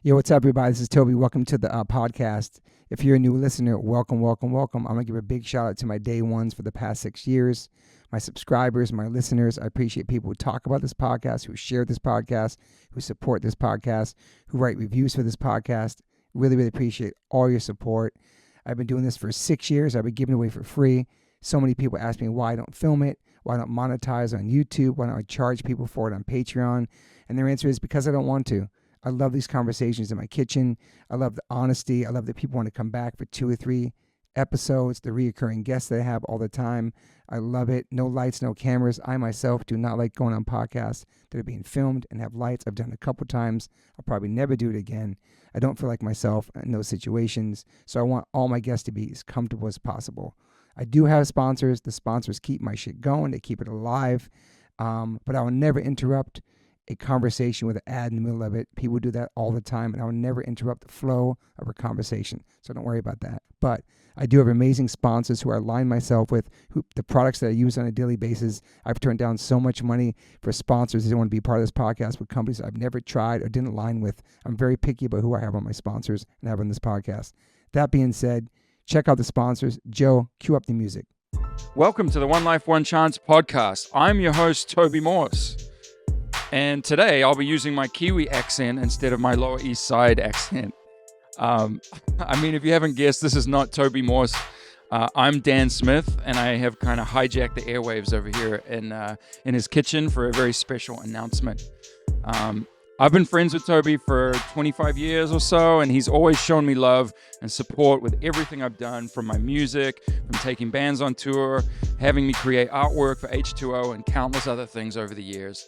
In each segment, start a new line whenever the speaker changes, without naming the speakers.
Yo, what's up, everybody? This is Toby. Welcome to the podcast. If you're a new listener, welcome. I'm going to give a big shout out to my day ones for the past 6 years, my subscribers, my listeners. I appreciate people who talk about this podcast, who share this podcast, who support this podcast, who write reviews for this podcast. Really appreciate all your support. I've been doing this for 6 years. I've been giving it away for free. So many people ask me why I don't film it, why I don't monetize on YouTube, why don't I charge people for it on Patreon? And their answer is because I don't want to. I love these conversations in my kitchen. I love the honesty. I love that people want to come back for 2 or 3 episodes, the reoccurring guests that I have all the time. I love it. No lights, no cameras. I myself do not like going on podcasts that are being filmed and have lights. I've done it a couple times. I'll probably never do it again. I don't feel like myself in those situations. So I want all my guests to be as comfortable as possible. I do have sponsors. The sponsors keep my shit going. They keep it alive. But I will never interrupt a conversation with an ad in the middle of it. People do that all the time, and I will never interrupt the flow of a conversation. So don't worry about that. But I do have amazing sponsors who I align myself with, who the products that I use on a daily basis. I've turned down so much money for sponsors that want to be part of this podcast with companies I've never tried or didn't align with. I'm very picky about who I have on my sponsors and have on this podcast. That being said, check out the sponsors. Joe, cue up the music.
Welcome to the One Life, One Chance podcast. I'm your host, Toby Morse. And today I'll be using my Kiwi accent instead of my Lower East Side accent. If you haven't guessed, this is not Toby Morse. I'm Dan Smith, and I have kind of hijacked the airwaves over here in his kitchen for a very special announcement. I've been friends with Toby for 25 years or so, and he's always shown me love and support with everything I've done, from my music, from taking bands on tour, having me create artwork for H2O, and countless other things over the years.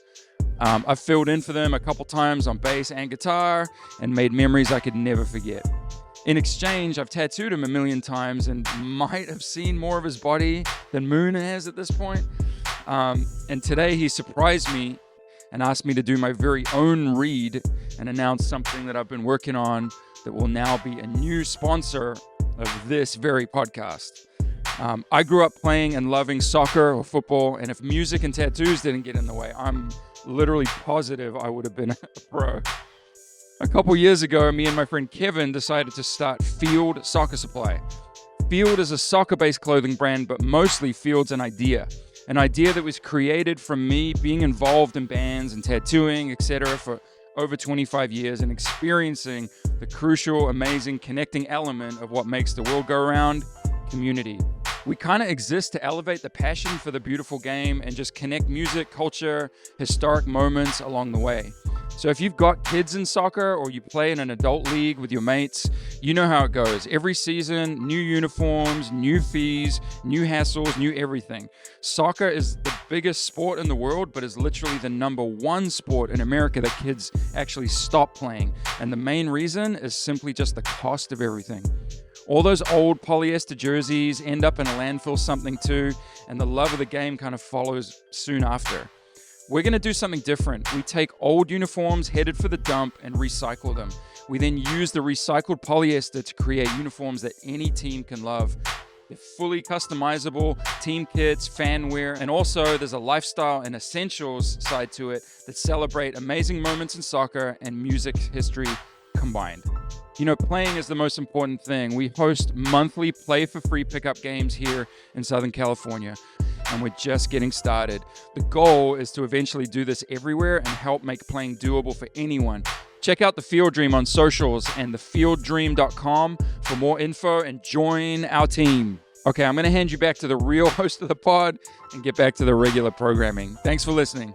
I've filled in for them a couple times on bass and guitar and made memories I could never forget. In exchange, I've tattooed him a million times and might have seen more of his body than Moon has at this point. And today he surprised me and asked me to do my very own read and announce something that I've been working on that will now be a new sponsor of this very podcast. I grew up playing and loving soccer or football, and if music and tattoos didn't get in the way, I'm literally positive I would have been a pro. A couple years ago, me and my friend Kevin decided to start Field Soccer Supply. Field is a soccer-based clothing brand, but mostly Field's an idea that was created from me being involved in bands and tattooing, etc. for over 25 years and experiencing the crucial, amazing, connecting element of what makes the world go around: community. We kind of exist to elevate the passion for the beautiful game and just connect music, culture, historic moments along the way. So if you've got kids in soccer or you play in an adult league with your mates, you know how it goes. Every season, new uniforms, new fees, new hassles, new everything. Soccer is the biggest sport in the world, but is literally the #1 sport in America that kids actually stop playing. And the main reason is simply just the cost of everything. All those old polyester jerseys end up in a landfill something too, and the love of the game kind of follows soon after. We're going to do something different. We take old uniforms headed for the dump and recycle them. We then use the recycled polyester to create uniforms that any team can love. They're fully customizable, team kits, fan wear, and also there's a lifestyle and essentials side to it that celebrate amazing moments in soccer and music history combined. You know, playing is the most important thing. We host monthly play-for-free pickup games here in Southern California, and we're just getting started. The goal is to eventually do this everywhere and help make playing doable for anyone. Check out The Field Dream on socials and thefielddream.com for more info and join our team. Okay, I'm going to hand you back to the real host of the pod and get back to the regular programming. Thanks for listening.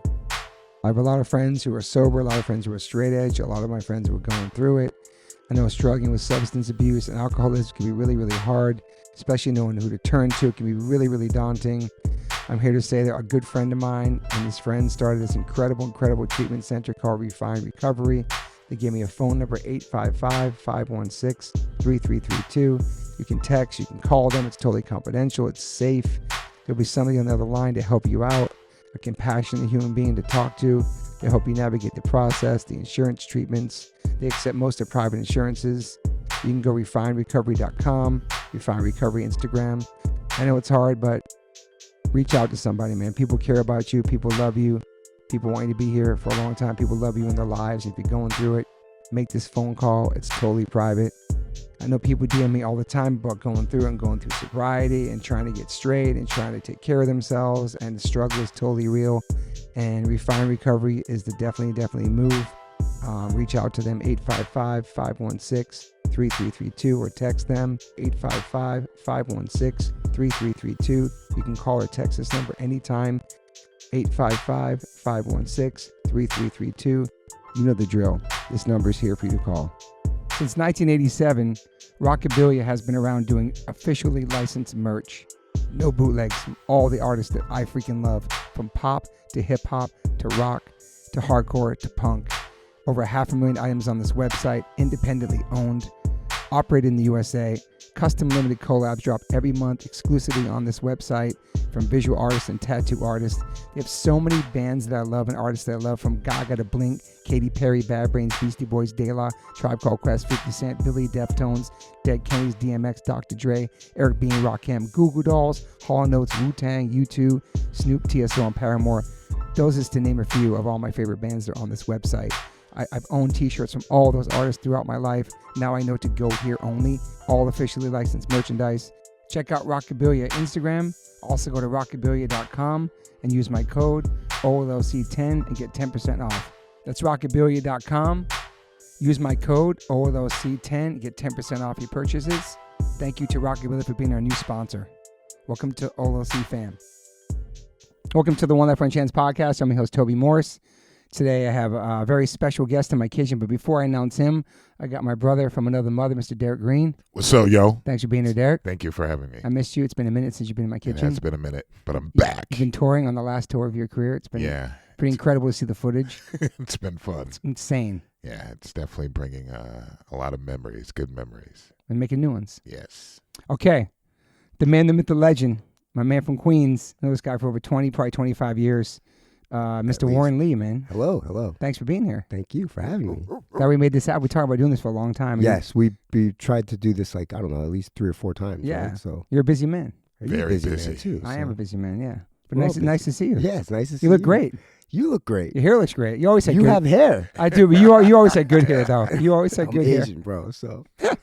I have a lot of friends who are sober, a lot of friends who are straight edge, a lot of my friends who are going through it. I know struggling with substance abuse and alcoholism can be really hard, especially knowing who to turn to. It can be really daunting. I'm here to say that a good friend of mine and his friend started this incredible treatment center called Refine Recovery. They gave me a phone number, 855-516-3332. You can text, you can call them. It's totally confidential. It's safe. There'll be somebody on the other line to help you out, a compassionate human being to talk to help you navigate the process, the insurance treatments. They accept most of private insurances. You can go refinerecovery.com, Refine Recovery Instagram. I know it's hard, but reach out to somebody, man. People care about you. People love you. People want you to be here for a long time. People love you in their lives. If you're going through it, make this phone call. It's totally private. I know people DM me all the time about going through sobriety and trying to get straight and trying to take care of themselves, and the struggle is totally real. And Refine Recovery is the definitely move. Reach out to them, 855-516-3332, or text them, 855-516-3332. You can call or text this number anytime, 855-516-3332. You know the drill. This number is here for you to call. Since 1987, Rockabilia has been around doing officially licensed merch. No bootlegs from all the artists that I freaking love, from pop to hip hop to rock to hardcore to punk. Over 500,000 items on this website, independently owned, operated in the USA. Custom limited collabs drop every month exclusively on this website from visual artists and tattoo artists. They have so many bands that I love and artists that I love, from Gaga to Blink, Katy Perry, Bad Brains, Beastie Boys, De La, Tribe Called Quest, 50 Cent, Billy, Deftones, Dead Kennedys, DMX, Dr. Dre, Eric B. and Rakim, Goo Goo Dolls, Hall & Oates, Wu-Tang, U2, Snoop, TSO, and Paramore. Those is to name a few of all my favorite bands that are on this website. I've owned t-shirts from all those artists throughout my life. Now I know to go here only. All officially licensed merchandise. Check out Rockabilia Instagram. Also go to rockabilia.com and use my code OLLC10 and get 10% off. That's rockabilia.com. Use my code OLLC10 and get 10% off your purchases. Thank you to Rockabilia for being our new sponsor. Welcome to OLLC fam. Welcome to the One Life One Chance podcast. I'm your host, Toby Morse. Today I have a very special guest in my kitchen, but before I announce him, I got my brother from another mother, Mr. Derek Green.
What's up, yo?
Thanks for being here, Derek.
Thank you for having me.
I missed you. It's been a minute since you've been in my kitchen.
It's been a minute, but I'm back.
You've been touring on the last tour of your career. It's been pretty incredible to see the footage.
It's been fun.
It's insane.
Yeah, it's definitely bringing a lot of memories, good memories.
And making new ones.
Yes.
Okay. The man, the myth, the legend. My man from Queens. I know this guy for over 20, probably 25 years. Mr. Warren Lee, man.
Hello.
Thanks for being here.
Thank you for having me.
That we made this out. We talked about doing this for a long time.
Yes, we tried to do this at least 3 or 4 times.
Yeah.
Right? So
you're a busy man.
Very
you're busy.
busy.
Man too.
I am a busy man, yeah. But
We're
nice to see you.
Yeah, it's nice to see
you. You look great.
You look great.
Your hair looks great. You always had
You
good
have hair.
I do, but you always had good hair, though. You always had good hair.
I'm Asian, bro, so.
I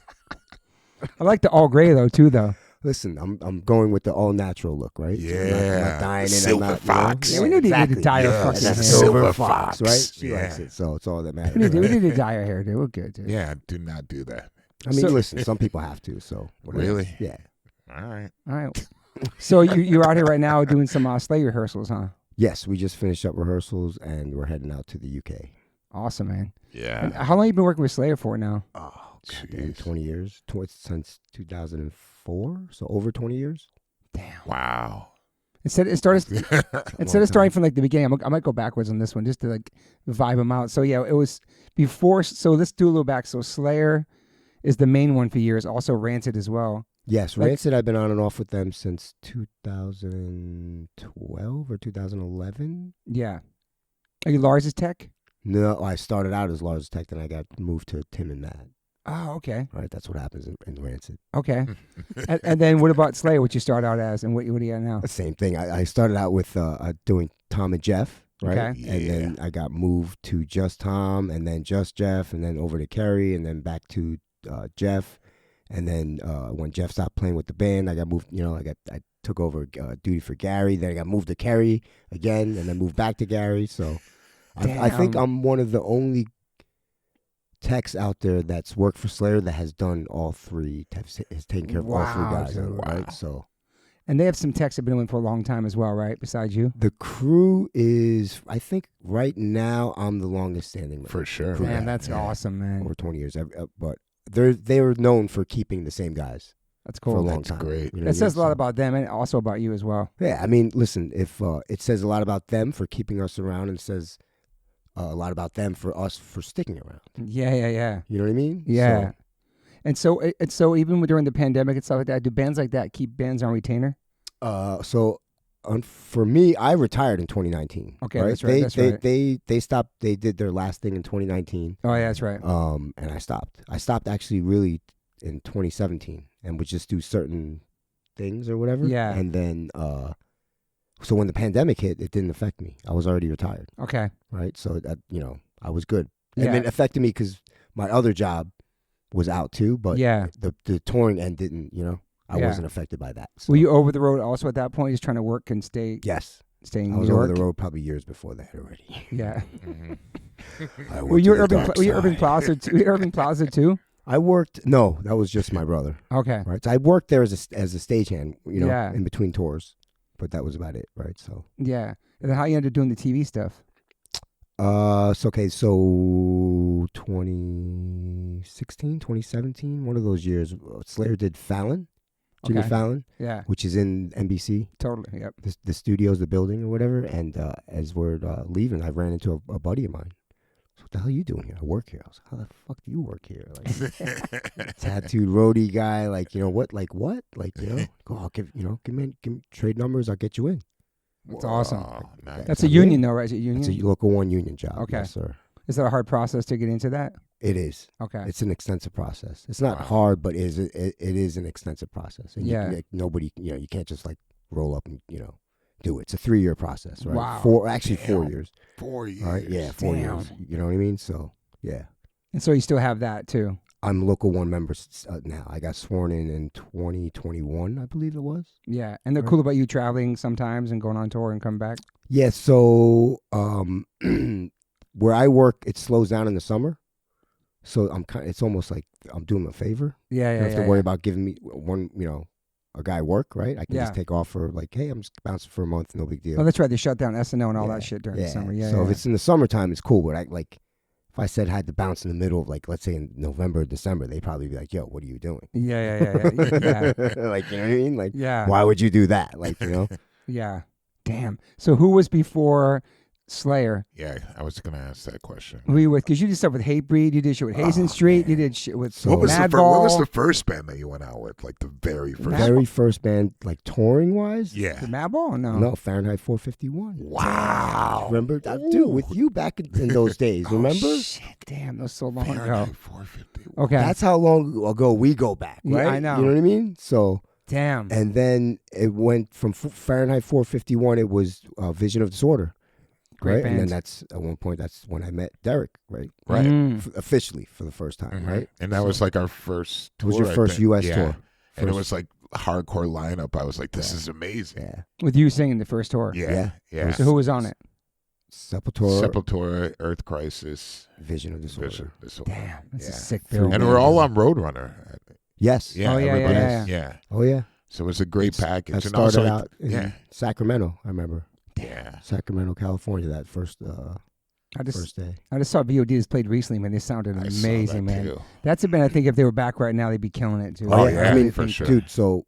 like the all gray, though, too, though.
Listen, I'm going with the all natural look, right?
Yeah.
So I'm not dying it.
Silver fox.
Yeah, we need to dye our fucking hair.
That's
Silver
fox, right? She
Yeah.
likes it, so it's all that matters.
We need to dye our hair, dude. We're good, dude.
Yeah, do not do that.
I mean, listen, some people have to, so. Whatever.
Really?
Yeah.
All right.
All right. So you're out here right now doing some Slay rehearsals, huh?
Yes, we just finished up rehearsals, and we're heading out to the UK.
Awesome, man.
Yeah.
And how long you been working with Slayer for now?
Oh,
Jeez.
20 years. Since 2004, so over 20 years.
Damn.
Wow.
Instead of starting from like the beginning, I might go backwards on this one just to like vibe them out. So yeah, it was before. So let's do a little back. So Slayer is the main one for years. Also Rancid as well.
Yes, Rancid, I've been on and off with them since 2012 or 2011.
Yeah. Are you Lars's tech?
No, I started out as Lars Tech, then I got moved to Tim and Matt.
Oh, okay.
All right, that's what happens in Rancid.
Okay. and then what about Slayer, what you start out as, and what are you at now?
Same thing. I started out with doing Tom and Jeff, right?
Okay.
And then I got moved to just Tom, and then just Jeff, and then over to Kerry, and then back to Jeff. And then when Jeff stopped playing with the band, I got moved. I took over duty for Gary. Then I got moved to Kerry again, and then moved back to Gary. So I think I'm one of the only techs out there that's worked for Slayer that has done all three. Has taken care of all 3 guys,
dude.
right? So.
And they have some techs that have been with for a long time as well, right? Besides you,
The crew is, I think, right now I'm the longest standing member.
For sure.
man, that's awesome, man.
Over 20 years, but they were known for keeping the same guys
That's
for a
cool.
long
That's
time.
great.
You know
It says a
what I
lot
mean?
about them and also about you as well.
Yeah, I mean, listen, if it says a lot about them for keeping us around, and it says a lot about them for us for sticking around.
Yeah.
You know what I mean?
Yeah. And so even during the pandemic and stuff like that, do bands like that keep bands on retainer?
For me, I retired in 2019.
Okay,
right?
that's right.
They stopped. They did their last thing in 2019.
Oh, yeah, that's right.
And I stopped. I stopped actually really in 2017, and would just do certain things or whatever.
Yeah.
And then, so when the pandemic hit, it didn't affect me. I was already retired.
Okay.
Right. So that I was good.
Yeah.
And it affected me because my other job was out too, but the touring end didn't, I wasn't affected by that. So.
Were you over the road also at that point, just trying to work and stay?
Yes.
Staying in
I was
New York?
over the road probably years before that already.
Yeah.
Were
you Irving Plaza too? Irving Plaza too?
I worked. No, that was just my brother.
Okay.
Right. So I worked there as a stagehand,
Yeah.
in between tours, but that was about it. Right. So.
Yeah. And then how you ended up doing the TV stuff?
So 2016, 2017, one of those years, Slayer did Fallon, Jimmy Fallon, which is in NBC.
Totally, yep.
The studio's the building or whatever, and as we're leaving, I ran into a buddy of mine. So what the hell are you doing here? I work here. I was like, how the fuck do you work here? Like, tattooed roadie guy, like, what? Like, what? Like, go, I'll give me trade numbers, I'll get you in.
That's awesome.
Nice.
That's a union, though, right? Is it union?
It's a local one union job.
Okay.
Yes, sir.
Is that a hard process to get into that?
It is.
Okay.
It's an extensive process. It's not hard, but it is an extensive process. And nobody, you can't just like roll up and, do it. It's a 3-year process, right?
Wow.
4 years.
4 years.
All right. Yeah, 4 years. You know what I mean? So, yeah.
And so you still have that, too?
I'm local one member now. I got sworn in 2021, I believe it was.
Yeah. And they're cool about you traveling sometimes and going on tour and coming back?
Yeah. So, where I work, it slows down in the summer. So it's almost like I'm doing them a favor.
Yeah,
I don't have to worry about giving me a guy work, right? I can just take off for like, hey, I'm just bouncing for a month, no big deal.
Oh, that's right. They shut down SNL and all that shit during the summer. Yeah.
So if it's in the summertime, it's cool. But if I said I had to bounce in the middle of let's say in November or December, they'd probably be like, yo, what are you doing?
Yeah.
Like, you know what I mean? Like,
yeah.
Why would you do that? Like,
Yeah. Damn. So who was before Slayer?
Yeah, I was going to ask that question.
Who you with? Because you did stuff with Hatebreed. You did shit with Hazen Street.
Man.
You did shit with
What was
Madball.
the first band that you went out with? Like the very first?
Very first band, like touring wise?
Yeah.
The Madball or no?
No, Fahrenheit 451.
Wow.
Remember? Dude, with you back in those days, remember?
Shit, damn, that was so long ago.
Fahrenheit 451.
Okay.
That's how long ago we go back, right?
Yeah, I know.
You know what I mean? So,
damn.
and then it went from Fahrenheit 451, it was Vision of Disorder.
Great
right?
band.
And then at one point, that's when I met Derek, right?
Right.
Officially for the first time, right?
And that was like our first tour.
It was your first U.S. tour.
And it was like a hardcore lineup. I was like, this is amazing.
Yeah.
With you singing the first tour.
Yeah.
So who was on it?
Sepultura,
Earth Crisis,
Vision of Disorder.
Damn, that's a sick bill.
And we're all on Roadrunner.
Yes.
Yeah.
Oh,
Yeah.
Oh, yeah.
So it was a great package.
I
And
started
also,
out in Sacramento, I remember.
Yeah.
Sacramento, California, that first day.
I just saw VODs played recently, man. They sounded amazing,
saw that
man.
too.
That's a band I think if they were back right now, they'd be killing it too.
Oh, yeah.
I mean,
for sure.
dude, so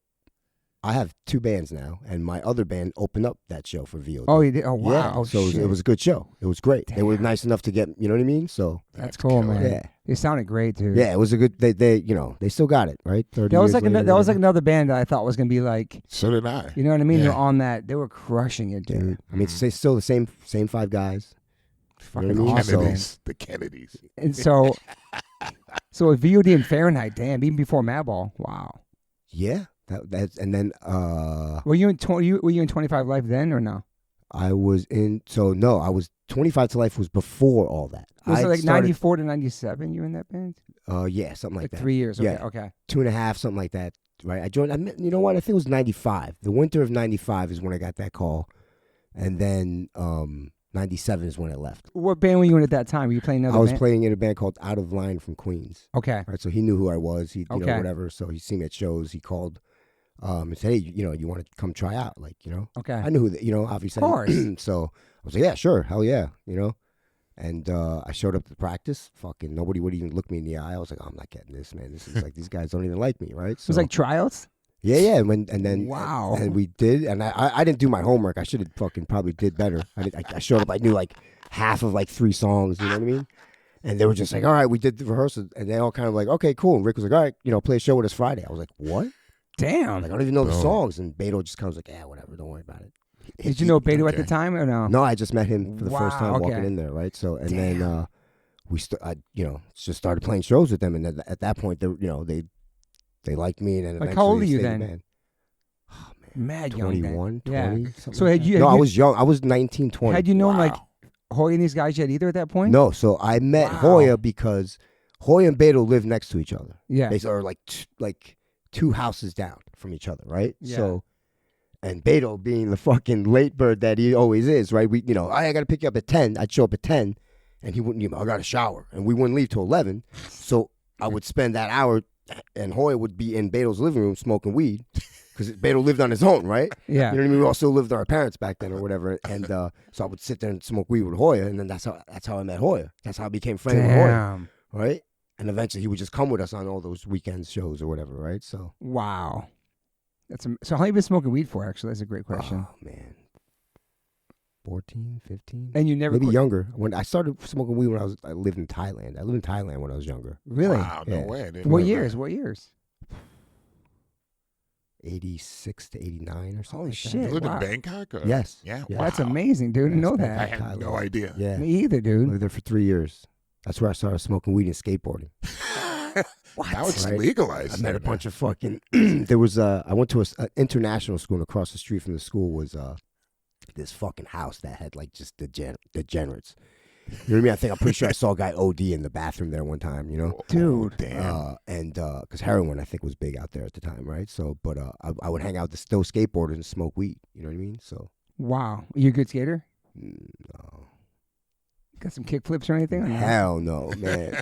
I have 2 bands now, and my other band opened up that show for VOD.
Oh, you did? Oh, wow.
Yeah,
Oh,
so
shit.
it was a good show. It was great. They were nice enough to get, you know what I mean? So
That's cool,
killer.
man.
Yeah.
They sounded great, too.
Yeah, it was a good. They still got it, right? 30
That was
years
like
later,
that was like another band that I thought was gonna be like,
So did I.
you know what I mean?
Yeah.
They're on that. They were crushing it, dude.
dude. I mean, it's still the same 5 guys.
Fucking
You know what I mean?
awesome.
Kennedys. The Kennedys.
And so with VOD and Fahrenheit, damn, even before Madball, wow.
Yeah, that's and then
Were you in 25 Life then or no?
I was in. So no, I was 25 to Life was before all that.
Was
I
it like
started-
94 to 97? You were in that band?
Yeah, something like that.
3 years. Okay,
Yeah.
okay.
2.5, something like that. Right. I joined. You know what? I think it was 95. The winter of 95 is when I got that call, and then 97 is when I left.
What band were you in at that time? Were you playing another
I was
band?
playing in a band called Out of Line from Queens.
Okay.
Right. So he knew who I was. He,
Okay.
whatever. So he seen me at shows. He called, and said, hey, you want to come try out? Like,
Okay.
I knew who, obviously.
Of course.
So I was like, yeah, sure, hell yeah, And I showed up to practice. Fucking nobody would even look me in the eye. I was like, I'm not getting this, man. This is like these guys don't even like me, right? So,
It was like tryouts?
yeah. And then
Wow.
and we did, and I didn't do my homework. I should have fucking probably did better. I showed up. I knew like half of like 3 songs. You know what I mean? And they were just like, all right, we did the rehearsal, and they all kind of like, okay, cool. And Rick was like, all right, play a show with us Friday. I was like, what?
Damn.
Like I don't even know the
Boom.
songs. And Beto just kind of was like, yeah, whatever, don't worry about it.
Did you know Beto at
Okay.
the time or no?
No, I just met him for the first
Wow,
time
okay.
walking in there, right? So and then we just started playing shows with them, and then at that point they liked me, and then
Like, how old
eventually
are you
they stayed in
then?
the band. Oh man,
Mad young then.
21,
Yeah.
20. something
So
like
had
that.
you-
No,
had
I
you-
was young. I was 19, 20.
Had you known
Wow.
like Hoya and these guys yet either at that point?
No, so I met
Wow.
Hoya because Hoya and Beto lived next to each other.
Yeah.
They are like 2 houses down from each other, right?
Yeah.
So, and Beto being the fucking late bird that he always is, right? We, I got to pick you up at 10. I'd show up at 10, and he wouldn't. I got a shower, and we wouldn't leave till 11. So I would spend that hour, and Hoya would be in Beto's living room smoking weed, because Beto lived on his own, right?
Yeah.
You know what I mean? We also lived with our parents back then or whatever, and so I would sit there and smoke weed with Hoya, and then that's how I met Hoya. That's how I became friends with Hoya, right? And eventually he would just come with us on all those weekend shows or whatever, right? So
wow. So how long have you been smoking weed for, actually? That's a great question.
Oh, man. 14, 15?
And you never
Maybe
quit?
younger. When I started smoking weed when I lived in Thailand. I lived in Thailand when I was younger.
Really?
Wow, no
Yeah.
way. I didn't
What
know
years?
that.
What years?
86 to 89 or something.
Holy
like that.
shit.
You lived
Wow.
in Bangkok? Or?
Yes.
Yeah.
Yeah.
That's
wow.
amazing, dude. I didn't know
I
that.
had no idea.
Yeah.
Me either,
I
dude.
lived there for 3 years. That's where I started smoking weed and skateboarding.
Now it's
Right?
legalized.
I met a
there,
bunch of fucking. There was I went to an international school, and across the street from the school was this fucking house that had like just degenerates. You know what I mean? I think I'm pretty sure I saw a guy OD in the bathroom there one time. You know,
Oh,
Dude.
damn.
and because heroin I think was big out there at the time, right? So, but I would hang out with those skateboarders and smoke weed. You know what I mean? So,
Wow. Are you a good skater?
no.
Got some kick flips or anything? Or no?
Hell no, man.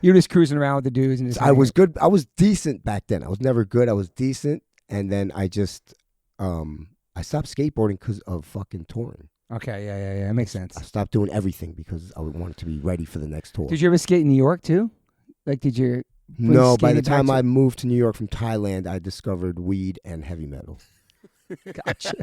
You're just cruising around with the dudes and just
I was good. I was decent back then. I was never good. I was decent, and then I just I stopped skateboarding because of fucking touring.
Okay, yeah. That makes sense.
I stopped doing everything because I would want to be ready for the next tour.
Did you ever skate in New York too? Like, did you?
No, by the
skated back
time
to-
I moved to New York from Thailand, I discovered weed and heavy metal.
Gotcha.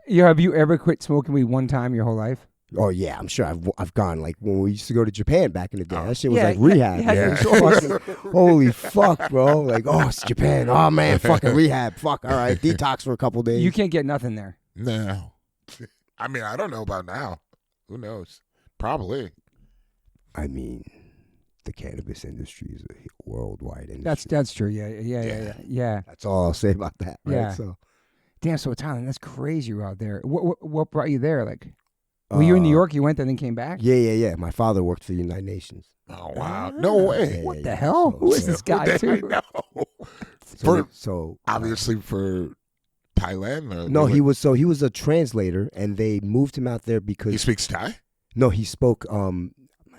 Have you ever quit smoking weed one time your whole life?
Oh yeah, I'm sure I've gone, like when we used to go to Japan back in the day. That shit was
Yeah,
like rehab.
yeah,
man.
yeah.
Fucking- holy fuck, bro! Like, oh, it's Japan. Oh man, fucking rehab. Fuck. All right, detox for a couple days.
You can't get nothing there.
No. I mean, I don't know about now. Who knows? Probably.
I mean, the cannabis industry is a worldwide industry.
That's true. Yeah.
That's all I'll say about that. Right?
Yeah.
So,
Damn. So Thailand, that's crazy. You're out there. What brought you there? Like, were you in New York? You went there, then came back.
Yeah. My father worked for the United Nations.
Oh, wow. No way.
What the hell? Who is this guy
I
too?
know.
So
Obviously for Thailand? Or
no, he was a translator, and they moved him out there because
He speaks Thai?
no, he spoke. My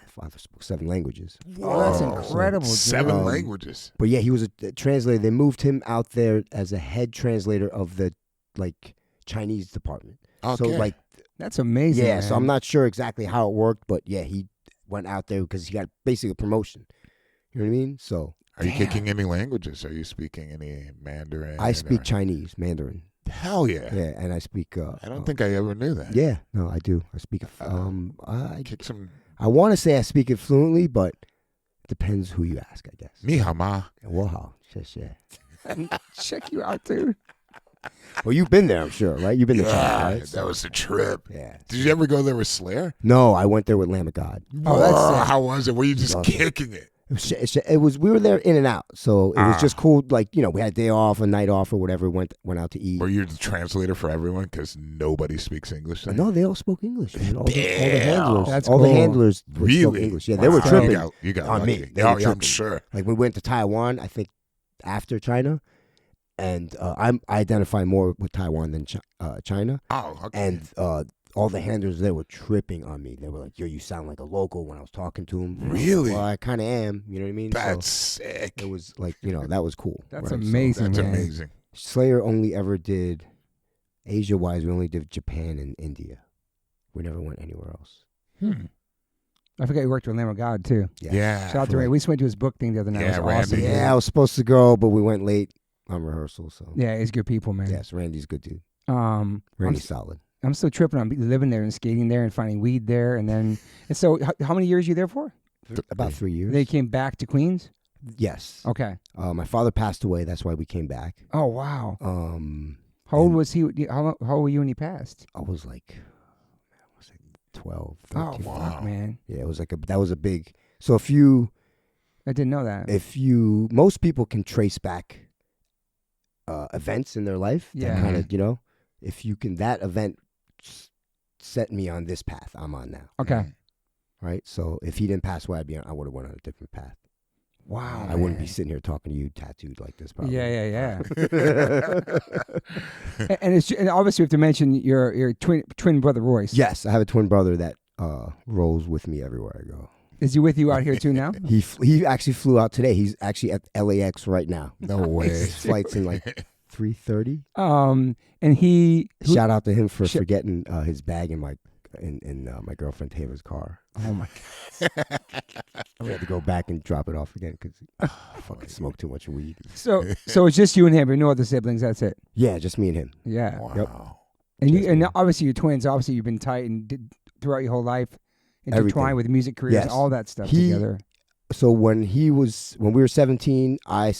father spoke 7 languages.
Oh, that's
Whoa.
incredible. Dude.
7 languages.
But yeah, he was a translator. They moved him out there as a head translator of the like Chinese department.
Okay.
So like,
That's amazing.
yeah.
man.
So I'm not sure exactly how it worked, but yeah, he went out there because he got basically a promotion. You know what I mean? So
Are you kicking any languages? Are you speaking any Mandarin?
I speak
or-
Chinese, Mandarin.
Hell yeah.
Yeah, and I speak.
I don't think I ever knew that.
Yeah, no, I do. I speak.
I kick some.
I want to say I speak it fluently, but it depends who you ask, I guess.
Ni hao ma.
Wow, shit.
Check you out, dude.
Well, you've been there, I'm sure, right? You've been to China,
Yeah,
right?
that was a trip.
Yeah.
Did you ever go there with Slayer?
No, I went there with Lamb of God.
Oh, that's
Whoa,
sick.
how was it? Were you just
Loved it.
kicking it?
It was. We were there in and out, so it was
Ah.
just cool. Like, you know, we had a day off, a night off, or whatever. Went out to eat.
Were you the translator for everyone? Because nobody speaks English there?
No, they all spoke English. Man. All the
Damn.
handlers.
That's
all the
cool.
handlers spoke
Really?
English. Yeah, they were
Wow.
tripping.
You got
on
lucky.
me. They
Oh,
were
yeah, I'm
tripping.
sure.
Like, we went to Taiwan, I think, after China, and I identify more with Taiwan than China.
Oh, okay.
And all the handlers there were tripping on me. They were like, "Yo, you sound like a local." When I was talking to them,
Really?
Well, I kind of am. You know what I mean?
That's
So
sick.
it was like, you know, that was cool.
That's
right? So
amazing,
That's
man.
amazing.
Slayer only ever did Asia-wise. We only did Japan and India. We never went anywhere else.
I forgot you worked with Lamb of God too.
Yeah.
Shout out to Ray. We just went to his book thing the other night.
Yeah,
it was awesome.
Randy.
Yeah, I was supposed to go, but we went late on rehearsal. So
Yeah, he's good people, man.
yes, Randy's good dude.
I'm
Randy's solid.
still tripping on living there and skating there and finding weed there, and so how many years you there for?
About 3 years.
They came back to Queens.
Yes.
Okay.
My father passed away. That's why we came back.
Oh wow.
How
How old was he? How old were you when he passed?
I was like 12,
Oh
13.
fuck, man.
Yeah, it was like that was a big. So if you
I didn't know that.
most people can trace back events in their life.
Yeah.
Kind of, you know, if you can, that event set me on this path I'm on now.
Okay.
right? So if he didn't pass away, I would have went on a different path.
Wow.
I wouldn't be sitting here talking to you tattooed like this, probably.
Yeah. and obviously we have to mention your twin brother Royce.
Yes, I have a twin brother that rolls with me everywhere I go.
Is he with you out here too now?
He actually flew out today. He's actually at LAX right now.
No way.
His flight's in like 3:30.
And he
Shout out to him for forgetting his bag in my girlfriend Taylor's car.
Oh my God.
We had to go back and drop it off again because I fucking smoked too much weed.
So it's just you and him, but no other siblings. That's it.
Yeah, just me and him.
Yeah.
Wow.
Yep. And
Just
obviously you're twins. Obviously you've been tight and did throughout your whole life, intertwined
Everything.
with music careers,
Yes.
all that stuff together.
So when we were 17, I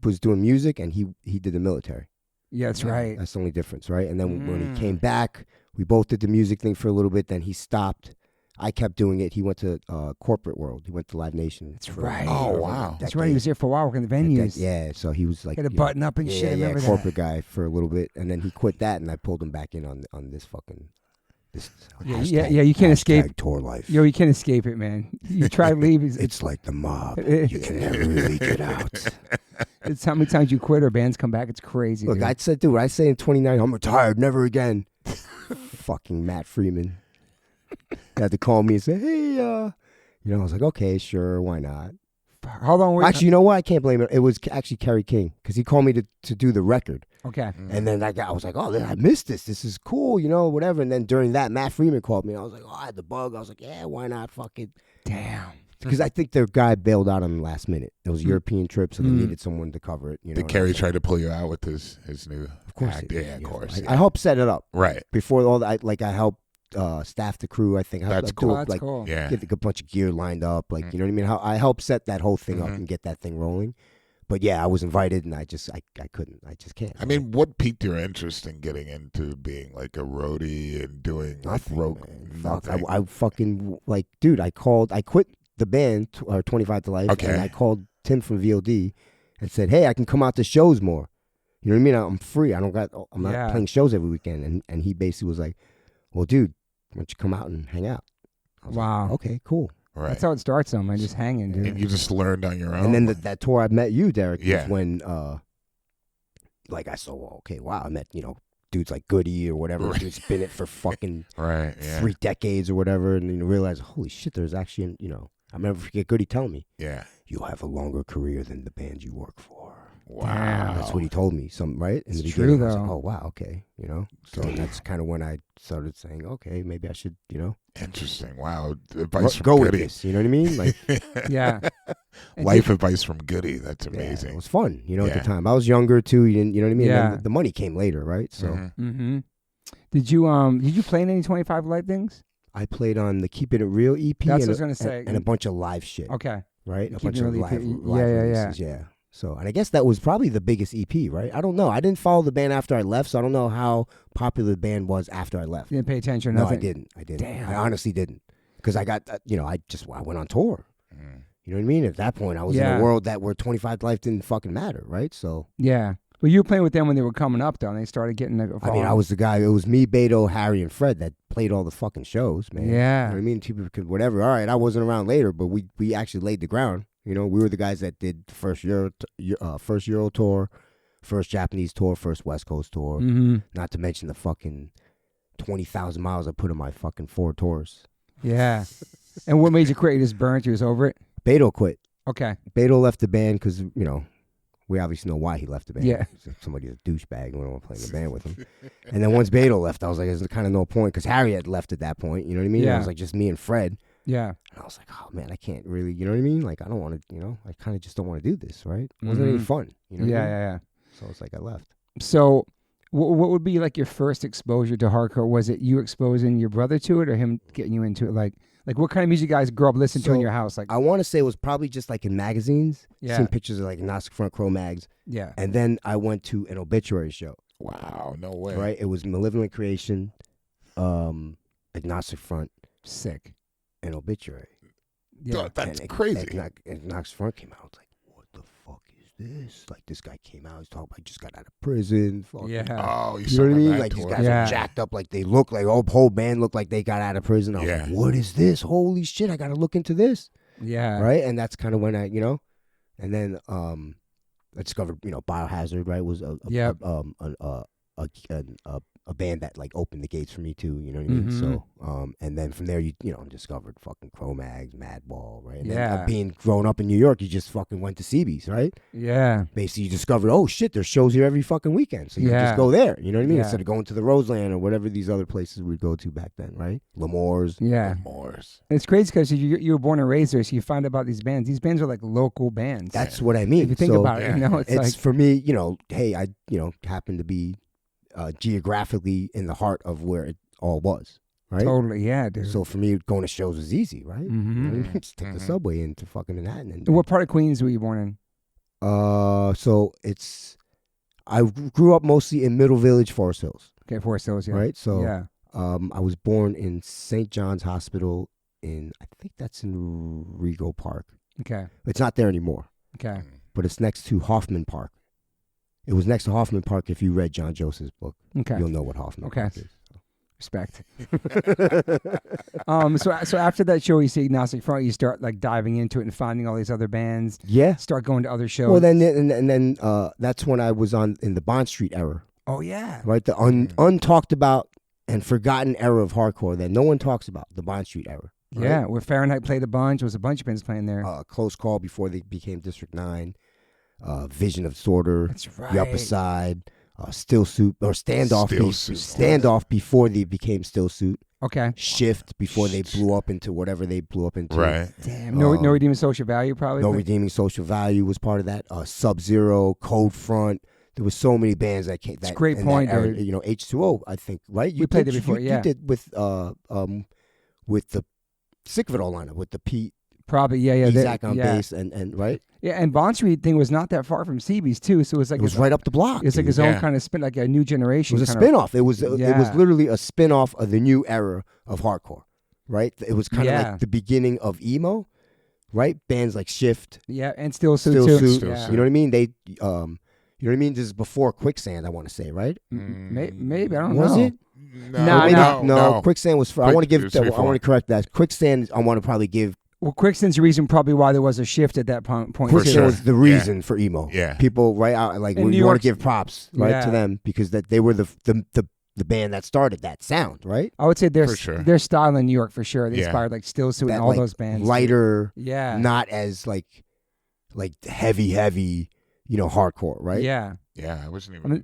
was doing music and he did the military.
Yeah, that's right.
That's the only difference, right? And then when he came back, we both did the music thing for a little bit. Then he stopped. I kept doing it. He went to corporate world. He went to Live Nation.
That's right.
Oh, wow.
That's right. He was there for a while working the venues.
Yeah, so he was like
Had a button up and shit. I remember that.
corporate guy for a little bit, and then he quit that, and I pulled him back in on this fucking this.
Yeah. You can't escape.
Tour life.
Yo, you can't escape it, man. You try to leave.
It's like the mob. You can never really get out.
It's how many times you quit or bands come back. It's crazy.
Look,
dude.
I said, dude, I say in 29, I'm retired, never again. Fucking Matt Freeman. He had to call me and say, hey, I was like, okay, sure, why not?
How long were you?
Actually, you know what? I can't blame it. It was actually Kerry King because he called me to do the record.
Okay.
And then I was like, oh, I missed this. This is cool, whatever. And then during that, Matt Freeman called me. And I was like, oh, I had the bug. I was like, yeah, why not? Fuck it.
Damn.
Because I think their guy bailed out on the last minute. It was a European trip, so they needed someone to cover it.
Did Kerry try to pull you out with his new
Of course.
act? Yeah, of course.
I helped set it up.
Right.
Before all that, I helped staff the crew, I think.
That's
do
cool.
That's
like,
cool.
Yeah.
get a bunch of gear lined up. Like, you know what I mean? I helped set that whole thing up and get that thing rolling. But yeah, I was invited and I couldn't. I just can't.
I mean, what piqued your interest in getting into being like a roadie and doing like
Fuck,
nothing?
I fucking, like, dude, I quit the band, 25 to Life,
Okay.
and I called Tim from VOD and said, hey, I can come out to shows more. You know what I mean? I'm free. I'm not playing shows every weekend. And he basically was like, well, dude, why don't you come out and hang out? I was
Wow.
like, okay, cool.
Right.
That's how it starts, though, man. Just hanging, dude.
And you just learned on your own.
And then that tour I met you, Derek,
Yeah.
was when, I saw, okay, wow, I met, dudes like Goody or whatever,
Right.
who's been it for fucking
right. Yeah.
3 decades or whatever, and then you realize, holy shit, there's actually, I never forget Goody telling me,
Yeah.
you'll have a longer career than the band you work for.
Wow.
That's what he told me. Right? In
It's
the
true,
beginning, I was
though.
like, oh, wow, okay. So that's kind of when I started saying, okay, maybe I should,
Interesting. Wow. Advice
go
from
with
Goody.
this. You know what I mean? Like,
Yeah. And
Life advice from Goody. That's
yeah,
amazing.
it was fun, at
Yeah.
the time. I was younger too. You know what I mean?
Yeah.
And then the money came later, right? So
Mm-hmm. Did you play in any 25 Light things?
I played on the Keeping It Real EP.
That's what I
and
was gonna say.
and a bunch of live shit.
Okay.
Right?
The
A bunch
Keeping
of
It Real
live,
EP.
live
Yeah.
releases, yeah. So, and I guess that was probably the biggest EP, right? I don't know. I didn't follow the band after I left, so I don't know how popular the band was after I left.
You didn't pay attention or
No,
nothing?
I didn't.
Damn.
I honestly didn't. Because I got, I went on tour.
Mm.
You know what I mean? At that point, I was in
Yeah.
a world where 25 to Life didn't fucking matter, right? So,
Yeah. Well, you were playing with them when they were coming up, though, and they started getting a
I mean, I was the guy. It was me, Beto, Harry, and Fred that played all the fucking shows, man.
Yeah.
You know what I mean? People could, whatever. All right, I wasn't around later, but we actually laid the ground. We were the guys that did the first Euro tour, first Japanese tour, first West Coast tour.
Mm-hmm.
Not to mention the fucking 20,000 miles I put in my fucking 4 tours.
Yeah. And what made you quit? You just burnt? You was over it?
Beto quit.
Okay.
Beto left the band because, we obviously know why he left the band.
Yeah.
Somebody's a douchebag and we don't want to play in the band with him. And then once Beto left, I was like, there's kind of no point because Harry had left at that point. You know what I mean?
Yeah.
It was like just me and Fred.
Yeah.
And I was like, oh, man, I can't really, you know what I mean? Like, I don't want to, I kind of just don't want to do this, right? It wasn't any fun. You know what I mean?
Yeah.
So it's like I left.
So what would be like your first exposure to hardcore? Was it you exposing your brother to it or him getting you into it? Like what kind of music you guys grew up listening to in your house? Like,
I want to say it was probably just like in magazines.
Yeah.
Seeing pictures of like Agnostic Front Crow mags.
yeah.
And then I went to an obituary show.
Wow. No way.
Right? It was Malevolent Creation, Agnostic Front,
Sick.
and Obituary.
Yeah.
That's
And
crazy.
Agnostic Front came out. I was like, what the fuck is this? Like, this guy came out, he's talking about, just got out of prison. Fucking,
Yeah.
Oh,
you know what I mean? Like, these
tour.
guys
Yeah.
are jacked up, like, they look like, whole band look like they got out of prison. I was like, what is this? Holy shit, I got to look into this.
Yeah.
Right? And that's kind of when I, and then I discovered, Biohazard, right, was a band that like opened the gates for me too, you know what I mean? So and then from there you discovered fucking Cro-Mags, Madball, right? And then, being grown up in New York, you just fucking went to CB's, right?
Yeah.
Basically you discovered, oh shit, there's shows here every fucking weekend. So you just go there, you know what I mean? Instead of going to the Roseland or whatever these other places we'd go to back then, right? L'Amour's.
Yeah.
Morse.
And it's crazy because you were born and raised there, so you find out about these bands. These bands are like local bands.
That's what I mean.
If you think about it, it's like,
for me, hey, I happen to be geographically in the heart of where it all was, right?
Totally, yeah, dude.
So for me, going to shows was easy, right?
Mm-hmm.
Just take the subway into fucking Manhattan.
And what part of Queens were you born in?
So I grew up mostly in Middle Village, Forest Hills.
Okay, Forest Hills, yeah.
Right? So
yeah.
I was born in St. John's Hospital I think that's in Rego Park.
Okay.
It's not there anymore.
Okay.
But it's next to Hoffman Park. It was next to Hoffman Park. If you read John Joseph's book,
Okay.
you'll know what Hoffman Park is.
Respect. So after that show, you see Agnostic Front, you start like diving into it and finding all these other bands.
Yeah.
Start going to other shows.
Well, then that's when I was in the Bond Street era.
Oh yeah.
Right, the untalked about and forgotten era of hardcore that no one talks about, the Bond Street era. Right?
Yeah, where Fahrenheit played a bunch. There was a bunch of bands playing there.
Close Call before they became District 9. Vision of Disorder.
That's right.
The Upper Side. Still Suit or Standoff.
Standoff
before they became Still Suit.
Okay.
Shift before they blew up into whatever they blew up into.
Right.
Damn. No Redeeming Social Value probably.
No Redeeming Social Value was part of that. Sub-Zero, Code Front. There was so many bands that came.
That's a great point, dude.
H2O, I think, right?
We played it before,
You did with the Sick of It All lineup with the Pete.
Probably, yeah.
Zach on bass and right.
Yeah, and Bond Street thing was not that far from CB's too, so it was like
it was right up the block.
It's like his own kind of spin, like a new generation.
It was a spinoff. It was literally a spinoff of the new era of hardcore, right? It was kind of like the beginning of emo, right? Bands like Shift,
and Still Suit.
You know what I mean? They, you know what I mean? This is before Quicksand, I want to say, right?
Maybe I don't know.
Was it?
No.
Quicksand was. I want to correct that. Quicksand, I want to probably give.
Well, Quicksand's the reason probably why there was a shift at that point.
Quicksand was the reason for emo.
Yeah.
People like we want to give props to them because that they were the band that started that sound, right?
I would say their style in New York for sure. They inspired like Still Suit and all those bands.
Lighter, not as like heavy, hardcore, right?
Yeah.
Yeah, I wasn't even.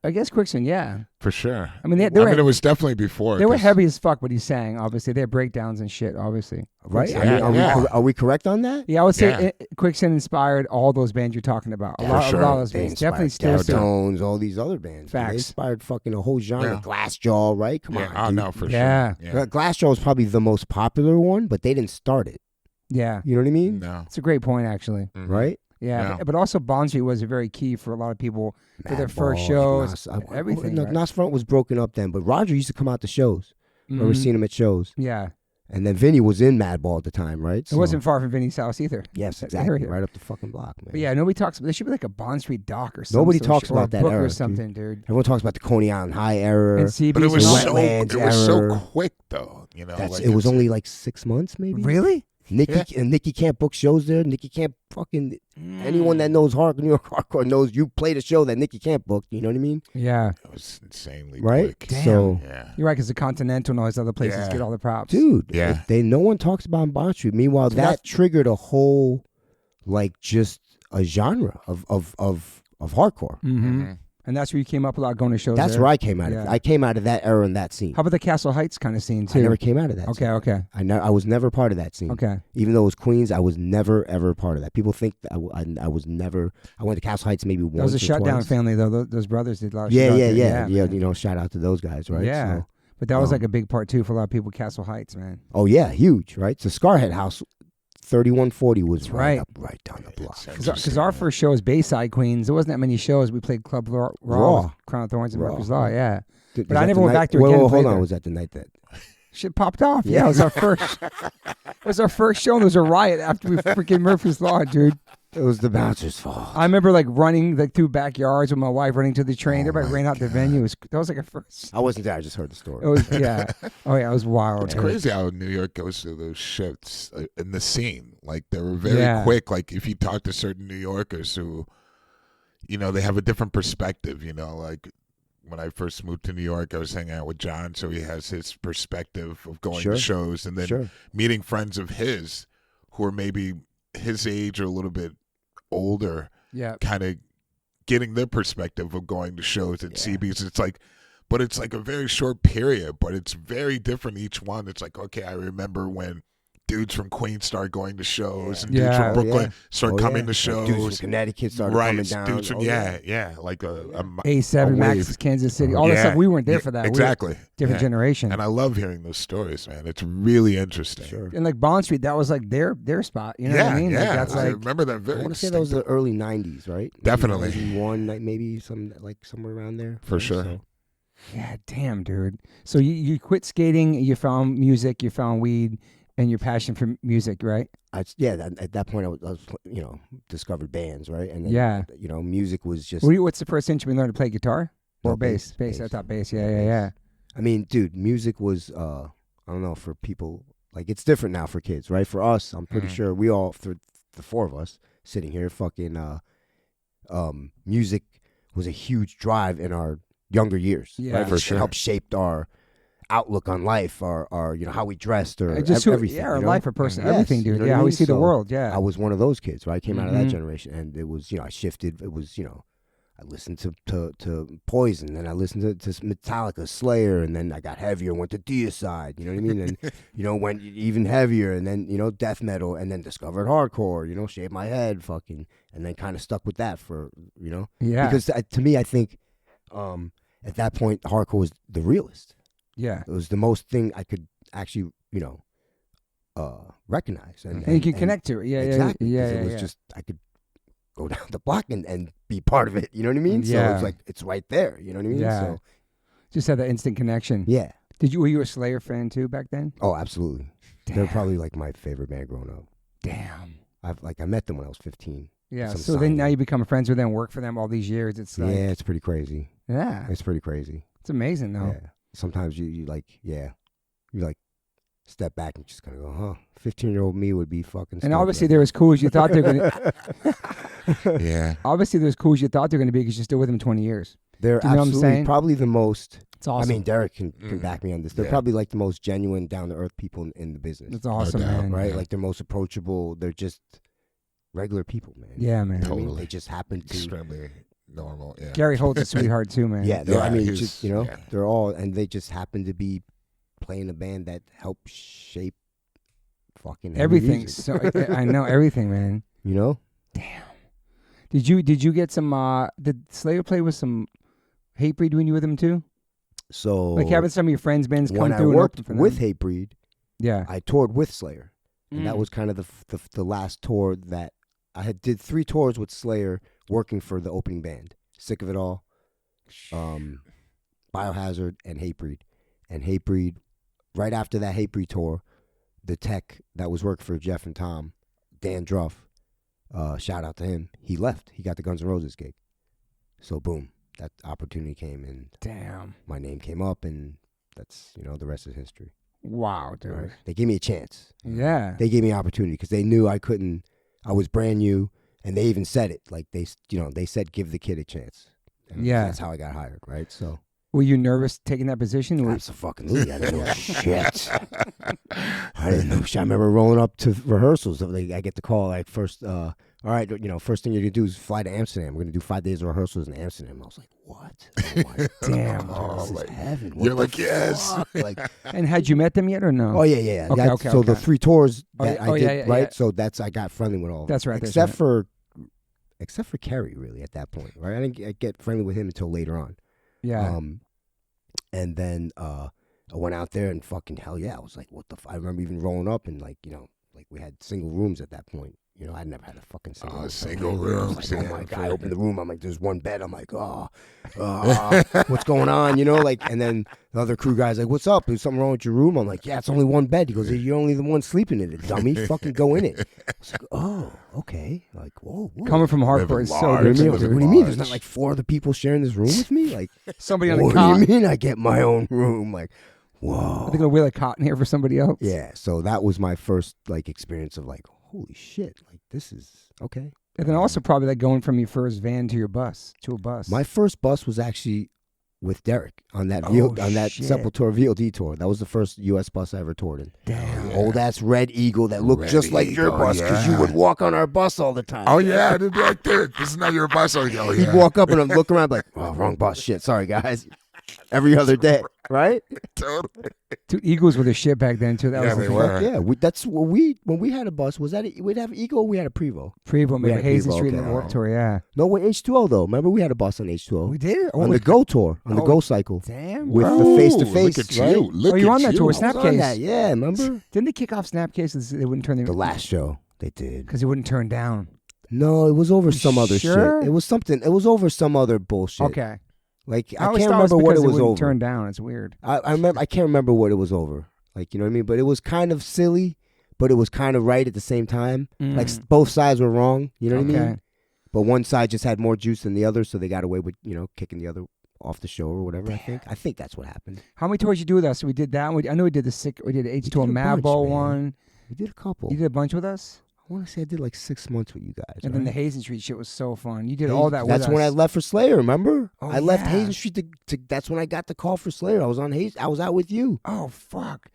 I guess Quicksand,
for sure.
I mean, it
was definitely before.
They were heavy as fuck. What he's saying, obviously, they had breakdowns and shit. Obviously,
right? Are we correct on that?
Yeah, I would say Quicksand inspired all those bands you're talking about. A lot of those bands, definitely Still Suit.
Tones, all these other bands.
Facts.
They inspired fucking a whole genre. Glassjaw, right? Come on.
Oh no, for sure.
Yeah.
Glassjaw was probably the most popular one, but they didn't start it.
Yeah.
You know what I mean?
No.
It's a great point, actually.
Mm-hmm.
Yeah,
Right?
but also Bond Street was very key for a lot of people for their first shows, everything.
Nas Front was broken up then, but Roger used to come out to shows. Remember seeing him at shows.
Yeah.
And then Vinny was in Madball at the time, right?
It wasn't far from Vinny's house either.
Yes, exactly. Right up the fucking block, man.
But yeah, nobody talks. There should be like a Bond Street doc or something.
Nobody talks about that era
or something, dude.
Everyone talks about the Coney Island High era.
And CB's
but it was
Wetlands
so quick though. You know,
it was only like 6 months, maybe.
Really?
Nikki can't book shows there. Nikki can't fucking anyone that knows New York hardcore knows you played a show that Nikki can't book. You know what I mean?
Yeah.
It was insanely
quick.
Damn.
So
you're right, because the Continental and all these other places get all the props,
dude. Yeah. No one talks about Bond Street. Meanwhile, that triggered a whole just a genre of hardcore.
Mm-hmm. And that's where you came up a lot going to shows.
That's where I came out of. I came out of that era and that scene.
How about the Castle Heights kind of scene too?
I never came out of that.
Okay.
I was never part of that scene.
Okay.
Even though it was Queens, I was never ever part of that. People think that I was never. I went to Castle Heights maybe once. That
was a shutdown family though. Those brothers did a lot of
yeah. You know, shout out to those guys, right?
Yeah. But that was like a big part too for a lot of people. Castle Heights, man.
Oh yeah, huge, right? So Scarhead House. 3140 was right down the block.
Because our first show was Bayside Queens. There wasn't that many shows. We played Club Raw. With Crown of Thorns and Murphy's Law, yeah. But I never went back there again.
Hold on, was that the night that
shit popped off? Yeah, it was our first. It was our first show, and there was a riot after we freaking Murphy's Law, dude.
It was the bouncer's fault.
I remember like running like through backyards with my wife, running to the train.
Oh,
Everybody
my
ran out the
God.
venue. That was like a first.
I wasn't there. I just heard the story.
It was Oh yeah, it was wild.
It's
dude.
crazy how New York goes through those shifts in the scene. Like they were very
Yeah.
quick. Like if you talk to certain New Yorkers who, they have a different perspective. Like when I first moved to New York, I was hanging out with John, so he has his perspective of going
Sure.
to shows, and then
Sure.
meeting friends of his who are maybe his age or a little bit older,
Yeah.
kind of getting their perspective of going to shows at CBs. It's like, but it's like a very short period, but it's very different each one. It's like, okay, I remember when dudes from Queens started going to shows, and dudes
Yeah.
from Brooklyn
Yeah.
started coming to
Like,
shows.
dudes from Connecticut started coming down.
Dudes from,
Oh,
yeah, like a
A7
a
Max,
wave.
Kansas City, all that
Yeah.
stuff. We weren't there
Yeah,
for that.
exactly.
We were different
Yeah.
generation.
And I love hearing those stories, man. It's really interesting.
Sure.
And like Bond Street, that was like their spot. You know what I mean?
Yeah,
Like, that's
I
like
remember that
I
very
want to say that was the
distinctive.
early '90s, right?
Definitely.
91, like maybe somewhere around there.
For
right?
sure.
So,
yeah, damn, dude. So you quit skating, you found music, you found weed, and your passion for music, right?
at that point, I was discovered bands, right? And then,
Yeah.
music was just.
What's the first instrument you learned to play? Guitar or
No,
bass?
bass.
I thought bass.
Yeah,
Yeah.
I mean, dude, music was. I don't know, for people, like, it's different now for kids, right? For us, I'm pretty sure we all, for the four of us sitting here, fucking music was a huge drive in our younger years.
Yeah.
Right?
For
It
sure.
helped shape our outlook on life, our how we dressed, or everything.
our
you know?
life, a person,
Yes,
everything, dude.
you know what
Yeah,
I
how we
mean?
see the
So,
world. Yeah.
I was one of those kids, right? I came out of
Mhm.
that generation, and it was, I shifted. It was, I listened to Poison, then I listened to Metallica, Slayer, and then I got heavier, went to Deicide, you know what I mean? And, went even heavier, and then, death metal, and then discovered hardcore, shaved my head, fucking, and then kind of stuck with that for,
Yeah.
Because to me, I think at that point, hardcore was the realest.
Yeah.
It was the most thing I could actually, recognize. And
And you can connect to it. Yeah.
exactly.
Yeah.
'Cause
Yeah.
it was
yeah.
just, I could go down the block and be part of it. You know what I mean? So
Yeah.
it's like, it's right there. You know what I mean?
Yeah.
So,
Just had that instant connection.
yeah.
Were you a Slayer fan too back then?
Oh, absolutely. They're probably like my favorite band growing up.
Damn.
I met them when I was 15.
Yeah.
Some
So then now
signing.
you become friends with them, work for them all these years. It's like,
Yeah, it's pretty crazy.
yeah,
It's pretty crazy.
it's amazing though.
Yeah. Sometimes you step back and just kind of go, huh? 15-year-old me would be fucking.
And
stoked
obviously
right
they're as cool as you thought they're gonna.
Yeah.
Obviously they're as cool as you thought they're gonna be because you're still with them 20 years.
They're
Do you know what I'm
absolutely
saying?
probably the most.
It's awesome.
I mean, Derek can
Mm.
back me on this. They're
Yeah.
probably like the most genuine, down to earth people in the business.
it's awesome,
doubt,
man.
Right?
Yeah.
Like they're most approachable. They're just regular people, man.
Yeah, man.
You know what I mean?
Totally.
They just happen to.
Extremely normal. Yeah.
Gary Holt's a sweetheart too, man.
Yeah,
Yeah,
I mean,
he's-
just,
yeah.
they're all, and they just happen to be playing a band that helped shape fucking heavy
Everything.
music.
So I know everything, man.
You know?
Did you get some? Did Slayer play with some Hatebreed when you were with them too?
So
Like having some of your friends' bands come
when I
through and
worked
open for them?
with Hatebreed,
Yeah.
I toured with Slayer, and that
Mm.
was kind of the last tour that I did 3 tours with Slayer, working for the opening band. Sick of It All, Biohazard, and Hatebreed. And Hatebreed, right after that Hatebreed tour, the tech that was working for Jeff and Tom, Dan Druff, shout out to him, he left. He got the Guns N' Roses gig. So boom, that opportunity came, and
Damn.
my name came up, and that's, the rest is history.
Wow, dude.
Right? They gave me a chance.
Yeah.
They gave me an opportunity because they knew I couldn't. I was brand new, and they even said it. Like they said, give the kid a chance. And
Yeah.
that's how I got hired. Right. So
Were you nervous taking that position?
absolutely, I didn't know shit. I didn't know shit. I remember rolling up to rehearsals. Like, I get the call like first. All right, first thing you're gonna do is fly to Amsterdam. We're gonna do 5 days of rehearsals in Amsterdam. I was like, what? Oh my
Damn.
God, this is heaven. What
You're
the
like, yes.
fuck? Like,
And had you met them yet or no?
oh yeah.
Okay,
That-
okay,
so the
okay.
3 tours
Oh,
that
yeah,
I
oh,
did,
yeah, yeah,
right?
yeah.
So I got friendly with all of them.
That's right, that's
Except for Kerry, really, at that point, right? I didn't get friendly with him until later on.
Yeah.
And then I went out there and fucking hell yeah, I was like, what the? I remember even rolling up and like we had single rooms at that point, You know, I'd never had a fucking
single room.
Like, oh my God, I opened the room. I'm like, there's one bed. I'm like, what's going on? You know, like, and then the other crew guy's like, what's up? Is something wrong with your room? I'm like, yeah, it's only one bed. He goes, you're only the one sleeping in it, dummy. Fucking go in it. I was like, oh, okay. Like, whoa.
Coming from hardcore is so
What do
different.
you mean? There's not like 4 other people sharing this room with me? Like,
Somebody on the
what
cot.
do you mean I get my own room? Like, whoa.
Are they gonna wheel a cot in here for somebody else?
Yeah, so that was my first like experience of like, holy shit, like this is okay.
And then also probably like going from your first van to your bus to a bus.
My first bus was actually with Derek on that
shit.
Sepultura VOD tour. That was the first U.S. bus I ever toured in.
Damn.
Old ass Red Eagle that looked
Red
just like your
Eagle,
bus because you would walk on our bus all the time.
Oh yeah, I'd be like, dude, this is not your bus. Oh yeah.
He'd walk up and I'd look around like, oh, wrong bus. Shit, sorry guys. Every other day, right?
Totally.
Dude, Eagles were the shit back then too. That
Yeah,
was
they
the
were.
Yeah, that's what when we had a bus. Was that we'd have Eagle? Or we had a Prevo.
Prevo,
We
maybe
had
Hazen
Prevo,
Street and
okay.
the Warped Tour. Yeah,
No, with H2O though. Remember we had a bus on H2O.
we did.
On the Go tour, on the
Oh,
Go cycle.
Damn.
With
bro.
the face-to-face,
Look at
right?
you. Look
Oh, you
at
on that tour?
you.
Snap-
I was on
Snapcase.
that, yeah, remember?
Didn't they kick off Snapcases? They wouldn't turn
The last show, they did.
because they wouldn't turn down.
No, it was over some other
sure?
shit. It was over some other bullshit.
Okay,
Like,
I
I
always
can't
thought
remember what
because
it
they
was
wouldn't
over.
turn down. It's weird.
I remember, I can't remember what it was over. Like, you know what I mean? But it was kind of silly, but it was kind of right at the same time. Like, both sides were wrong, you know what I
Okay.
mean? But one side just had more juice than the other, so they got away with, kicking the other off the show or whatever. I think that's what happened.
How many tours you do with us? We did that one. I know we did we did the H2O
did a bunch,
Madball
man.
one.
We did a couple.
You did a bunch with us,
I want to say I did like 6 months with you guys.
and then the
right?
Hazen Street shit was so fun. You did all that with us.
That's when I left for Slayer. Remember?
Oh,
I left
yeah.
Hazen Street that's when I got the call for Slayer. I was out with you.
Oh fuck!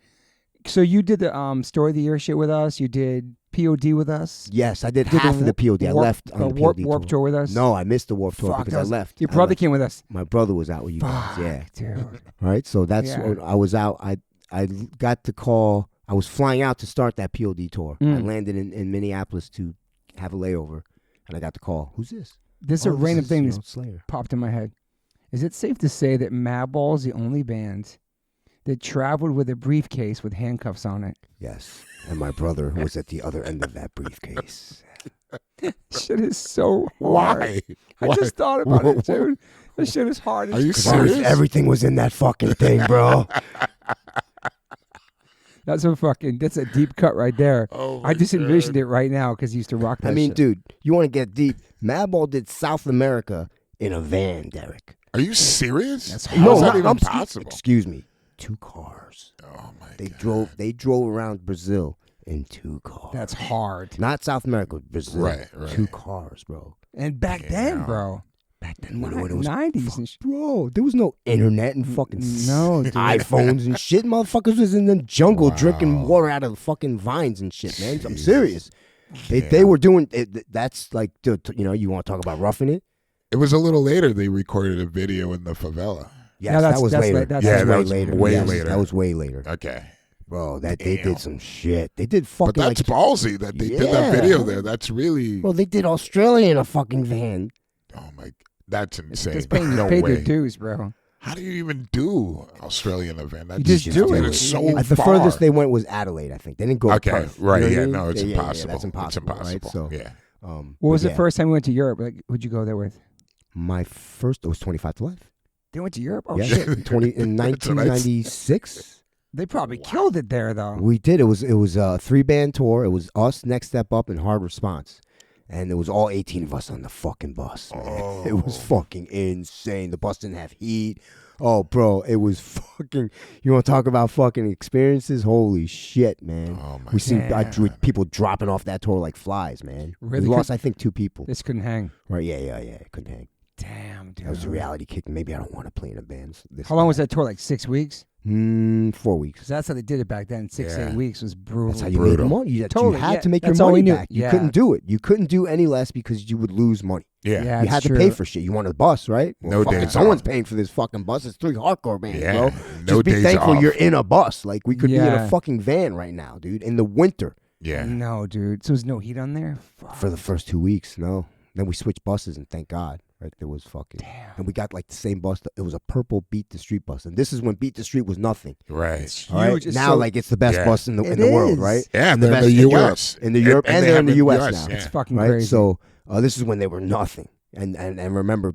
So you did the Story of the Year shit with us. You did POD with us.
Yes, I did
Did
half of the POD. I left on the
Warp
POD
tour with us.
No, I missed the Warp tour
Fuck,
because
that
I
was-
left.
Your
I
brother
left.
came with us.
My brother was out with you guys.
Fuck,
Yeah.
dude.
Right. So that's
Yeah.
when I was out. I got the call. I was flying out to start that POD tour. I landed in Minneapolis to have a layover, and I got the call. Who's this?
This is a random thing
This
that
Slayer.
popped in my head. Is it safe to say that Madball is the only band that traveled with a briefcase with handcuffs on it?
Yes, and my brother was at the other end of that briefcase.
Shit is so hard.
Why?
I just thought about it, dude. This shit is hard.
Are you
It's-
serious?
Everything was in that fucking thing, bro.
That's a deep cut right there.
Oh
I
my
just
God.
envisioned it right now because he used to rock that
I mean,
shit.
dude, you want to get deep? Madball did South America in a van, Derek.
Are you serious?
That's
How is that
hard.
even possible?
Excuse me. 2 cars.
Oh my
They
God.
drove around Brazil in 2 cars.
That's hard.
Not South America, Brazil.
Right.
2 cars, bro.
And back then, bro.
Back then, when it was
90s and shit.
bro, there was no internet and fucking
No, dude.
iPhones and shit. Motherfuckers was in the jungle
Wow.
drinking water out of fucking vines and shit, man. I'm serious. They were doing it. That's like, you want to talk about roughing it?
It was a little later they recorded a video in the favela.
Yes,
No,
that was later.
late. That's
Yeah,
late.
that was way
Yes,
later.
That was way later.
Okay.
Bro, they
Damn.
did some shit. They did fucking
But that's ballsy that they did that
Yeah.
video there. That's really,
Well, they did Australia in a fucking van.
oh my, that's insane.
Just paid
No
their
way.
dues, bro.
How do you even do Australian event? That's
You just do it.
It's so
The
far.
furthest they went was Adelaide, I think. They didn't go to
Okay,
Perth.
right,
You know what
yeah,
I mean?
no, it's
Yeah,
impossible.
that's impossible.
It's impossible.
Right? So,
yeah.
What was
but
the
yeah.
first time we went to Europe? Like, who'd you go there with?
My first, it was 25 to Life.
They went to Europe? Oh,
Yeah,
shit.
in
That's what I
1996.
They probably killed it there, though.
We did. It was a 3-band tour. It was us, Next Step Up, and Hard Response. And it was all 18 of us on the fucking bus, man. It was fucking insane. The bus didn't have heat. Oh, bro, it was fucking... You want to talk about fucking experiences? Holy shit, man.
Oh my
We seen
God.
people dropping off that tour like flies, man.
Really?
We lost, I think, 2 people.
This couldn't hang.
Right, yeah. Couldn't hang.
Damn, dude.
That was a reality kick. Maybe I don't want to play in a band.
How long was that tour? Like 6 weeks?
4 weeks.
Because that's how they did it back then. 6,
Yeah.
8 weeks was brutal.
That's how you made
Brutal.
the money. You
Totally,
had
yeah,
to make your
that's all
money
we knew.
back. You
Yeah.
couldn't do it. You couldn't do any less because you would lose money.
Yeah.
Yeah,
You
it's
had to
true.
pay for shit. You want a bus, right?
No
fucking
days
someone's
off.
paying for this fucking bus. It's 3 hardcore bands,
Yeah.
bro.
No
Just be
days
thankful
off.
you're in a bus. Like we could be in
Yeah.
a fucking van right now, dude, in the winter.
Yeah.
No, dude. So there's no heat on there? Fuck.
For the first 2 weeks, no. Then we switched buses, and thank God. Like there was fucking,
Damn.
and we got like the same bus. It was a purple Beat the Street bus, and this is when Beat the Street was nothing.
Right.
It's
All right?
huge. It's
Now,
so,
like it's the best
Yeah.
bus in the
It
world,
is.
right?
Yeah,
And
they're in
best
the U.S.
in Europe, and they're in the
have
U.S. now.
it's fucking
Right.
crazy.
So this is when they were nothing, and remember,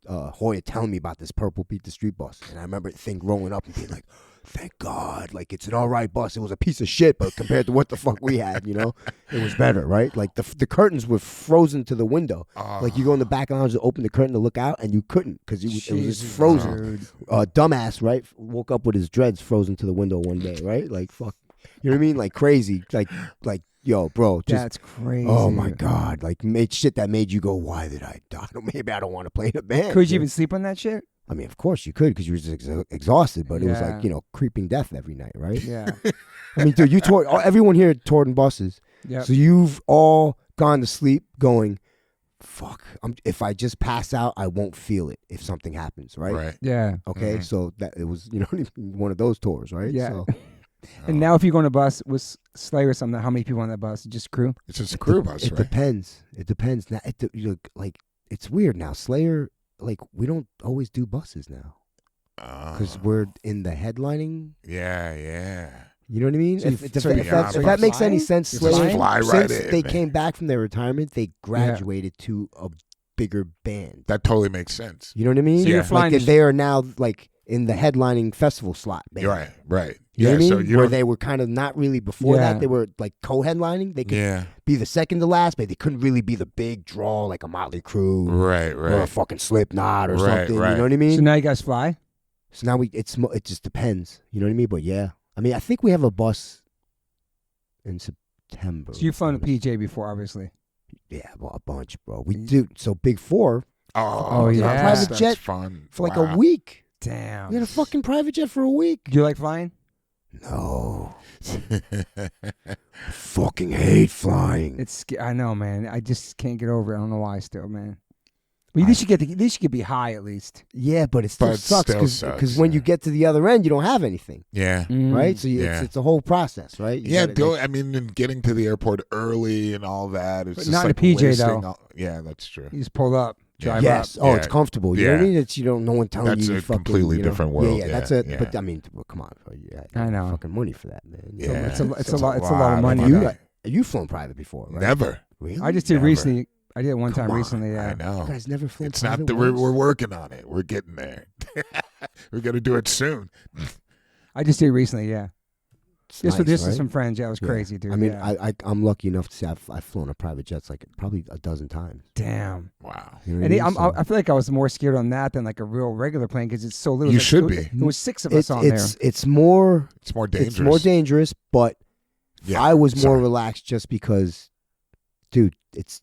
Hoya telling me about this purple Beat the Street bus, and I remember the thing growing up and being like, thank God, like it's an all right bus. It was a piece of shit, but compared to what the fuck we had, it was better, right? Like the curtains were frozen to the window. Like you go in the back lounge to open the curtain to look out, and you couldn't because it was just
Jesus,
frozen.
dude.
Dumbass, right? Woke up with his dreads frozen to the window one day, right? Like fuck, you know what I mean? Like crazy, like yo, bro, just.
That's crazy.
Oh my God! Like made shit that made you go, why did I die? Maybe I don't want to play in a band.
Could you even sleep on that shit?
I mean, of course you could because you were just exhausted, but it was
Yeah.
like creeping death every night, right?
Yeah.
I mean, dude, you toured. Everyone here toured in buses,
Yeah.
so you've all gone to sleep going, "Fuck! If I just pass out, I won't feel it if something happens, right?"
Right.
Yeah.
Okay, so that it was, one of those tours, right?
Yeah.
So,
And now, if you go on a bus with Slayer or something, how many people on that bus? Just crew?
It's just a crew bus,
it
right?
depends. It depends. Now, like it's weird now. Slayer, like we don't always do buses now. Because we're in the headlining.
Yeah.
You know what I mean?
So
If
you're
that makes any sense,
You're
Slayer,
flying?
Fly right
since
in,
they
man.
came back from their retirement, they graduated to a bigger band.
That totally makes sense.
You know what I mean?
So you're
Yeah.
flying.
Like they are now like in the headlining festival slot band.
Right.
You know what I mean?
So you
Where
don't.
they were kind of not really before
Yeah.
that. They were like co-headlining. They could
Yeah.
be the second to last, but they couldn't really be the big draw like a Motley Crue
Right.
or a fucking Slipknot or
Right,
something.
right.
You know what I mean?
So now you guys fly?
So now it just depends. You know what I mean? But yeah, I mean, I think we have a bus in September.
So you've flown a PJ before, obviously.
Yeah, well, a bunch, bro. We do. So Big Four
Oh,
yeah.
That's
Private jet
fun.
for like
Wow.
a week.
Damn.
We had a fucking private jet for a week.
Do you like flying?
No. Fucking hate flying.
I know, man. I just can't get over it. I don't know why still, man. Well, at least you could be high at least.
Yeah, but it still
But it
sucks
still
because
sucks,
when you
yeah.
get to the other end, you don't have anything,
Yeah.
right? So
Yeah.
it's a whole process, right? You
Yeah,
gotta,
I mean, and getting to the airport early and all that. It's
But
just
not in a
like
PJ,
wasting
though.
Yeah, that's true.
You just pull up, drive
yes.
up.
Oh,
Yeah.
it's comfortable. You know what I
Yeah.
mean? It's no one telling
That's
you.
a
fucking,
completely
you know?
different world.
Yeah, that's
Yeah,
it.
yeah.
But I mean, come on, bro.
I know.
Fucking money for that, man.
Yeah.
It's a lot
It's
of money.
of
You
money.
you've flown private before, right?
Never.
Really?
I just did
Never.
recently. I did it one
Come
time
on.
recently. Yeah.
I know.
You guys never flown
It's
private
not that
once?
we're working on it. We're getting there. We're gonna do it soon.
I just did it recently. Yeah.
It's
Just with
nice,
with
right?
some friends. Yeah, it was
Yeah.
crazy, dude.
I mean,
yeah.
I'm lucky enough to say I've flown a private jet like probably a dozen times.
Damn.
Wow.
You know
And
what I mean?
I feel like I was more scared on that than like a real regular plane because it's so little.
You
Like,
should
it
be.
was- It was 6 of us on there.
It's more
It's more dangerous.
It's more dangerous, but
Yeah,
I was more
sorry.
relaxed just because, dude. It's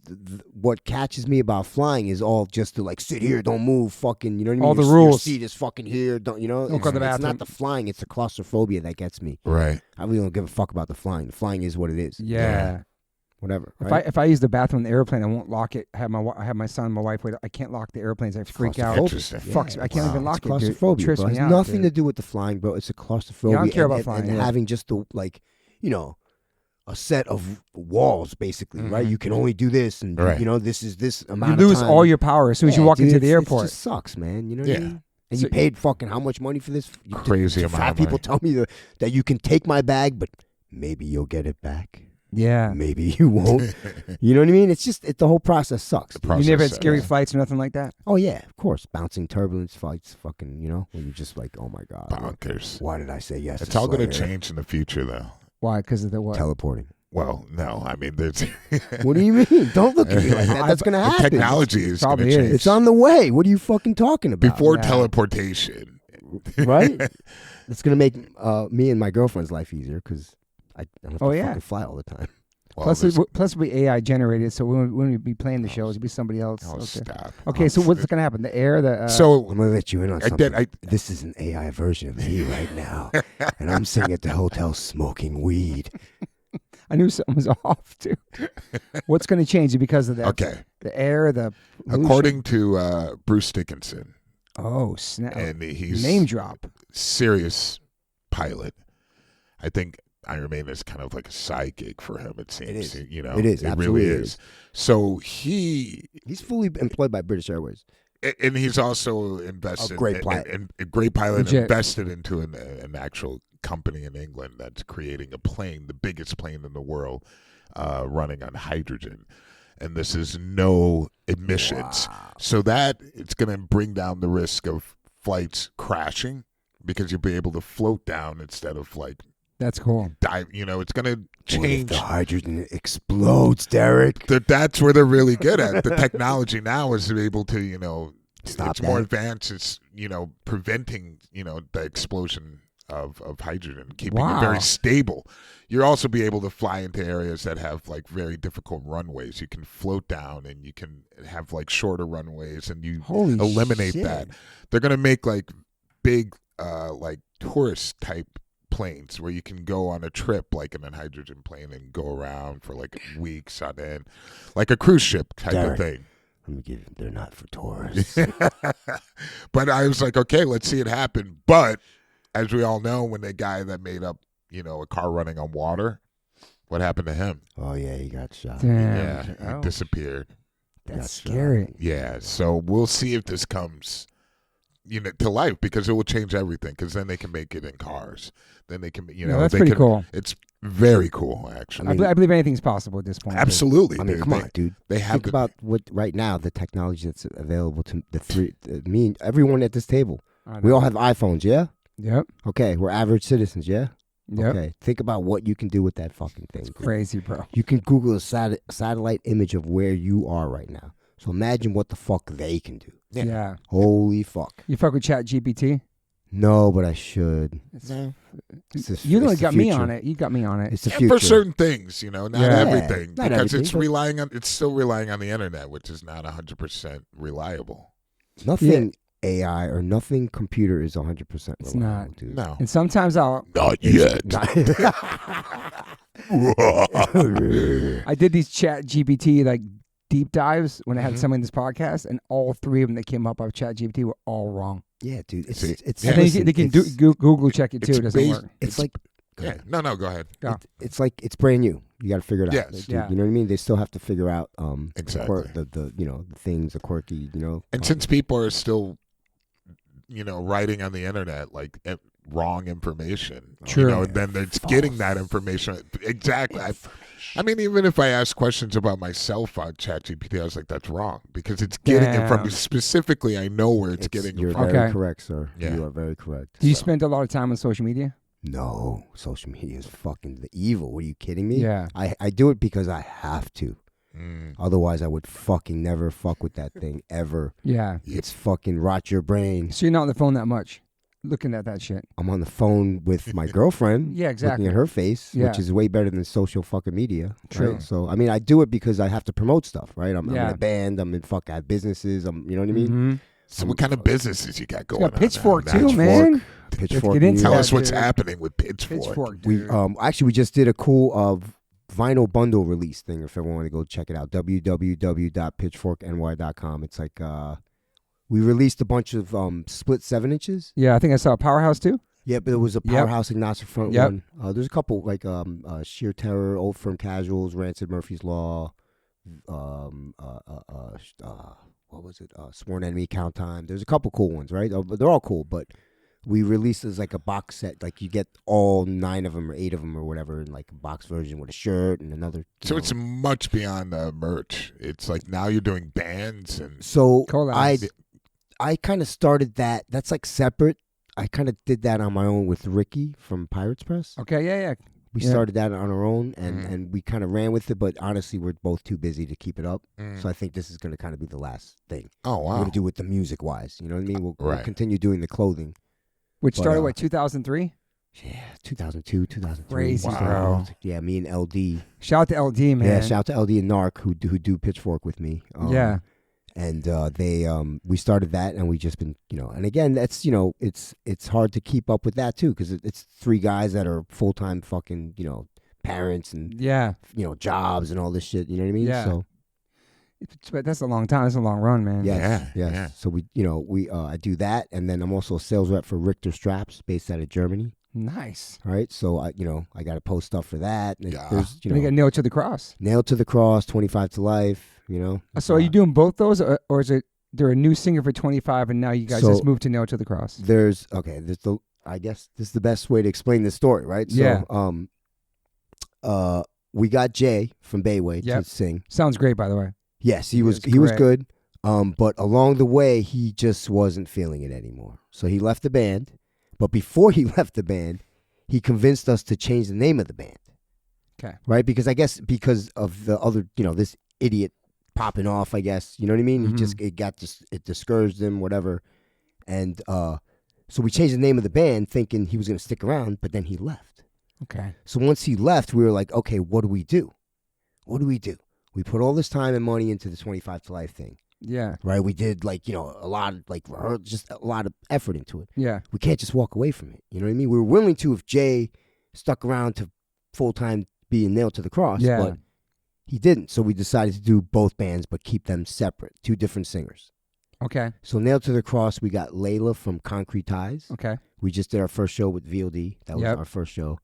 what catches me about flying is all just to like sit here, don't move, fucking. You know what I mean?
All the
Your
rules.
seat is fucking here. Don't you know?
Don't go to the
It's
bathroom.
not the flying. It's the claustrophobia that gets me.
Right.
I really don't give a fuck about the flying. The flying is what it is.
Yeah.
Whatever.
If
Right?
I use the bathroom in the airplane, I won't lock it. I have my son and my wife wait. I can't lock the airplanes. I freak out.
Interesting.
Fucks me. I can't
Wow.
even lock
It's
it. Dude. It
claustrophobia,
trips
bro. It
me
has
out,
nothing
dude.
to do with the flying, bro. It's a claustrophobia.
Yeah, I don't care
and-
about
and-
flying,
and
yeah.
having just the a set of walls, basically, right?
Mhm.
You can only do this, and
Right.
this is this
You
amount.
lose
of time.
all your power as soon as you
Yeah,
walk
dude,
into the
It
airport.
just sucks, man. You know what I
Yeah.
mean? And
So-
you paid fucking how much money for this?
Crazy amount
Fat
of
people
money.
tell me that you can take my bag, but maybe you'll get it back.
Yeah.
Maybe you won't. You know what I mean? It's just the whole process sucks. dude.
You never had
Process,
scary
yeah.
flights or nothing like that?
Oh yeah, of course. Bouncing turbulence flights, fucking. When you're just like, oh my god,
Bonkers.
why did I say yes?
It's
to
all going to
Slayer?
change in the future, though.
Why? Because of the what?
Teleporting.
Well, no. I mean, there's
What do you mean? Don't look at me like that. That's gonna
the
happen.
technology is going to
Probably
change.
is.
It's on the way. What are you fucking talking about?
Before
Yeah.
teleportation.
Right? It's gonna make me and my girlfriend's life easier because I don't have
Oh,
to
yeah.
fucking fly all the time.
Well,
Plus,
there's-
it'll be AI generated, so when we be playing the shows, it'll be somebody else.
oh,
Okay.
stop.
Okay, so what's going to happen? The air, the
So
I'm gonna let you in on
I
something.
did.
This is an AI version of me right now, and I'm sitting at the hotel smoking weed.
I knew something was off too. What's going to change it because of that?
Okay.
The air, the pollution?
According to Bruce Dickinson,
Oh snap!
and he's
Name drop.
serious pilot. I think Iron Maiden is kind of like a side gig for him. It seems.
It is.
You know,
It is.
It
Absolutely
really is. So he's
fully employed by British Airways.
And he's also invested.
A great pilot.
And a great pilot.
Legit.
Invested into an actual company in England that's creating a plane, the biggest plane in the world, running on hydrogen. And this is no emissions.
Wow.
So that it's going to bring down the risk of flights crashing because you'll be able to float down instead of like
That's cool.
dive. You know, it's going to
What if
change.
the hydrogen explodes, Derek?
That's where they're really good at. The technology now is able to, you know,
Stop
it's more
that.
advanced. It's, you know, preventing, you know, the explosion of hydrogen, keeping
Wow.
it very stable. You'll also be able to fly into areas that have like very difficult runways. You can float down and you can have like shorter runways and you
Holy
eliminate
shit.
that. They're going to make like big, like tourist type planes where you can go on a trip like in a hydrogen plane and go around for like weeks on end, like a cruise ship type
Derek.
of thing.
Let me give you, they're not for tourists.
But I was like, okay, let's see it happen. But as we all know, when the guy that made up, you know, a car running on water, what happened to him?
Oh, yeah, he got shot.
Damn.
Yeah,
Oh,
he disappeared.
that's
Got shot.
scary.
Yeah, so we'll see if this comes, you know, to life because it will change everything. Because then they can make it in cars. Then they can, you know,
That's
they
pretty
can,
cool.
It's very cool, actually.
I believe anything's possible at this point.
Absolutely.
I mean, come on, dude.
They have
Think about what right now the technology that's available to me and everyone at this table.
I know.
We all have iPhones, yeah?
Yep.
Okay, we're average citizens, yeah?
Yep.
Okay, think about what you can do with that fucking thing.
It's crazy, bro.
You can Google a satellite image of where you are right now. So imagine what the fuck they can do.
Yeah.
Yeah.
Holy fuck.
You fuck with Chat GPT?
No, but I should.
You
It's the
got me
future.
on it. You got me on it.
It's the
And
future.
for certain things, you know, not
Yeah.
everything,
Not
because
everything,
it's
but-
relying on. It's still relying on the internet, which is not 100% reliable.
Nothing AI or nothing computer is 100%
It's
reliable,
not.
dude.
No,
And sometimes
not
It's
yet.
I did these Chat GPT like deep dives when I had
Mhm.
some in this podcast, and all three of them that came up of Chat GPT were all wrong.
Yeah, dude. It's
See,
it's
Yeah.
And then
listen,
they can
it's-
Google check it too.
it's
It doesn't
based-
work.
It's like
Yeah, no, go ahead.
Yeah.
it's like it's brand new. You got to figure it out.
Yes.
Dude,
Yeah.
You know what I mean? They still have to figure out
Exactly.
the you know the things, the quirky, you know.
And since people are still, you know, writing on the internet like wrong information,
True.
you know, then it's getting that information exactly. I mean, even if I ask questions about myself on ChatGPT, I was like, that's wrong because it's getting it from
Damn.
specifically. I know where it's getting
You're
it from.
Okay.
very correct, sir.
Yeah.
You are very correct.
Do you
So-
spend a lot of time on social media?
No, social media is fucking the evil. Are you kidding me?
Yeah.
I do it because I have to.
Mm.
Otherwise, I would fucking never fuck with that thing ever.
Yeah.
Yep.
It's fucking rot your brain.
So you're not on the phone that much, looking at that shit.
I'm on the phone with my girlfriend.
Yeah, exactly.
Looking at her face,
Yeah.
which is way better than social fucking media.
True.
Right? So, I mean, I do it because I have to promote stuff, right? I'm in
Yeah.
a band. I have businesses. You know what I mean?
Mhm.
So what kind of businesses you got going
got
on?
Pitchfork
now?
too,
Pitchfork.
man.
Pitchfork.
get into
Tell
that,
us what's
dude.
happening with Pitchfork.
Pitchfork,
We
dude.
actually we just did a cool vinyl bundle release thing. If everyone want to go check it out, www.pitchforkny.com. It's like we released a bunch of split 7-inches.
Yeah, I think I saw Powerhouse too.
Yeah, but there was a
Yep.
Powerhouse agnostic front
Yep.
one. There's a couple like Sheer Terror, Old Firm Casuals, Rancid Murphy's Law, what was it? Sworn Enemy, Count Time. There's a couple cool ones, right? But they're all cool, but we released as like a box set. Like you get all 9 of them or 8 of them or whatever in like a box version with a shirt and another.
So it's much beyond merch. It's like now you're doing bands and
so
Collabs.
I kind of started that. That's like separate. I kind of did that on my own with Ricky from Pirates Press.
Okay, yeah.
We
Yeah.
started that on our own, and,
Mhm.
and we kind of ran with it. But honestly, we're both too busy to keep it up.
Mm.
So I think this is going to kind of be the last thing
oh
we're
wow.
going to do with the music wise. You know what I mean? We'll
Right.
continue doing the clothing.
Which
But,
started, 2003?
Yeah, 2002, 2003.
Crazy,
we started
bro.
out. Yeah, me and LD.
Shout out to LD, man.
Yeah, shout out to LD and Narc who do Pitchfork with me.
Yeah.
And we started that, and we just been, and again, that's, it's hard to keep up with that too, because it's 3 guys that are full time fucking, parents and
Yeah.
jobs and all this shit. You know what I mean?
Yeah.
So
But that's a long time. That's a long run, man.
yes,
Yeah,
yes.
yeah.
So I do that, and then I'm also a sales rep for Richter Straps, based out of Germany.
Nice.
Right, so I got to post stuff for that. And
Yeah.
there's,
And you got Nailed to the Cross.
Nailed to the Cross, 25 to Life.
So are you doing both those, or is it there a new singer for 25, and now you guys just moved to Nailed to the Cross?
I guess this is the best way to explain this story, right?
Yeah.
So, we got Jay from Bayway to sing.
Sounds great, by the way.
Yes, he was good. But along the way, he just wasn't feeling it anymore. So he left the band. But before he left the band, he convinced us to change the name of the band.
Okay.
Right? Because I guess because of the other, this idiot popping off, I guess. You know what I mean?
Mm-hmm.
It discouraged him, whatever. And so we changed the name of the band thinking he was going to stick around, but then he left.
Okay.
So once he left, we were like, okay, what do we do? What do we do? We put all this time and money into the 25 to Life thing.
Yeah.
Right? We did a lot of just a lot of effort into it.
Yeah.
We can't just walk away from it. You know what I mean? We were willing to if Jay stuck around to full-time being Nailed to the Cross, but he didn't. So we decided to do both bands but keep them separate, 2 different singers.
Okay.
So Nailed to the Cross, we got Layla from Concrete Ties.
Okay.
We just did our first show with VOD. That was our first show.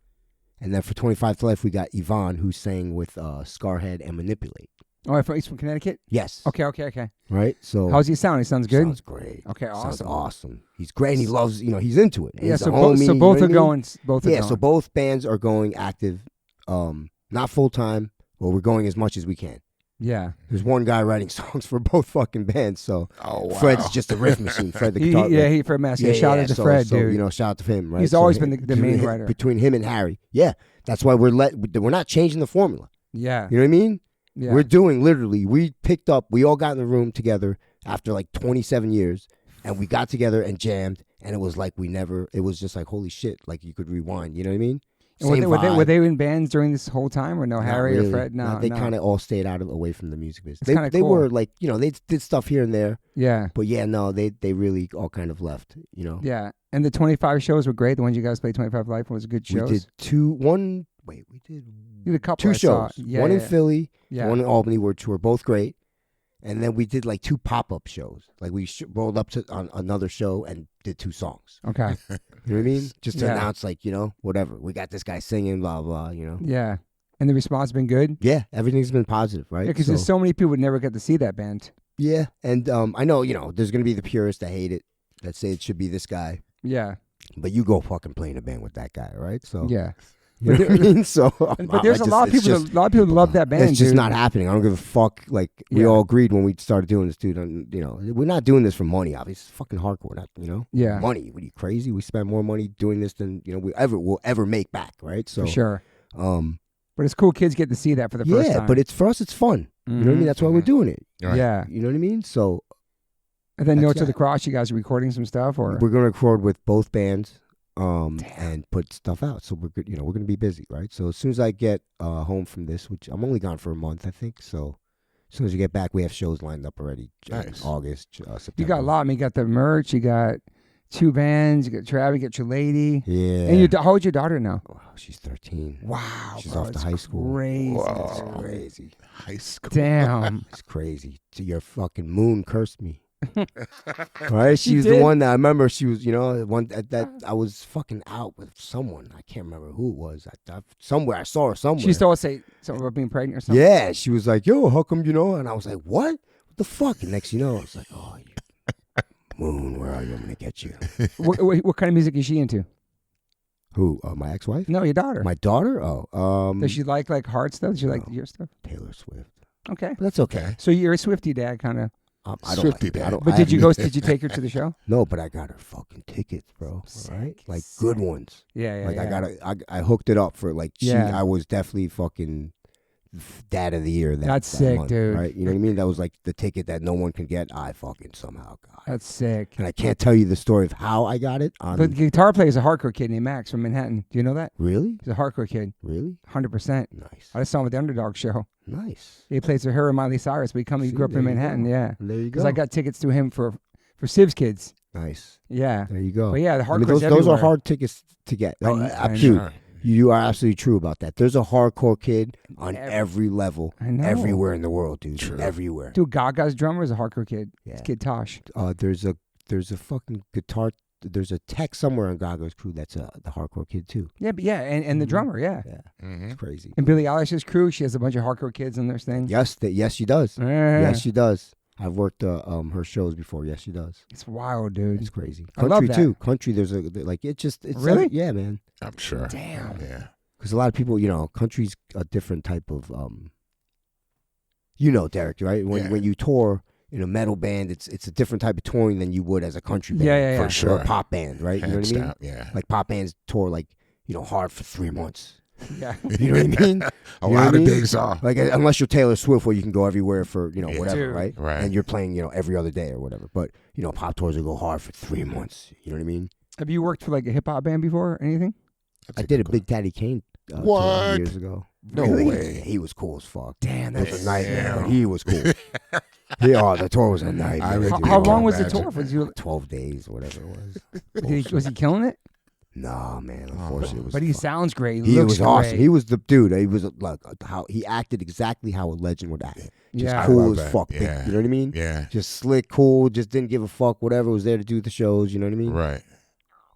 And then for 25 to Life, we got Yvonne, who sang with Scarhead and Manipulate.
Oh, he's from Connecticut?
Yes.
Okay.
Right? So
how's he sound? He sounds good?
Sounds great.
Okay, awesome.
Sounds awesome. He's great and he loves, he's into it.
Yeah,
He's
so,
a homie,
so both
you know
are going.
So both bands are going active, not full-time, but we're going as much as we can.
Yeah.
There's one guy writing songs for both fucking bands, so Fred's just a riff machine. Fred the guitar.
Fred Massey. Yeah, shout out to Fred, dude.
Shout out to him, right?
He's always been the main writer.
Between him and Harry. Yeah, that's why we're not changing the formula.
Yeah.
You know what I mean?
Yeah.
We're doing literally, we all got in the room together after like 27 years, and we got together and jammed, and it was like it was just like, holy shit, like you could rewind, you know what I mean?
Were they in bands during this whole time, or no? Harry
really.
Or Fred? No,
they kind of all stayed away from the music business.
They
cool. Were like, they did stuff here and there.
Yeah.
But yeah, no, they really all kind of left,
Yeah, and the 25 shows were great. The ones you guys played 25 Live was good shows.
We did
we did a couple.
2 shows.
Yeah,
one in Philly,
yeah.
One in Albany, which were both great. And then we did like 2 pop-up shows. Like we rolled up on another show and did 2 songs.
Okay.
You know what I mean? Just to announce like, whatever. We got this guy singing, blah, blah,
Yeah. And the response has been good?
Yeah. Everything's been positive, right?
Yeah, because there's so many people would never get to see that band.
Yeah. And I know, there's going to be the purists that hate it, that say it should be this guy.
Yeah.
But you go fucking play in a band with that guy, right? So
yeah.
You know what I mean? So,
but there's a lot of people. A lot of people love that band.
It's just
dude.
not happening. I don't give a fuck. Like we all agreed when we started doing this, dude. We're not doing this for money. Obviously, it's fucking hardcore. Not
Yeah.
Money. What are you crazy? We spend more money doing this than we'll ever make back. Right. So
for sure. But it's cool. Kids get to see that for the first time.
Yeah, but for us, it's fun. You know what I mean? That's why we're doing it.
Right.
Yeah.
You know what I mean? So.
And then Nailed to the Cross. You guys are recording some stuff, or
we're gonna record with both bands. And put stuff out. So we're good. We're gonna be busy, right? So as soon as I get home from this, which I'm only gone for a month, I think. So as soon as we get back, we have shows lined up already.
Nice.
August, September.
You got a lot. I mean, you got the merch. You got 2 bands. You got Travis. You got your lady.
Yeah.
And how old's your daughter now?
Oh, she's 13.
Wow.
She's off to high school.
Crazy.
Whoa.
That's crazy.
High school.
Damn.
It's crazy. So your fucking moon cursed me. Right? She was
did?
the one that I remember. She was, one that I was fucking out with someone. I can't remember who it was. Somewhere I saw her somewhere.
She still say something about being pregnant or something.
Yeah, she was like, "Yo, how come And I was like, "What? What the fuck?" And next, I was like, "Oh, moon, where are you? I'm gonna get you."
What kind of music is she into?
Who? My ex-wife?
No, your daughter.
My daughter? Oh,
Does she like hard stuff? Does she like your stuff?
Taylor Swift.
Okay,
but that's okay.
So you're a Swiftie dad, kind of.
I don't
Swifty
like
dad.
I don't,
But
I
did you
haven't-
Did you take her to the show?
No, but I got her fucking tickets, bro.
Sick,
Right? Like
sick.
good ones.
Yeah, yeah.
Like
yeah.
I hooked it up for like
Yeah.
I was definitely fucking dad of the year.
That's sick,
month,
dude.
Right? You know what I mean? That was like the ticket that no one can get. I fucking somehow got it.
That's sick.
And I can't tell you the story of how I got it.
The guitar player is a hardcore kid named Max from Manhattan. Do you know that?
Really?
He's a hardcore kid.
Really?
100%.
Nice.
I just saw him at the Underdog show.
Nice.
He plays with her and Miley Cyrus. He grew up in Manhattan. Yeah.
There you go.
Because I got tickets to him for Civ's kids.
Nice.
Yeah.
There you go.
But yeah, the hardcore.
those are hard tickets to get. Dude, you are absolutely true about that. There's a hardcore kid on every level,
I know.
everywhere in the world, dude.
True.
Everywhere.
Dude, Gaga's drummer is a hardcore kid.
Yeah.
It's Kid Tosh.
There's a fucking guitar there's a tech somewhere on Gaga's crew that's the hardcore kid too.
Yeah, but and the drummer, yeah.
It's crazy.
And Billie Eilish's crew, she has a bunch of hardcore kids in their thing.
Yes, she does. Yes, she does. I've worked her shows before. Yes, she does.
It's wild, dude.
It's crazy.
I love
Country
that.
too. Country, there's it's
Really?
yeah, man.
I'm sure.
Damn.
Yeah.
Because a lot of people, country's a different type of Derek, right? When you tour in a metal band, it's a different type of touring than you would as a country band.
Yeah.
For sure.
Or a pop band, right?
Hands
you know what I mean?
down, yeah.
Like pop bands tour hard for 3 months.
Yeah.
You know what I mean?
A
You know
lot
what I
of
mean?
days off.
Like unless you're Taylor Swift, where you can go everywhere for whatever,
Dude.
right?
Right.
And you're playing every other day or whatever. But pop tours will go hard for 3 months. You know what I mean?
Have you worked for like a hip hop band before or anything?
I did a Big Daddy Kane tour
What?
years ago.
No
Really?
way.
Yeah, he was cool as fuck.
Damn,
It was a nightmare.
Damn.
But he was cool. The tour was a nightmare.
I would
dude.
How
can
long was the
imagine.
tour? Was you?
12 days, whatever it was.
Was he killing it?
Nah, man. Unfortunately, it was.
But he
fuck-
sounds great.
He
looks
was awesome.
great.
He was the dude. He was like how he acted exactly how a legend would act. Just
Yeah.
I
cool
love
as
that.
fuck.
Yeah.
You know what I mean?
Yeah.
Just slick, cool. Just didn't give a fuck. Whatever, was there to do the shows. You know what I mean?
Right.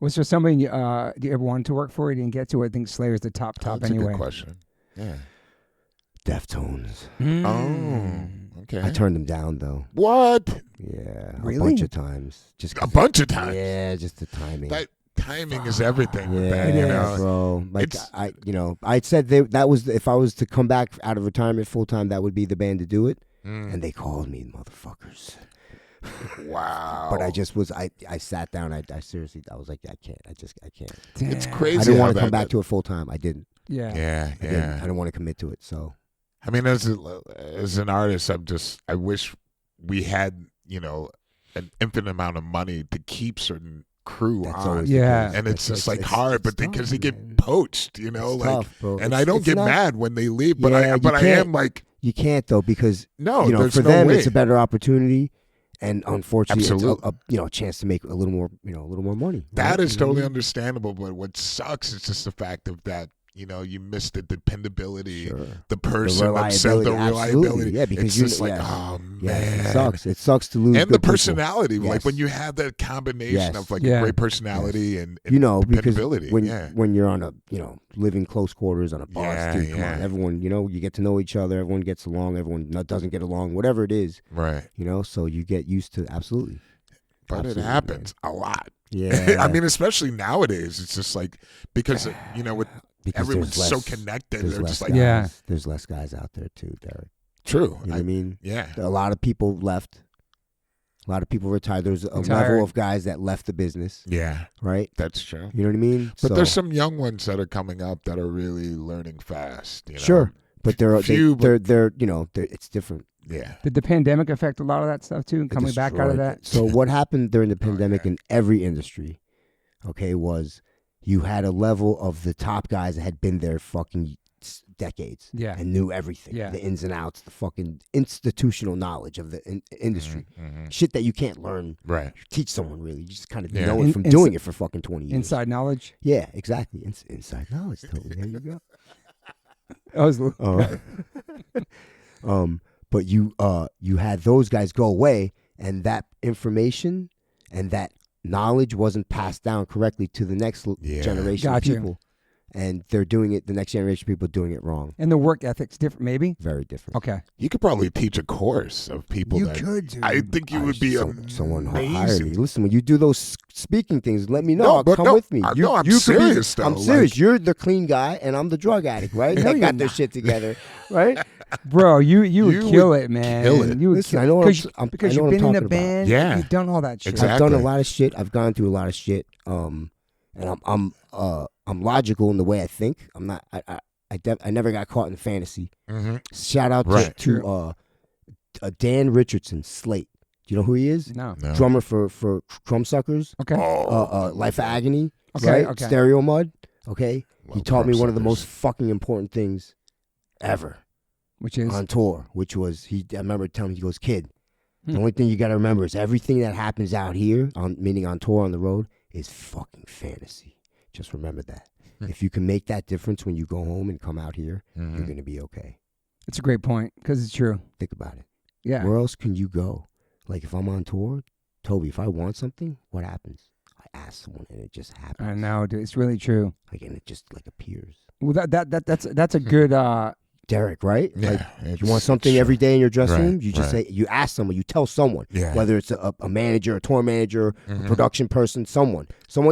Was there somebody you ever wanted to work for? You didn't get to. I think Slayer's the top
That's
anyway.
a good question. Yeah.
Deftones.
Oh. Okay.
I turned them down though.
What?
Yeah,
Really?
a bunch of times. Just
A
'cause
bunch of times.
Yeah, just the timing.
That timing is everything. with
Yeah,
that, you know?
bro. Like
It's-
I said that was if I was to come back out of retirement full time, that would be the band to do it.
Mm.
And they called me motherfuckers.
Wow.
But I just was I sat down. I seriously I was like I can't. I can't.
It's
Damn.
crazy.
I didn't
how
want to come
that-
back to it full time. I didn't.
Yeah.
Yeah.
I didn't. I
Yeah.
didn't want to commit to it. So
I mean, as an artist, I wish we had, an infinite amount of money to keep certain crew
that's
on.
always
Yeah.
And it's just like
it's
hard, but
tough,
because they get
man.
poached,
It's
like,
tough, bro.
and
It's-
I don't
it's
get
not-
mad when they leave, but
Yeah,
I
you
am
can't.
like,
You can't though because
no, there's
for
no
them
way.
it's a better opportunity, and unfortunately
Absolutely.
it's a chance to make a little more money.
That
right?
is
You know what I
totally
mean?
understandable, but what sucks is just the fact of that, you miss the dependability,
Sure.
the person themselves, the
reliability, absolutely.
reliability.
Yeah, because
it's
you-
just like,
yeah.
oh
Yeah,
man,
it sucks. It sucks to lose
and the
good people.
personality, like
Yes.
when you have that combination
Yes.
of like
Yeah.
a great personality and
because
dependability.
when you're on a living close quarters on a bus,
Yeah,
dude, come
yeah.
on, everyone you get to know each other, everyone gets along, everyone doesn't get along, whatever it is,
Right,
so you get used to absolutely.
but
Absolutely,
it happens a lot.
Yeah,
I mean, especially nowadays, it's just like because with
because
everyone's
there's
so
less-
connected,
there's
they're
less
just like
guys.
Yeah.
There's less guys out there too, Derek.
true.
You know what I mean?
Yeah,
A lot of people left. A lot of people retired. There's a
Retired.
level of guys that left the business,
yeah,
right?
that's true.
You know what I mean?
But
So-
there's some young ones that are coming up that are really learning fast.
Sure, but they're
Few,
they're
but-
they're it's different.
Yeah,
Did the pandemic affect a lot of that stuff too?
It
Coming back out of
destroyed
that?
it. So what happened during the
Oh,
pandemic
yeah.
in every industry, was you had a level of the top guys that had been there fucking decades
Yeah.
and knew everything,
Yeah.
the ins and outs, the fucking institutional knowledge of the industry.
Mhm.
Shit that you can't learn,
Right.
teach someone really. You just kind of
Yeah.
know it from
In-
doing it for fucking 20 years.
Inside knowledge.
Yeah, exactly. Inside knowledge, Toby. There you go.
I was
But you had those guys go away, and that information and that knowledge wasn't passed down correctly to the next
Yeah.
generation
Gotcha.
of people, and they're doing it. The next generation of people are doing it wrong.
and the work ethic's different, maybe.
Very different.
Okay.
You could probably teach a course of people
You
that
could, dude.
I think you would be
someone
amazing.
hire me. Listen, when you do those speaking things, let me know.
No,
I'll
but
come
no,
with me.
I-
You,
no, I'm
you could be-
serious, though.
I'm serious.
Like-
You're the clean guy, and I'm the drug addict, right?
No,
That
you're
got their
not.
shit together, right?
Bro, you would
You
kill
would
it, man.
kill it.
You would
Listen,
kill
I know what
because
I'm
because
I know
you've
what
been
I'm
in a
talking about.
band.
Yeah.
You've done all that shit.
Exactly.
I've done a lot of shit. I've gone through a lot of shit. And I'm logical in the way I think. I'm not. I never got caught in fantasy.
Mm-hmm.
Shout out
Right.
to Dan Richardson, Slate. Do you know who he is?
No.
No.
Drummer for Crumbsuckers.
Okay.
Life of Agony.
Okay,
Right?
okay.
Stereo Mud. Okay. He
Love
taught me one of the
Crumbsuckers.
most fucking important things ever
Which is
on tour, which was I remember telling me, he goes, kid, the
Hmm.
only thing you got to remember is everything that happens out here, meaning on tour, on the road, is fucking fantasy. Just remember that. If you can make that difference when you go home and come out here,
Mhm.
you're going to be okay.
it's a great point because it's true.
Think about it.
Yeah.
Where else can you go? Like if I'm on tour, Toby, if I want something, what happens? I ask someone and it just happens.
I know, dude. It's really true.
Like, and it just like appears.
Well, that's a good.
Derek, right?
Yeah,
Like, you want something every day in your dressing room? You just
right.
say, you ask someone, you tell someone,
Yeah.
whether it's a manager, a tour manager, a production person, someone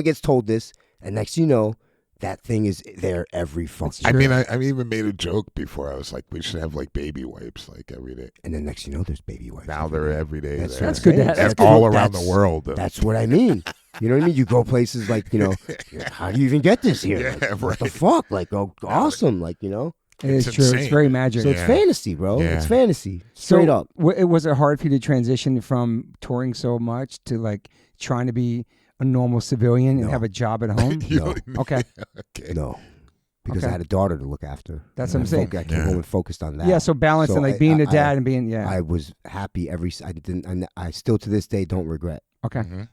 gets told this, and next you know, that thing is there every fucking
I
day.
mean, I even made a joke before. I was like, we should have like baby wipes like every day.
And then next you know, there's baby wipes.
Now they're every day.
That's
there.
That's good to have.
That's
That's
all
good.
around the world. Though.
That's what I mean. You know what I mean? You go places like, you know, how do you even get this here?
Yeah,
Like, what
right.
the fuck? Like, oh, awesome. Like, you know?
It is
It's
true. It's
insane.
very magic.
So it's fantasy, bro.
Yeah.
It's fantasy. Straight up.
Was it hard for you to transition from touring so much to like trying to be a normal civilian and
No.
have a job at home?
No.
Okay.
Okay.
No. Because
Okay.
I had a daughter to look after.
That's
And
what I'm saying.
I came home and focused on that.
Yeah, so balancing like being a dad and being
I was happy I still to this day don't regret,
okay.
Mhm.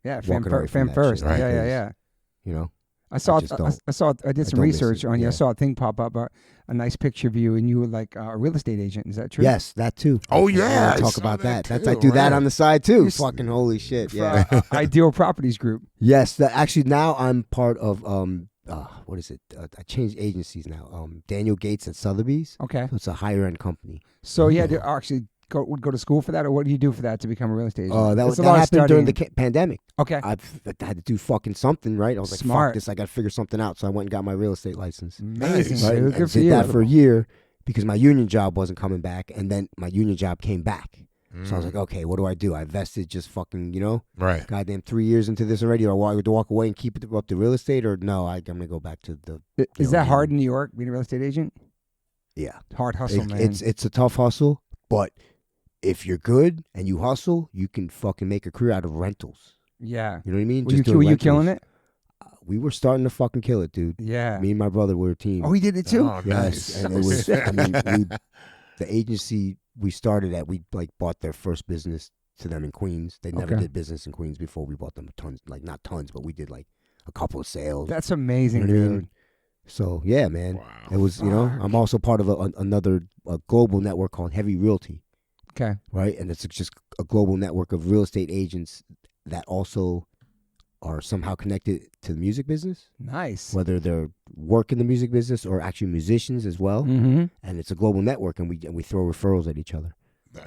Yeah,
Walking away
fam
from that
first.
shit,
right?
Yeah.
you know?
I saw
just don't.
I did some
don't miss
research
it,
on you. I
yeah.
saw a thing pop up, a nice picture of you, and you were like a real estate agent. Is that true?
Yes, that too.
Oh,
I
yeah,
wanna
I
talk
saw
about
that
that. That's
too,
I do that
right.
on the side too.
You s-
Fucking holy shit.
For,
Yeah.
Ideal Properties Group.
Yes, actually now I'm part of what is it? I changed agencies now. Daniel Gates and Sotheby's.
Okay.
So it's a higher end company.
So you had to actually go to school for that, or what do you do for that to become a real estate agent?
That
It's a
that
lot of
happened during the
studying.
pandemic.
Okay.
I had to do fucking something, right? I was like,
Smart.
fuck this, I got to figure something out. So I went and got my real estate license.
Amazing,
Nice.
Right?
dude.
And
Good for
did
you.
that for a year because my union job wasn't coming back, and then my union job came back. So I was like, okay, what do? I vested just fucking,
right.
goddamn 3 years into this already. Do I walk away and keep it up to real estate, or no? I'm gonna go back to the.
Is that hard in New York, being a real estate agent?
Yeah,
Hard hustle, man.
it's a tough hustle, but if you're good and you hustle, you can fucking make a career out of rentals.
Yeah.
You know what I mean?
Were you
doing
killing
rentals.
it?
We were starting to fucking kill it, dude.
Yeah.
Me and my brother were a team.
Oh, he did it too?
Oh,
Yes,
nice.
and it was. I mean, the agency we started at, we like bought their first business to them in Queens. They never
Okay.
did business in Queens before. We bought them tons, like not tons, but we did like a couple of sales.
That's amazing,
You know what I
dude.
mean? So yeah, man,
Wow.
it was. I'm also part of another global network called Heavy Realty,
Okay.
right? And it's just a global network of real estate agents that also are somehow connected to the music business,
Nice.
whether they're work in the music business or actually musicians as well.
Mm-hmm.
And it's a global network, and we throw referrals at each other.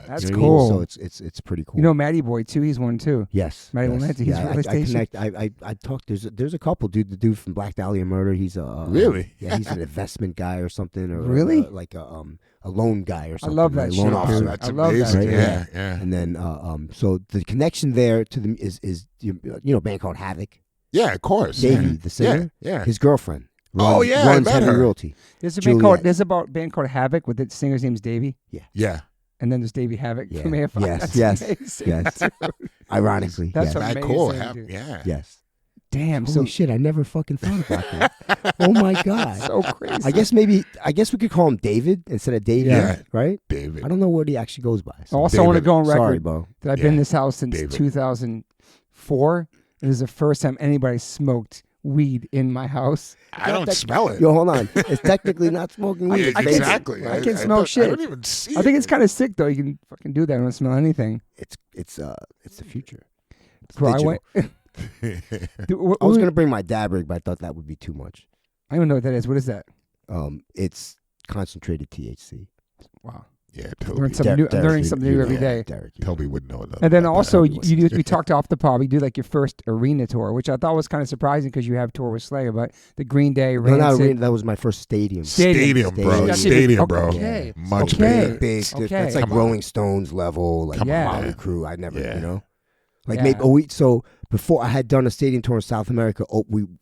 That's
You know what I mean?
cool.
So it's pretty cool.
You know Matty Boy too. He's one too.
yes,
Matty
yes.
Valenti, he's
Yeah,
real
I
estate
connect. I talked. There's a couple, dude. The dude from Black Dahlia Murder. He's a
Really?
Yeah, he's an investment guy or something, or
Really?
like a loan guy or something.
love that
right?
shit,
Loan
dude.
officer.
That's
I love that
amazing.
shit.
Yeah, yeah.
And then so the connection there to the is a band called Havoc.
Yeah, of course.
Davey,
yeah.
the singer,
Yeah.
his girlfriend.
Oh, yeah, I
runs
met
Heavy
her.
Realty.
There's a
Juliet.
band called Havoc with the singer's name's Davey,
Yeah.
and then there's Davey Havoc
Yeah.
from AFI.
Yes,
That's
yes,
amazing.
yes. Ironically,
That's
yes.
amazing,
That cool.
dude.
Yeah.
Yes.
Damn.
Holy shit! I never fucking thought about that. Oh my god.
So crazy.
I guess we could call him David instead of Davey,
Yeah.
right?
David.
I don't know what he actually goes by. So.
Also, I want to
David.
go on record
Sorry, bro.
that I've been in this house since
David.
2004. It is the first time anybody smoked weed in my house.
I don't smell it.
Yo, hold on. It's technically not smoking weed. It's vaping,
Exactly.
right?
I can smell
don't-
shit.
I don't even see
I think
it.
it's kind of sick though. You can fucking do that. I don't smell anything.
It's the future. It's
Bro, I
digital.
went. Dude, what-
I was
what-
gonna bring my dab rig, but I thought that would be too much.
I don't even know what that is. What is that?
It's concentrated THC.
Wow.
Yeah,
Learn
Toby.
something new. I'm learning
you-
something
you
new
know,
every day.
Derek, you
Toby would know that.
And then also,
That'd be
we talked off the pod. We do like your first arena tour, which I thought was kind of surprising because you have tour with Slayer, but the Green Day,
No, not
Rancid.
arena, that was my first stadium.
Stadium, bro.
Stadium.
Stadium, bro.
Okay.
Much
Okay.
bigger.
Big.
Okay.
That's like
Come on.
Rolling Stones level, like
Come
on,
Motley
man.
Crue. I never,
Yeah.
like
Yeah.
maybe. So before I had done a stadium tour in South America,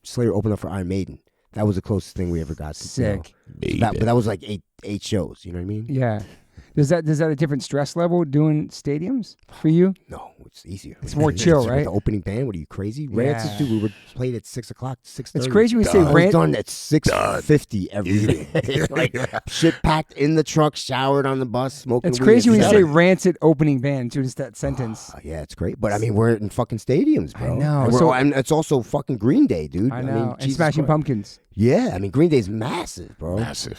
Slayer opened up for Iron Maiden. That was the closest thing we ever got to.
Sick.
But that was like eight shows. You know what I mean?
Yeah. Is that a different stress level doing stadiums for you?
No, it's easier.
It's more chill,
with
right?
The opening band. What are you crazy?
Yeah.
Rancid, dude. We were played at 6 o'clock, 6:30.
It's crazy when you say
I was
Rancid.
done at 6:50 every day. Like shit packed in the truck, showered on the bus, smoking.
It's
weed
crazy
at
when you say
7.
Rancid opening band too. Just that sentence.
Yeah, it's great. But I mean, we're in fucking stadiums, bro.
I know.
And,
So-
and it's also fucking Green Day, dude.
I know.
mean,
And
Jesus
Smashing
Christ.
Pumpkins.
Yeah, I mean, Green Day's massive, bro.
Massive.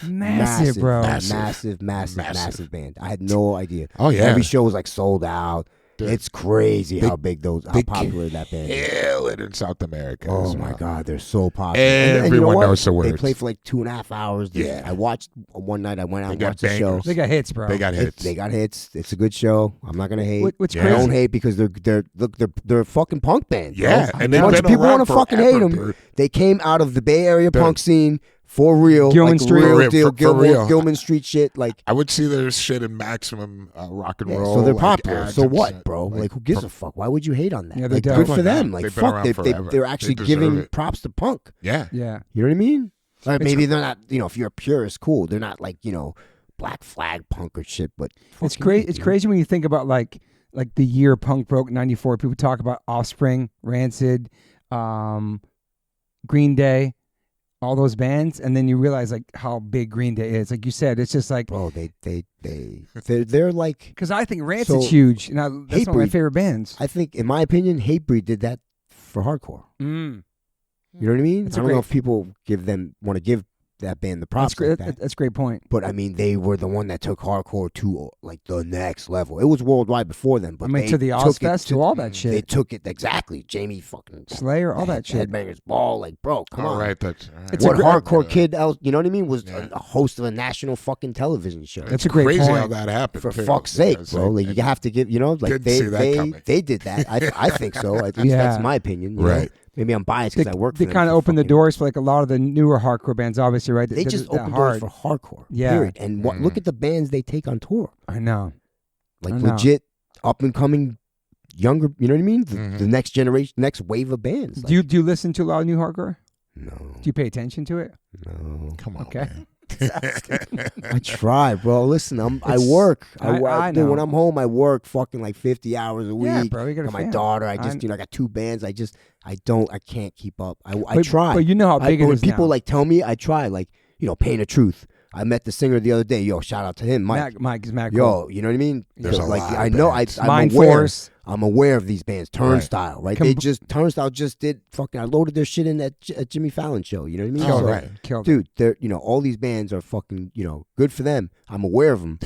Bro.
Massive band. I had no idea.
Oh, yeah.
Every show was like sold out. It's crazy how popular that band is.
Kill it in South America.
Oh
as
my
well.
God, they're so popular.
Everyone
and you know what?
knows the words.
They play for like 2.5 hours.
Yeah.
I watched one night. I went out and
got
watched the show.
bangers.
They got hits, bro.
They got hits.
They got hits. It's a good show. I'm not gonna hate.
What's
I
crazy?
don't hate because they're a fucking punk band.
Yeah,
bro.
and
a
they've
bunch
been
of people
around
want to fucking hate
forever,
them.
dude.
They came out of the Bay Area punk scene for real.
Gilman
like
Street.
real
For real,
deal.
for real.
Gilman Street shit. Like
I would see their shit in Maximum Rock and
yeah,
Roll.
so they're
like,
popular.
ads
So
and
what,
shit.
bro? Like who gives a fuck? Why would you hate on that?
Yeah, they're
like
dope.
good
Good
for
on
them.
them.
Like
They've been
fuck,
around forever.
they're actually
They deserve
giving
it.
props to punk.
Yeah.
Yeah.
You know what I mean? Like
It's-
maybe they're not. If you're a purist, cool. They're not like Black Flag punk or shit. But
It's
fucking
crazy.
hate,
It's
dude.
crazy when you think about like the year punk broke, 94. People talk about Offspring, Rancid, Green Day, all those bands, and then you realize like how big Green Day is. Like you said, it's just like
Bro, they're like.
because I think Rancid's
So,
huge. And that's one of my
Hatebreed-
favorite bands.
I think, in my opinion, Hatebreed did that for hardcore.
Mm.
You know what I mean?
That's
I
a
don't know
great-
if people want to give that band the props
That's great.
like that.
That's a great point.
But I mean, they were the one that took hardcore to like the next level. It was worldwide before them, but
I mean,
they
to the
took it
Ozfest, to all that
They
shit.
took it exactly. Jamie fucking
Slayer, all that shit.
Headbangers Ball, like bro, come
All
on.
right, that's all right.
It's
What
a
hardcore kid else? You know what I mean? Was
Yeah.
a host of a national fucking television show.
That's a great
crazy
point.
how that happened.
For
too.
fuck's sake,
It's
bro. Like you have to give,
didn't see that coming.
they did that. I think so. At least
Yeah.
that's my opinion. you know?
Right.
Maybe I'm biased because I work for
They
them.
kind of
for
opened the
fucking-
doors for like a lot of the newer hardcore bands, obviously, right?
They just
that
opened
hard.
doors for hardcore.
Yeah.
Period. And look at the bands they take on tour.
I know.
Like
I know.
legit up and coming younger, you know what I mean? The,
Mhm.
the next generation, next wave of bands.
Do you listen to a lot of new hardcore?
No.
Do you pay attention to it?
No.
Come on,
Okay.
man.
I try, bro. Listen, I
It's-
work.
I
dude,
know.
when I'm home, I work fucking like 50 hours a week.
Yeah, bro. You got
Got
a
my
fan.
daughter. I got 2 bands. I can't keep up. I try.
But you know how big it
when
is
people
now.
like tell me, I try. Like, Pain of Truth. I met the singer the other day. Yo, shout out to him, Mike.
Mike is Mac.
Yo, you know what I mean?
There's a
like
lot of
I know
bands.
I'm
Mind
aware.
Force.
I'm aware of these bands. Turnstile, right?
Com-
Turnstile just did fucking. I loaded their shit in at Jimmy Fallon show. You know what I mean?
Oh,
So,
right.
Killed it.
dude, they're all these bands are fucking good for them. I'm aware of them,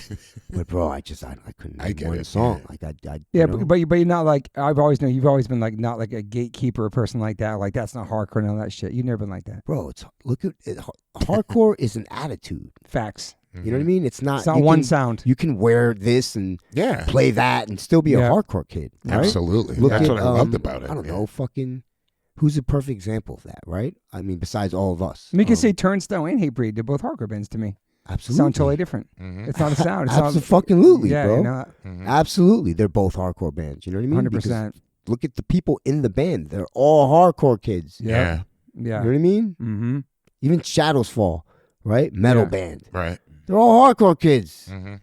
but bro, I couldn't
I
name
get
one
it,
song.
yeah.
Like I
Yeah,
you know?
but you're not like I've always known. You've always been like not like a gatekeeper or person like that. Like that's not hardcore and all that shit. You've never been like that.
bro, look at it. Hardcore is an attitude.
Facts.
You know what I mean? It's not.
It's not
you
one
can-
sound.
You can wear this and
Yeah.
play that and still be a
Yeah.
hardcore kid. Right?
Absolutely.
Look
That's
at,
what I loved about it.
I don't
yeah.
know, fucking. Who's a perfect example of that, right? I mean, besides all of us.
I mean, you can say Turnstile and Hatebreed. They're both hardcore bands to me.
absolutely.
Sound totally different.
Mhm.
It's not a sound. It's not.
Absolutely,
Yeah,
bro.
you know,
Mhm.
Absolutely, they're both hardcore bands. You know what I mean?
100%.
Because look at the people in the band; they're all hardcore kids.
Yeah.
Yeah.
You know what I mean?
Mm-hmm.
Even Shadows Fall, right? Metal
Yeah.
band.
Right.
They're all hardcore kids
Mm-hmm.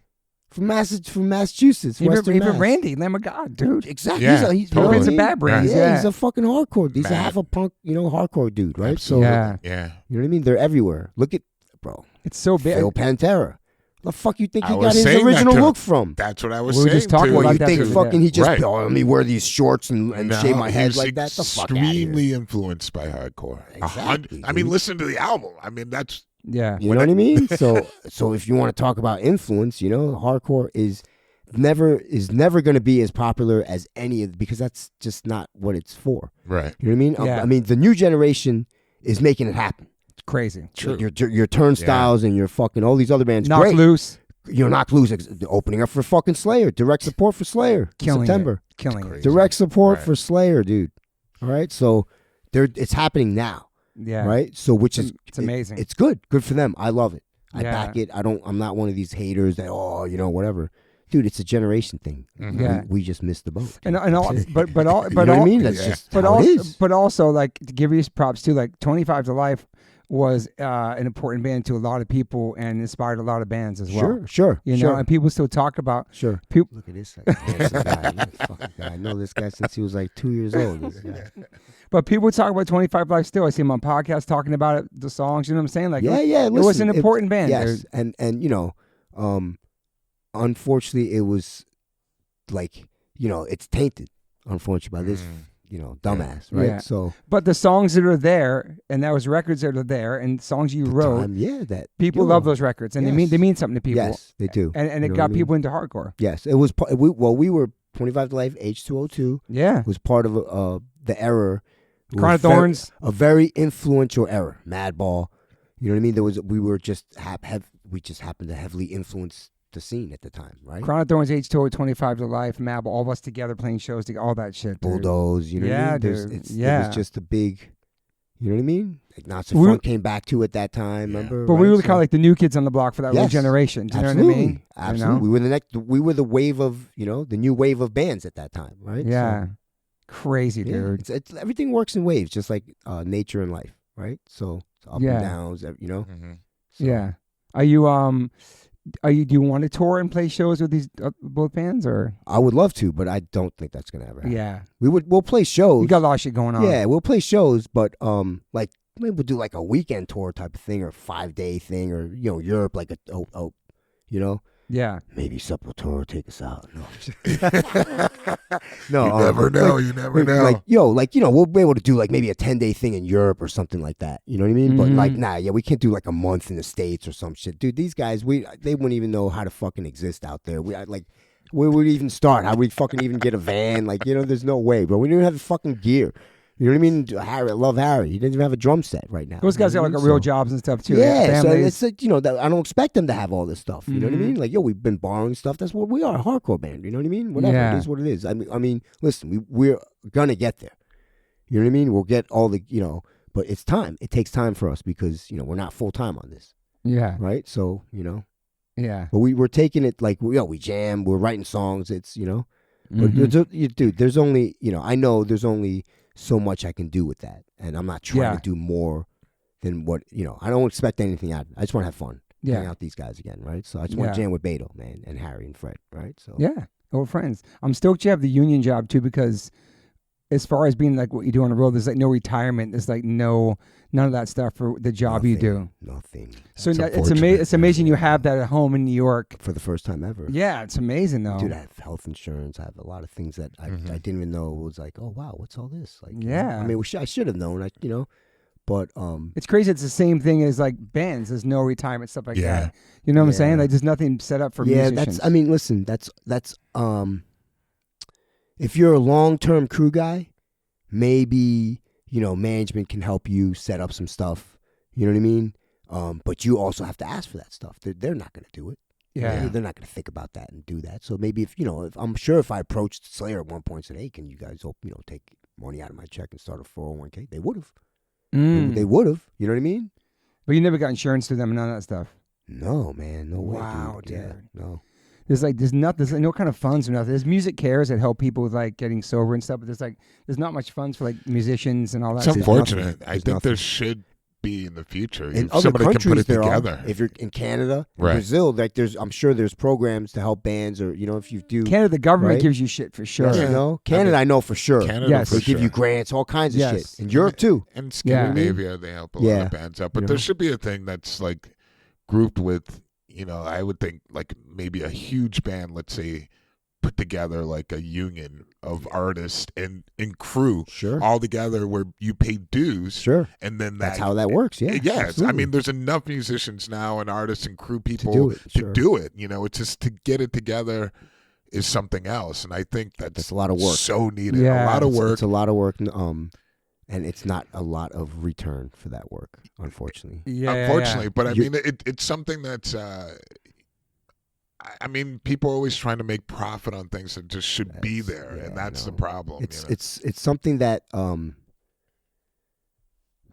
from Massachusetts, Western
Even
Mass.
Randy, Lamb of God, dude.
Exactly.
Yeah,
he's
totally.
Prince of
you know what I
Bad
mean?
Brains.
Yeah,
Yeah.
he's a fucking hardcore. He's a
Mad.
half a punk, hardcore dude, right?
Absolutely.
Yeah.
Yeah.
You know what I mean? They're everywhere. Look at, bro,
It's so big.
Phil Pantera. The fuck you think
I
he
was
got his
saying that
original
to
look from?
That's what I was
We were
saying.
just talking
too.
about
You
that
think
the other
fucking
day.
he just
Right.
let me wear these shorts and
No,
shave my head
he's
like that? The fuck outta here.
extremely influenced by hardcore.
Exactly,
I mean,
dude.
listen to the album. I mean, that's
Yeah.
You know what I mean? So if you want to talk about influence, hardcore is never going to be as popular as any of because that's just not what it's for.
right.
You know what I mean?
Yeah.
I mean, the new generation is making it happen.
It's crazy.
True.
Your Turnstiles and your fucking all these other bands.
Knock
great.
Loose.
Knock Loose opening up for fucking Slayer. Direct support for Slayer
Killing
in September.
it. Killing it.
crazy.
Direct support
Right.
for Slayer, dude. All right, so it's happening now,
Yeah.
right? So which is
It's amazing.
It's good for them. I love it. I
Yeah.
back it. I'm not one of these haters that whatever, dude. It's a generation thing.
Mhm.
Yeah.
we just missed the boat.
And all,
That's it.
but all,
You
but
know what
all,
I mean? That's
Yeah.
just
but
how
all,
it is.
but also like to give you props too. Like 25 to Life was an important band to a lot of people and inspired a lot of bands as well.
Sure.
You know,
sure.
and people still talk about
Sure.
people.
Look at this handsome guy. This fucking guy. I know this guy since he was like 2 years old. This guy.
But people talk about 25 Life still. I see them on podcasts talking about it, the songs. You know what I'm saying? Like,
Yeah.
it was
listen,
an important band.
Yes, and unfortunately, it was like it's tainted. Unfortunately, by this dumbass, right?
Yeah.
So
But the songs that are there, and that was records that are there, and songs you wrote,
that
people love those records, and
Yes.
they mean something to people.
Yes, they do.
And
You
it
know
got
what I mean?
people into hardcore.
Yes, it was. We were 25 to Life, H2O2
Yeah.
was part of the era. It
Crown
was
of Thorns.
a very influential era. Madball, you know what I mean? We were just we just happened to heavily influence the scene at the time, right?
Crown of Thorns, H2O, 25 to Life, Mab, all of us together playing shows, all that shit. Dude.
Bulldoze, you know what I
Yeah,
mean?
dude.
It was just a big, you know what I mean? Like Not So
We-
Front came back to at that time, remember?
But we
right?
were kind of like the new kids on the block for that little
Yes.
generation. Do you
Absolutely.
know what I mean?
Absolutely.
You know?
We were the next. We were the wave of, the new wave of bands at that time, right?
Yeah.
So,
Crazy,
yeah,
dude.
it's everything works in waves, just like nature and life, right? So it's up
Yeah.
and downs,
Mm-hmm.
So,
Yeah. Do you want to tour and play shows with these both bands, or?
I would love to, but I don't think that's gonna ever happen.
Yeah.
We'll play shows.
You got a lot of shit going on.
Yeah, we'll play shows, but like maybe we'll do like a weekend tour type of thing, or a 5-day thing, or Europe, like
Yeah.
maybe Sepultura will take us out. No,
You never know. You never know.
We'll be able to do like maybe a 10-day thing in Europe or something like that. You know what I mean? But we can't do like a month in the States or some shit. Dude, these guys, they wouldn't even know how to fucking exist out there. Where would we even start? How would we fucking even get a van? There's no way, bro. We don't even have the fucking gear. You know what I mean? Harry, I love Harry. He doesn't even have a drum set right now.
Those guys
you know
got
what I
like
mean?
real jobs and stuff too.
Yeah, so
families.
it's like, that I don't expect them to have all this stuff. You know what I mean? Like, we've been borrowing stuff. That's what we are, a hardcore band. You know what I mean? Whatever.
Yeah.
It is what it is. I mean, listen, we're gonna get there. You know what I mean? We'll get all the, but it's time. It takes time for us because, we're not full time on this.
Yeah.
Right? So,
Yeah.
but we're taking it like, we jam, we're writing songs. It's, but dude, there's only, I know there's only so much I can do with that. And I'm not trying to do more than what, I don't expect anything out of it. I just want to have fun.
Yeah.
Hang out with these guys again, right? So I just want to jam with Beto, man, and Harry and Fred, right? So
Yeah. Old friends. I'm stoked you have the union job too, because as far as being like what you do on the road, there's like no retirement. There's like none of that stuff for the job you do.
Nothing.
So
That's
it's amazing. It's amazing you have that at home in New York.
For the first time ever.
Yeah, it's amazing though.
Dude, I have health insurance. I have a lot of things that I didn't even know. It was like, oh wow, what's all this? Like,
Yeah.
I mean, I should have known. But
It's crazy. It's the same thing as like bands. There's no retirement stuff like
Yeah.
that. You know what I'm saying?
Yeah.
Like there's nothing set up for
yeah,
musicians.
listen, that's if you're a long-term crew guy, maybe, management can help you set up some stuff. You know what I mean? But you also have to ask for that stuff. They're not going to do it.
Yeah.
They're not going to think about that and do that. So maybe if I'm sure if I approached Slayer at one point and said, hey, can you guys, take money out of my check and start a 401k? They would have. They would have. You know what I mean?
But you never got insurance through them and none of that stuff.
No, man. No way,
Wow,
dude. Yeah,
dude.
no.
There's no kind of funds or nothing. There's music cares that help people with like getting sober and stuff, but there's not much funds for like musicians and all that
It's
stuff.
unfortunate.
There's
I think
nothing.
there should be in the future.
In
If
other
somebody can
countries,
put it
there
together.
are. If you're in Canada,
Right.
Brazil, like I'm sure there's programs to help bands, or if you do.
Canada, the government
Right?
gives you shit for sure.
Yes, Canada, I know for sure.
Canada
Yes.
for
They give
sure.
you grants, all kinds of
Yes.
shit. In Europe too.
And Scandinavia, they help a lot of bands out. But
You
there
know?
should be a thing that's like grouped with, I would think like maybe a huge band, let's say, put together like a union of artists and crew
Sure.
all together where you pay dues.
Sure.
And then
That's how that works. Yeah.
Yes. I
absolutely.
mean, there's enough musicians now and artists and crew people
do it, sure.
do it. It's just to get it together is something else. And I think that's
a lot of work.
so needed.
Yeah.
A lot of work.
It's a lot of work. And it's not a lot of return for that work, unfortunately.
Yeah.
Unfortunately, but I
You-
mean, it's something that's. I mean, people are always trying to make profit on things that just should be there, and that's the problem.
It's something that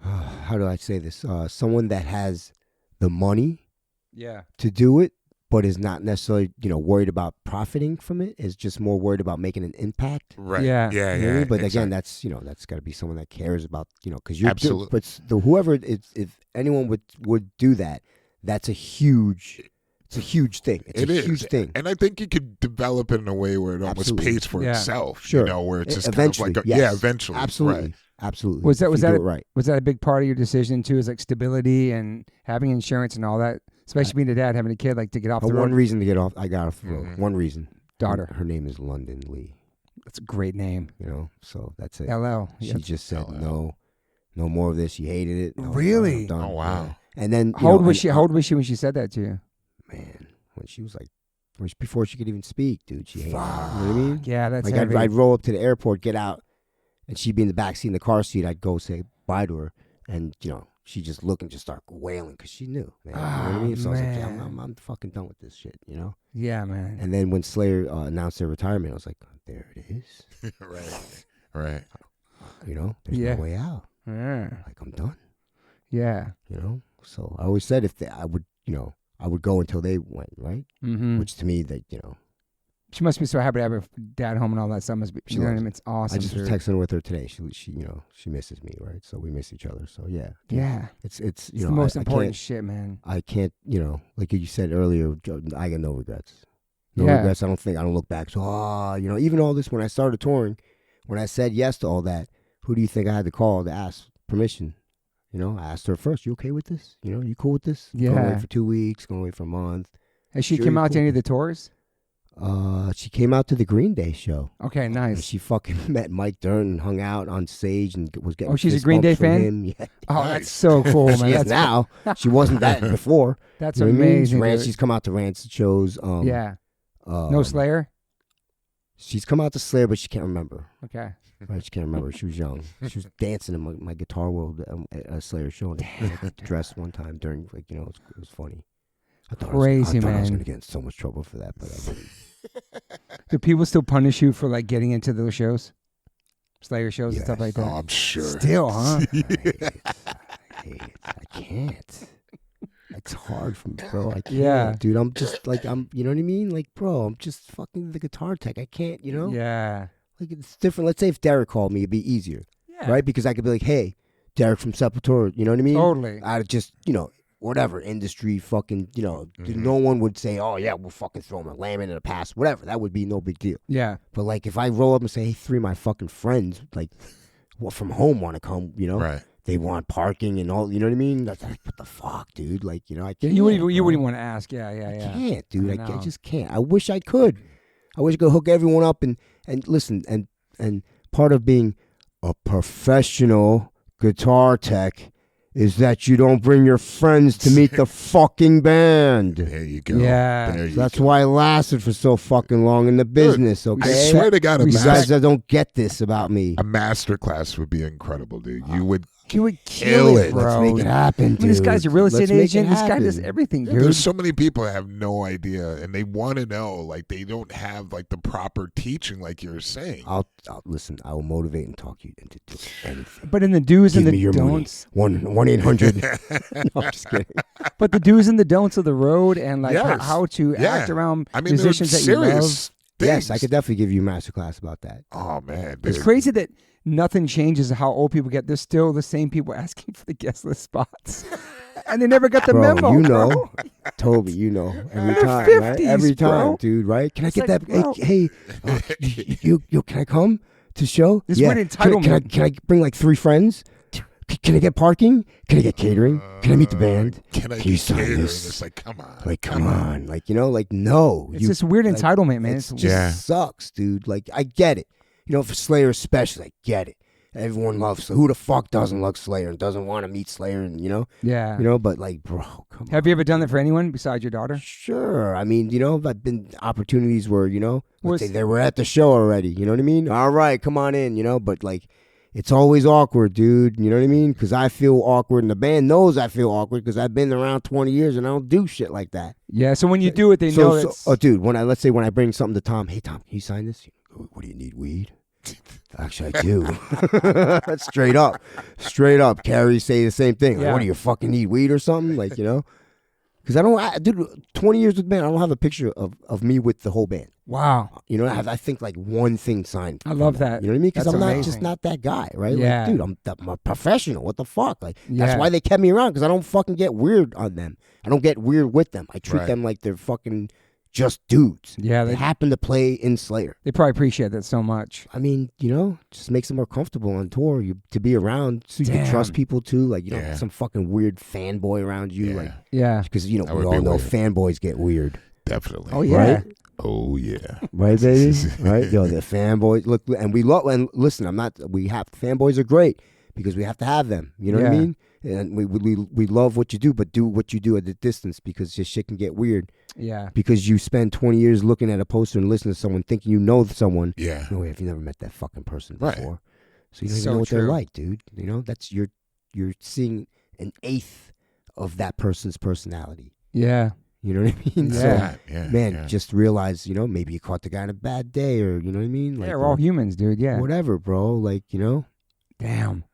how do I say this? Someone that has the money
Yeah.
to do it, but is not necessarily worried about profiting from it. Is just more worried about making an impact.
Right.
Yeah.
Yeah.
You know what I
Yeah.
mean? But again,
exactly.
that's got to be someone that cares about because you're
Absolutely.
but whoever if anyone would do that, that's a huge. It's a huge thing. It's
It
a
is.
huge thing.
And I think you could develop it in a way where it almost
Absolutely.
pays for
Yeah.
itself.
Sure.
Where it's just
Eventually,
kind of like
yes.
yeah, eventually.
Absolutely.
Right.
Absolutely.
Was that-
If
was
you do
that
it right?
Was that a big part of your decision too? Is like stability and having insurance and all that, especially being a dad, having a kid, like to get off the
One
road.
reason to get off, I got off the road.
Mhm.
One reason.
Daughter.
Her name is London Lee.
That's a great name.
So that's it.
LL.
She just said no more of this. She hated it. No,
Really?
I'm done.
Oh, wow.
Yeah. And then
How old was she? How old was she when she said that to you?
Man, when she was like before she could even speak, dude. She hated me. You know what I mean?
Yeah, that's
like
heavy.
I'd roll up to the airport, get out, and she'd be in the back seat in the car seat. I'd go say bye to her, and she'd just look and just start wailing because she knew. Man, you know what I mean? So I was like, yeah, I'm fucking done with this shit,
Yeah, man.
And then when Slayer announced their retirement, I was like, there it is.
Right.
There's no way out.
Yeah.
Like, I'm done.
Yeah.
So I always said I would go until they went, right?
Mm-hmm.
Which to me,
she must be so happy to have her dad home and all that stuff. Must be, you know what I mean? It's awesome.
I just was texting with her today. She misses me, right? So we miss each other. So yeah. It's
the most important shit, man.
I can't, like you said earlier, I got no regrets. No regrets. I don't look back. So even all this when I started touring, when I said yes to all that, who do you think I had to call to ask permission? I asked her first, you okay with this? You cool with this?
Yeah.
Going away for 2 weeks, going away for a month.
Has she
Sure,
come
you
out to
cool.
any of the tours?
She came out to the Green Day show.
Okay,
And
nice.
she fucking met Mike Dern and hung out on stage and was getting.
Oh, she's a
fist
Green Day
bumps from
fan?
him. Yeah,
Oh, that's so cool, man.
she is now. She wasn't that before.
That's
You know what I mean?
amazing.
Rance,
dude.
she's come out to Rancid shows.
Yeah. No Slayer?
She's come out to Slayer, but she can't remember.
Okay.
Right, she can't remember. She was young. She was dancing in my Guitar World Slayer show in a dress one time during, it was funny. I thought
Crazy,
I was
man.
going to get in so much trouble for that, but I didn't.
Do people still punish you for getting into those shows? Slayer shows and stuff like that?
Oh, I'm sure.
Still, huh?
I hate it. I can't. It's hard for me, bro. I can't,
Yeah.
dude. I'm just you know what I mean? Bro, I'm just fucking the guitar tech. I can't,
Yeah.
It's different. Let's say if Derek called me, it'd be easier,
Yeah.
right? Because I could be like, hey, Derek from Sepultura, you know what I mean?
Totally.
I'd just, whatever, industry fucking, no one would say, oh, yeah, we'll fucking throw him a lamb in a pass, whatever. That would be no big deal.
Yeah.
But, if I roll up and say, hey, 3 of my fucking friends, from home want to come,
Right.
They want parking and all, you know what I mean? That's like, what the fuck, dude? I can't.
You wouldn't
bro.
even want to ask. Yeah.
I can't, dude. I
know.
just can't. I wish I could. I wish I could hook everyone up and listen. And part of being a professional guitar tech is that you don't bring your friends to meet the fucking band.
There you go.
Yeah.
There you
That's
go.
why I lasted for so fucking long in the business, okay?
I swear to God,
You guys that don't get this about me.
a master class would be incredible, dude. You would.
You would
Kill
kill
it.
it, bro.
Let's make it happen, dude.
I mean, this guy's a real estate
Let's make it
agent. This guy does
happen.
everything, dude.
There's so many people that have no idea, and they want to know. They don't have the proper teaching, like you're saying.
I'll listen. I will motivate and talk you into anything.
But in the do's
Give
and
me
the
your
don'ts,
money. 1-800. No, I'm just kidding.
but the do's and the don'ts of the road and
Yes.
how to
Yeah.
act around
I mean,
musicians
they're
that you love.
serious things.
Yes, I could definitely give you a masterclass about that.
Oh man,
It's
dude.
crazy that nothing changes how old people get. There's still the same people asking for the guest list spots. And they never got the
Bro,
memo,
you
bro.
know, Toby, every
They're
time,
50s,
right? Every time,
bro.
dude, right? Can I
It's
get
like,
that?
bro.
Hey, you, can I come to show?
This
yeah.
weird
Can
entitlement.
I bring 3 friends? Can I get parking? Can I get catering? Can I meet the band?
Can I
Can you
get
sign
catering?
this?
It's come on.
Come on. No.
It's this weird entitlement, man.
It
It's
just sucks, dude. I get it. For Slayer especially, I get it. Everyone loves. Who the fuck doesn't love Slayer and doesn't want to meet Slayer? And
yeah.
but bro, come on.
Have you ever done that for anyone besides your daughter?
Sure. I mean, I've been opportunities where, let's
Was-
say they were at the show already. You know what I mean? All right, come on in, but it's always awkward, dude. You know what I mean? Because I feel awkward and the band knows I feel awkward because I've been around 20 years and I don't do shit like that.
Yeah. So when you do it, they know it's.
Oh, dude, let's say when I bring something to Tom, hey, Tom, can you sign this? What do you need, weed? Actually, I do. That's straight up. Carrie say the same thing.
Yeah.
What do you fucking need, weed or something? Because dude, 20 years with the band, I don't have a picture of me with the whole band.
Wow.
I think one thing signed.
I love that.
You know what I mean? Because
That's
I'm
amazing.
not that guy, right?
Yeah.
Dude, I'm a professional. What the fuck?
Yeah.
That's why they kept me around because I don't fucking get weird on them. I don't get weird with them. I treat
Right.
them like they're fucking just dudes.
Yeah.
They happen to play in Slayer.
They probably appreciate that so much.
I mean, just makes it more comfortable on tour. To be around, so you can
Damn.
trust people too. You don't
Yeah.
have some fucking weird fanboy around you,
Yeah,
Yeah.
because we
That would
all
be
know
weird.
fanboys get weird,
definitely.
Oh yeah.
Right?
Oh yeah.
right, baby? Right? The fanboys look, and we love. And listen, fanboys are great because we have to have them. You know what I
Yeah.
mean? And we love what you do, but do what you do at a distance because this shit can get weird.
Yeah.
Because you spend 20 years looking at a poster and listening to someone thinking you know someone.
Yeah.
No way, if you never met that fucking person
Right.
before. So you don't even
So
know what they're
true.
like, dude. You know, that's you're seeing an eighth of that person's personality.
Yeah.
You know what I mean?
Yeah.
Yeah.
Man,
yeah.
just realize, you know, maybe you caught the guy on a bad day or, you know what I mean?
Yeah, we're all humans, dude. Yeah.
Whatever, bro. Like, you know?
Damn.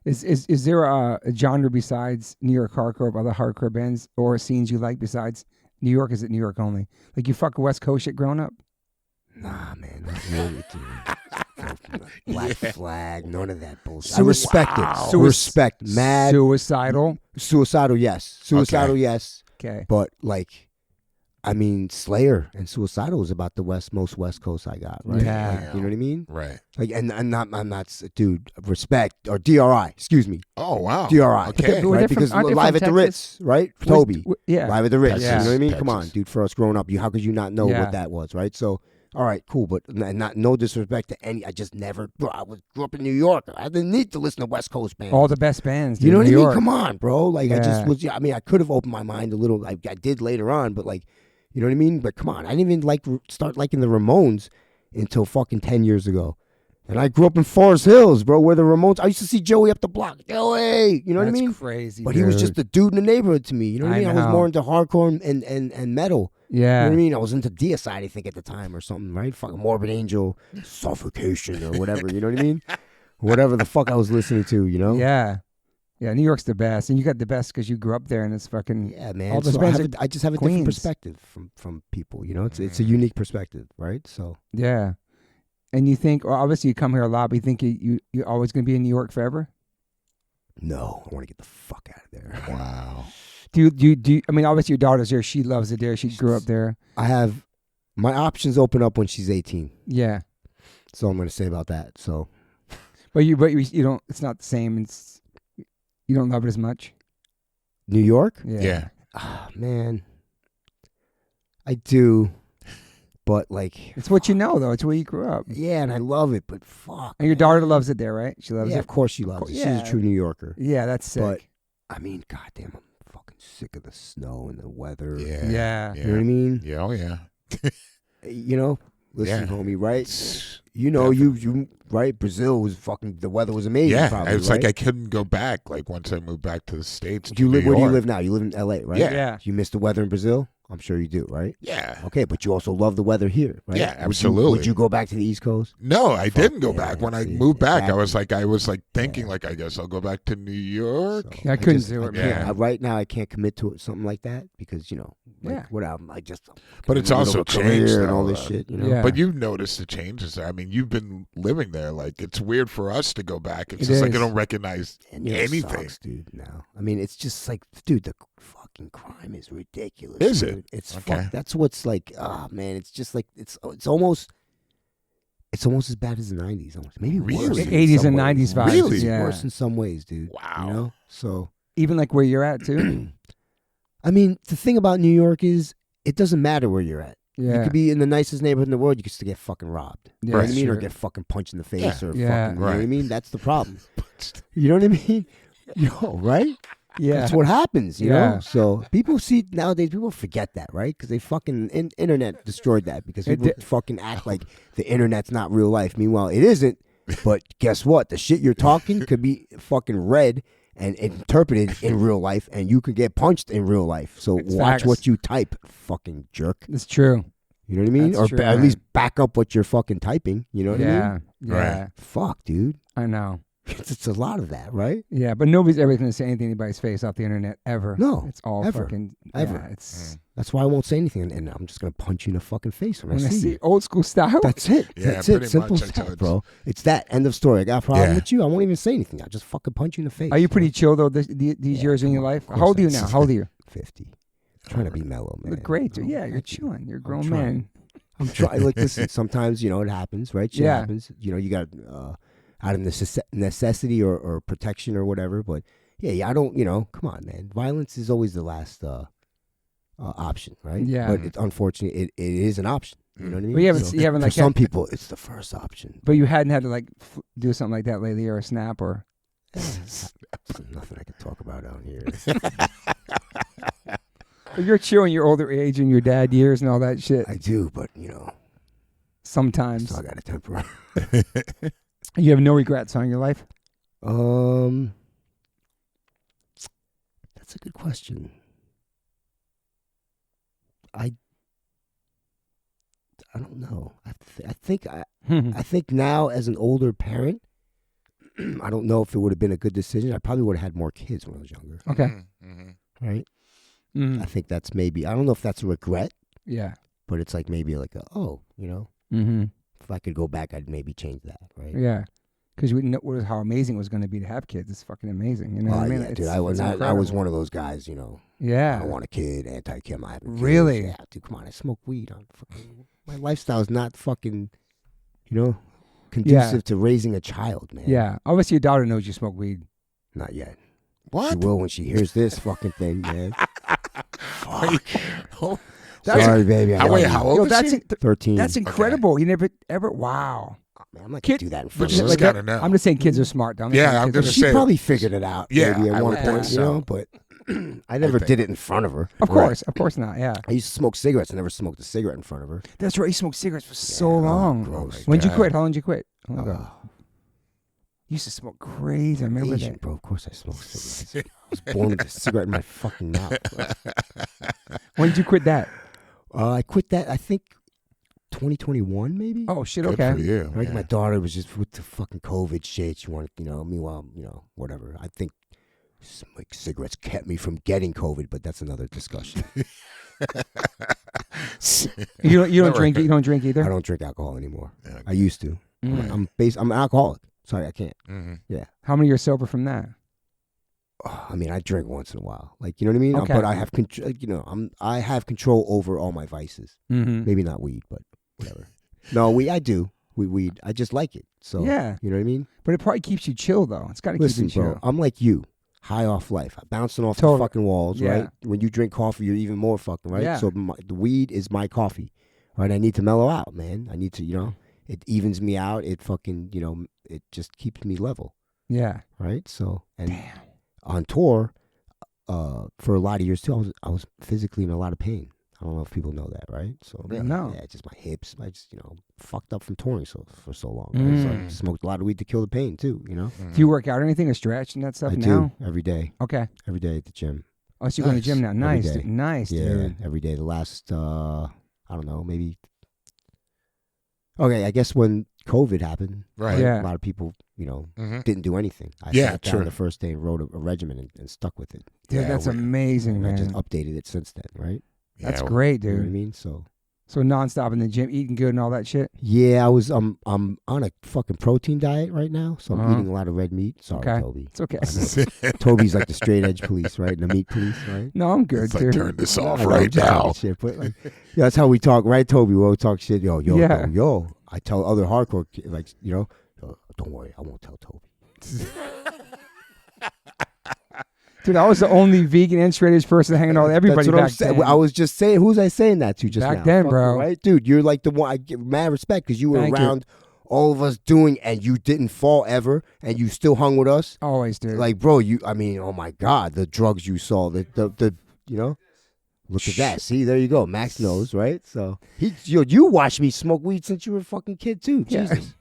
Is there a genre besides New York hardcore of other hardcore bands or scenes you like besides New York? Is it New York only? Like you fuck West Coast shit growing up?
Nah, man. Not really, dude. Black Flag, none of that bullshit. I
Sui-
respect
Wow.
it. Respect. Mad.
Suicidal.
Suicidal, yes. Suicidal, yes.
Okay.
But, like, I mean, Slayer and Suicidal is about the most West Coast I got, right?
Yeah.
Like, you know what I mean?
Right.
Like, and I'm not, dude, respect, or DRI, excuse me.
Oh, wow.
DRI.
Okay.
Were they
Right?
from-
Because
aren't they
live
from
at the
Texas?
Ritz, right? Toby.
Yeah.
Live at the Ritz.
Yeah.
You know what I mean? Come
Texas.
on, dude. For us growing up, how could you not know
Yeah.
what that was, right? So, all right, cool. But no disrespect to any. I just never. Bro, grew up in New York. I didn't need to listen to West Coast bands.
All the best bands. Dude,
you know what I
New
mean?
York.
Come on, bro. Like I just
Yeah.
was. I mean, I could have opened my mind a little. I did later on, but like, you know what I mean? But come on, I didn't even start liking the Ramones until fucking 10 years ago. And I grew up in Forest Hills, bro, where the Ramones. I used to see Joey up the block. Joey, you know what I
That's
mean?
crazy.
But he was
dude.
just a dude in the neighborhood to me. You know what I
I
mean? I was
know.
more into hardcore and metal. You know
Yeah.
what I mean? I was into Deicide, I think, at the time or something, right? Fucking Morbid Angel, Suffocation or whatever. You know what I mean? Whatever the fuck I was listening to, you know?
Yeah. Yeah. New York's the best, and you got the best because you grew up there, and it's fucking.
Yeah, man.
All those
So
bands
I just have a
Queens.
different perspective from people. You know, it's a unique perspective, right? So
Yeah. And you think, well, obviously, you come here a lot, but you think you're always going to be in New York forever?
no, I want to get the fuck out of there.
Wow.
Do you? I mean, obviously, your daughter's there. She loves it there. She grew up there.
I have my options open up when she's 18.
Yeah.
So I'm going to say about that. So
But you don't. It's not the same. You don't love it as much.
New York,
Yeah.
man, I do, but like,
It's what you know, though. It's where you grew up.
yeah, and I love it, but fuck.
And your daughter loves it there, right? She loves
Yeah,
it.
of course she loves it. She's
Yeah.
a true New Yorker.
Yeah, that's sick.
But I mean, goddamn, I'm fucking sick of the snow and the weather.
Yeah.
Yeah.
You know what I mean?
Yeah. Oh, yeah.
You know, listen,
Yeah.
homie, right? You know, you right? Brazil was fucking. The weather was amazing.
Yeah.
probably,
It's
right?
like I couldn't go back. Like once I moved back to the States.
Do you
to
live?
New
Where do you
York.
live now? You live in L.A., right?
Yeah.
Yeah.
You miss the weather in Brazil? I'm sure you do, right?
Yeah.
Okay, but you also love the weather here, right?
Yeah,
Would
absolutely.
Would you go back to the East Coast?
No, I didn't go
yeah,
back. When I
see,
moved back,
exactly.
I was like thinking, like, I guess I'll go back to New York.
So,
Yeah, I couldn't
just-
do it,
I can't-
man.
Right now, I can't commit to it, something like that because, you know, like,
Yeah.
what I'm just.
But it's
in the middle
also
of a career
changed,
and all
though,
this shit, you know.
Yeah.
But you've noticed the changes there. I mean, you've been living there. Like, it's weird for us to go back. It's
It
just like I
is.
don't recognize
And you know, it
anything.
sucks, dude. Now, I mean, it's just like, dude, the fucking crime is ridiculous.
Is
dude.
it?
It's
Okay.
That's what's like. Oh man, it's just like it's almost as bad as the '90s. Almost maybe
Really?
worse.
The
in
80s
some
and
ways.
90s vibes,
Really?
yeah.
Worse in some ways, dude.
Wow.
You know, so
Even like where you're at too.
I mean, the thing about New York is it doesn't matter where you're at.
Yeah.
You could be in the nicest neighborhood in the world, you could still get fucking robbed.
Yeah,
You know what I
that's
mean? Or
true.
get fucking punched in the face
Yeah.
or
Yeah.
fucking, you know what I
Right.
mean? That's the problem. You know what I mean? Yo, right?
Yeah.
That's what happens, you
Yeah.
know? So people see, nowadays, people forget that, right? Because they fucking, internet destroyed that because
It
people
did.
fucking act like the internet's not real life. Meanwhile, it isn't. But guess what? The shit you're talking could be fucking read and interpreted in real life, and you could get punched in real life. So
It's
watch
facts.
what you type, fucking jerk.
It's true.
You know what I mean?
That's
Or
true,
at
man.
least back up what you're fucking typing. You know what I mean?
Yeah. Yeah.
Right.
Fuck, dude.
I know.
It's a lot of that, right?
Yeah, but nobody's ever going to say anything to anybody's face off the internet ever.
No,
It's all
ever.
fucking.
Ever.
Yeah, it's.
That's why I won't say anything, and I'm just gonna punch you in the fucking face when I
When I
see
see
you.
old school style.
That's it.
Yeah,
That's it.
pretty
Simple
much,
as
that's how
that,
it's-
bro. It's that. End of story. I got a problem
Yeah.
with you. I won't even say anything. I'll just fucking punch you in the face.
Are you pretty chill though? These years in
come
your
on,
life.
of
How old are you
course
now?
I-
How old are you?
50. I'm trying to be mellow,
You
man.
look great, dude.
Oh,
Yeah, you're
thank you.
chilling. You're a
I'm
grown
trying.
man.
I'm trying. Like, listen. Sometimes it happens, right? Shit
Yeah.
happens. You got out of necessity or protection or whatever. But yeah. I don't. Come on, man. Violence is always the last option, right?
Yeah.
But it's unfortunate. It is an option. You know what I mean?
But you haven't.
So,
You haven't
for
like.
some people, it's the first option.
But you hadn't had to like do something like that lately, or a snap, or.
There's nothing I can talk about out here.
You're chewing your older age and your dad years and all that shit.
I do, but
Sometimes.
still got a temper.
You have no regrets on your life?
That's a good question. I don't know. I think now as an older parent, I don't know if it would have been a good decision. I probably would have had more kids when I was younger.
Okay.
Right?
Mm.
I think that's maybe, I don't know if that's a regret,
Yeah.
but it's like maybe like
Mm-hmm.
if I could go back, I'd maybe change that, right?
Yeah. Because we know how amazing it was going to be to have kids. It's fucking amazing. You know what I mean?
Yeah, dude, I was one of those guys, I
Yeah.
don't want a kid, anti-Kim, I have kids.
Really?
Yeah, dude, come on, I smoke weed. My lifestyle is not fucking, conducive to raising a child, man.
Yeah. Obviously, your daughter knows you smoke weed.
Not yet.
What?
She will when she hears this fucking thing, man. Fuck.
Sorry,
baby.
How old is she?
13.
That's incredible. You never ever. Wow.
Oh, man, I'm not going to do that in front
But
of
she's
her.
got to know.
I'm just saying kids are smart. Though.
Yeah, I'm
going to
gonna
She
say-
probably figured it out.
Yeah,
maybe at
I
one
would
point,
think so.
but I never did it in front of her.
Of course. Of course not. Yeah.
I used to smoke cigarettes. I never smoked a cigarette in front of her.
That's right. You smoked cigarettes for so long.
gross.
When did you
God.
quit? How long did you quit? How long ago? You used to smoke crazy. I remember
Asian,
that.
bro. Of course I smoked cigarettes. I was born with a cigarette in my fucking mouth. Bro.
When did you quit that?
I quit that, I think, 2021 maybe?
Oh, shit.
Good
Okay.
for you.
Right,
yeah.
my daughter was just with the fucking COVID shit. She wanted, meanwhile, whatever. I think like cigarettes kept me from getting COVID, but that's another discussion.
You don't drink. You don't drink either.
I don't drink alcohol anymore.
Yeah.
I used to.
Mm.
I'm an alcoholic. Sorry, I can't.
Mm-hmm.
Yeah.
How many years sober from that?
I mean, I drink once in a while. Like, you know what I mean?
Okay.
But I have I have control over all my vices.
Mm-hmm.
Maybe not weed, but whatever. No, I do. Weed. I just like it. So
Yeah.
you know what I mean?
But it probably keeps you chill, though. It's got to keep
Listen,
you chill.
bro, I'm like you, high off life, bouncing off
Totally.
the fucking walls,
Yeah.
right? When you drink coffee, you're even more fucking, right?
Yeah.
So the weed is my coffee, right? I need to mellow out, man. I need to, it evens me out. It fucking, it just keeps me level,
Yeah.
right? So, and
Damn.
on tour, for a lot of years too, I was physically in a lot of pain. I don't know if people know that, right? So
No.
yeah, just my hips. I just fucked up from touring for so long.
Mm.
Right? So I smoked a lot of weed to kill the pain too.
Do you work out or anything or stretch and that stuff
I
now?
do every day.
Okay.
Every day at the gym.
Oh, so you're going to the gym now.
Every
Nice.
day.
Dude. Nice,
Yeah,
dude.
every day. The last I don't know, maybe. Okay, I guess when COVID happened,
Right.
Yeah.
a lot of people
Mm-hmm.
didn't do anything. I
Yeah,
sat down
true.
the first day and wrote a regimen and stuck with it.
Dude,
Yeah,
that's
we-
amazing,
And I just
man.
updated it since then, right?
That's
Yeah,
great,
You know what I
dude.
mean? So
So nonstop in the gym, eating good and all that shit.
yeah, I'm on a fucking protein diet right now, so I'm
Uh-huh.
eating a lot of red meat. Sorry,
Okay.
Toby.
It's okay.
I know. Toby's like the straight edge police, right? The meat police, right?
No, I'm good,
It's like,
dude.
turn this
I
off
know,
right
just talking
now.
Shit, but like, yeah, that's how we talk, right, Toby? We'll talk shit. Yo.
Yeah.
I tell other hardcore kids, like, don't worry, I won't tell Toby.
Dude, I was the only vegan and straight edge person hanging out with everybody
That's what I'm
back
saying.
then.
I was just saying, who's I saying that to just
Back
now?
then,
Fuck
bro.
you, right, dude? You're like the one. I give mad respect because you were
Thank you.
around all of us doing, and you didn't fall ever, and you still hung with us.
Always, dude.
Like, bro, oh my God, the drugs you saw, the look at that. See, there you go. Max knows, right? So you watched me smoke weed since you were a fucking kid too.
Yeah.
Jesus.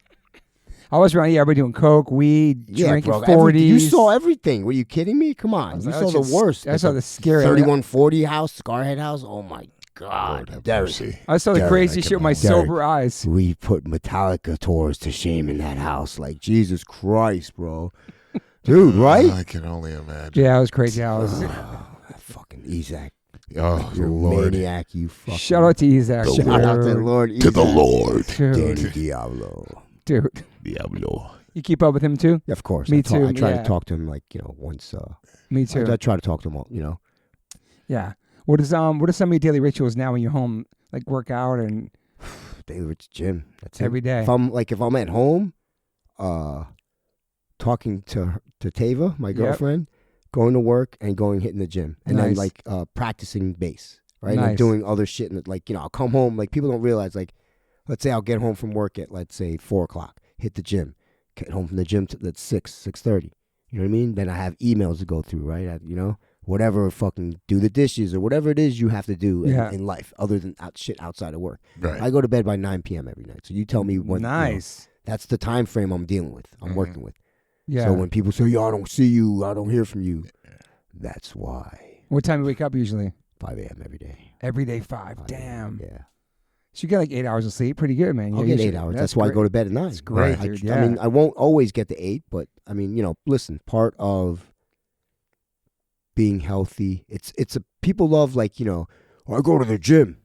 I was around here, everybody doing coke, weed,
Yeah,
drinking
bro.
40s.
You saw everything. Were you kidding me? Come on. You saw the worst.
I saw the scary.
3140 house, Scarhead house. Oh my God.
Lord have
Derek.
mercy.
I saw the
Derek,
crazy
I
shit
can
with my
Derek.
sober eyes.
We put Metallica tours to shame in that house. Like, Jesus Christ, bro. Dude, right?
I can only imagine.
Yeah, it was crazy. I was.
Fucking Isaac.
Oh,
You
Lord.
maniac, you fucking.
Shout out to Isaac.
The
dude.
Shout out to Lord
To the
Isaac.
Lord.
Dude,
Danny Diablo.
dude.
Diablo.
You keep up with him too?
Yeah, of course.
Me
I
too,
try
yeah.
to talk to him like, once.
Me too.
I try to talk to him all,
Yeah. What are some of your daily rituals now when you're home? Like work out and
daily rich gym. That's it.
every day.
If I'm at home, talking to Tava, my girlfriend, going to work and hitting the gym, and then
Nice.
like practicing bass, right? And then
Nice.
doing other shit, and like I'll come home. Like people don't realize, like, let's say I'll get home from work at let's say 4:00, hit the gym, get home from the gym at 6:30. You know what I mean? Then I have emails to go through, right? Whatever, fucking do the dishes or whatever it is you have to do in life other than shit outside of work.
Right.
I go to bed by 9 p.m. every night. So you tell me when.
Nice.
That's the time frame I'm dealing with. I'm working with.
Yeah.
So when people say, "Yo, I don't see you. I don't hear from you," that's why.
What time do you wake up usually?
5 a.m. every day.
Every day 5. Damn.
Yeah.
So you get like 8 hours of sleep. Pretty good, man.
I'll get 8 hours. That's why I go to bed at 9.
That's great,
Right.
dude. Yeah.
I mean, I won't always get the 8, but I mean, listen, part of being healthy, it's people love like, I go to the gym.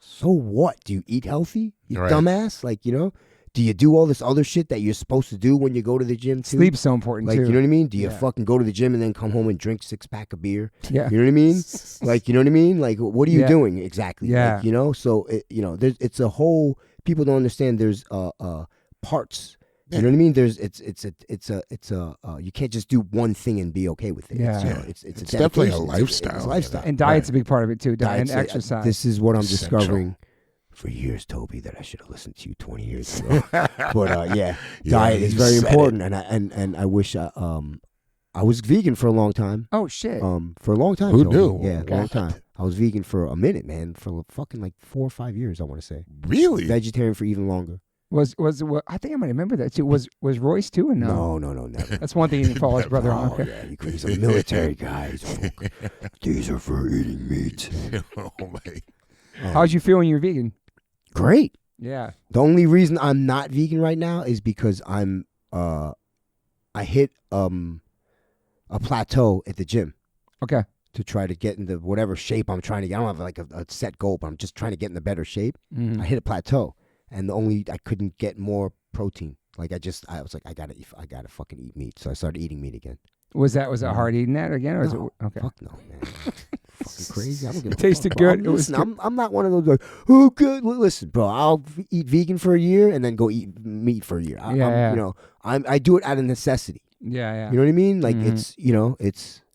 So what? Do you eat healthy? You
Right.
dumbass? Like, do you do all this other shit that you're supposed to do when you go to the gym too?
Sleep's so important
like,
too.
you know what I mean? Do you
Yeah.
fucking go to the gym and then come home and drink 6-pack of beer?
Yeah.
You know what I mean? Like, you know what I mean? Like, what are you
Yeah.
doing exactly?
Yeah.
Like, so it's a whole. People don't understand. There's parts. You know what I mean? There's you can't just do one thing and be okay with it.
Yeah.
It's
definitely a
dedication.
lifestyle.
It's a lifestyle.
And diet's a big part of it too. Diet and
Diet's-
exercise.
This is what I'm
Essential.
discovering for years, Toby, that I should have listened to you 20 years ago. But diet is
you
very
said
important, and I wish I was vegan for a long time.
Oh shit.
For a long time.
Who
Toby.
knew?
Yeah, a long
God.
time. I was vegan for a minute, man, for fucking like 4 or 5 years. I want to say
Really?
vegetarian for even longer.
Was I think I might remember that too. Was Royce too or no?
No, never.
That's one thing he didn't follow his brother on.
Oh,
Okay.
yeah, he's a military guy. These are for eating meat.
Oh my.
How'd you feel when you were vegan?
Great.
Yeah.
The only reason I'm not vegan right now is because I hit a plateau at the gym
Okay.
to try to get into whatever shape I'm trying to get. I don't have like a set goal, but I'm just trying to get in a better shape.
Mhm.
I hit a plateau, and I couldn't get more protein. Like I was like, I gotta fucking eat meat. So I started eating meat again.
Was that hard eating that again, or is
No,
it okay?
Fuck no, man. Fucking crazy. I don't give a
It tasted
fuck, bro.
good. It was
I'm not one of those like, oh, good. Listen, bro, I'll eat vegan for a year and then go eat meat for a year. I do it out of necessity.
Yeah, yeah.
You know what I mean? Like
Mhm.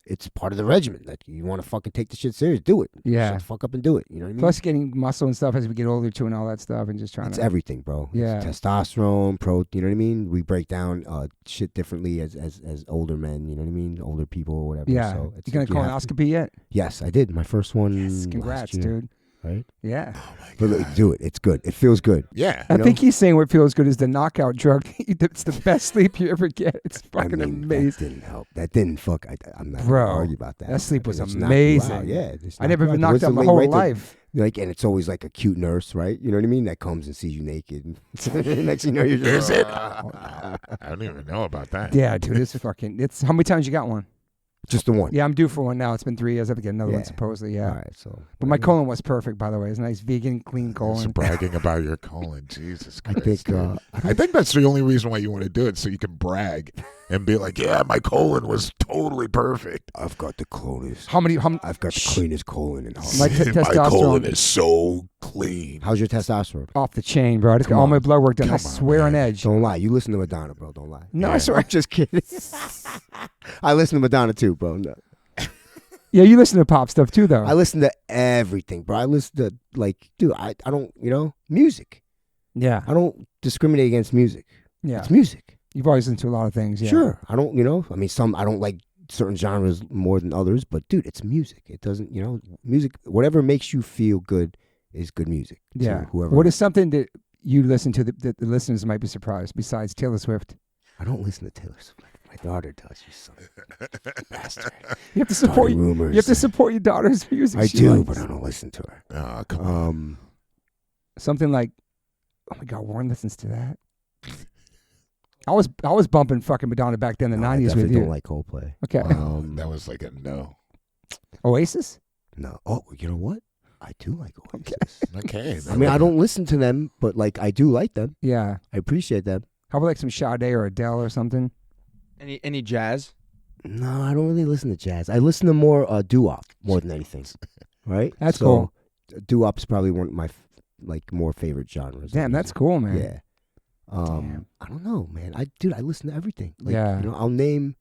it's part of the regimen. Like you want to fucking take the shit serious, do it.
Yeah.
Shut the fuck up and do it. You know what I mean?
Plus getting muscle and stuff as we get older too, and all that stuff, and just trying
it's
to.
everything, bro.
Yeah.
It's testosterone, you know what I mean? We break down shit differently as older men, you know what I mean? Older people or whatever.
Yeah.
So
You gonna colonoscopy yet?
Yes, I did. My first one.
Yes. Congrats,
last year,
dude.
Right?
Yeah.
But look, do it. It's good. It feels good.
Yeah.
I
know?
think he's saying what feels good is the knockout drug. It's the best sleep you ever get. It's fucking
I mean,
amazing.
That didn't help. That didn't fuck. I'm not
Bro,
gonna argue about that.
that sleep was
It's knocked you
amazing.
out. Yeah.
I never been knocked out my whole life.
Like, and it's always like a cute nurse, right? You know what I mean? That comes and sees you naked. Next thing you know, you're just.
Is it? I don't even know about that.
Yeah, dude, it's how many times you got one?
Just the one.
Yeah, I'm due for one now. It's been 3 years. I have to get another one
Yeah.
supposedly. Yeah.
All right. So.
But my colon was perfect, by the way. It's a nice vegan, clean
Just
colon.
bragging about your colon. Jesus
I
Christ.
think.
I think that's the only reason why you want to do it, so you can brag and be like, yeah, my colon was totally perfect.
I've got the clonest.
How many?
I've got the cleanest colon in Hollywood.
My
My colon
testosterone
is so clean.
How's your testosterone?
off the chain, bro. I just got
Come
all
on.
my blood work done. I
Come on,
swear on
man.
edge.
Don't lie. You listen to Madonna, bro. Don't lie.
No, I
Yeah.
swear.
I'm just kidding. I listen to Madonna too, bro. No.
Yeah, you listen to pop stuff too, though.
I listen to everything, bro. I listen to dude. I don't, music.
Yeah,
I don't discriminate against music.
yeah.
It's music.
You've always listened to a lot of things. Yeah.
Sure. I don't, I mean, I don't like certain genres more than others, but dude, it's music. It doesn't, music, whatever makes you feel good is good music. to
Yeah.
whoever.
What is something that you listen to that the listeners might be surprised besides Taylor Swift?
I don't listen to Taylor Swift. My daughter does. You son of a bastard.
You have to support.
Starting rumors.
You have to support your daughter's music.
I
She
do,
likes.
but I don't listen to her.
Oh, come on.
Something like, oh my God, Warren listens to that. I was bumping fucking Madonna back then in the
No, I
90s with
definitely
you.
don't like Coldplay.
Okay.
That was like a no.
Oasis?
No. Oh, you know what? I do like Oasis.
Okay.
I mean, I don't listen to them, but like I do like them.
Yeah.
I appreciate them.
How about like some Sade or Adele or something?
Any jazz?
No, I don't really listen to jazz. I listen to more doo-wop more than anything. Right?
That's
so,
cool.
Doo-wop is probably one of my more favorite genres.
Damn, that's cool, man.
Yeah.
Damn.
I don't know, man. I listen to everything. Like,
Yeah.
I'll name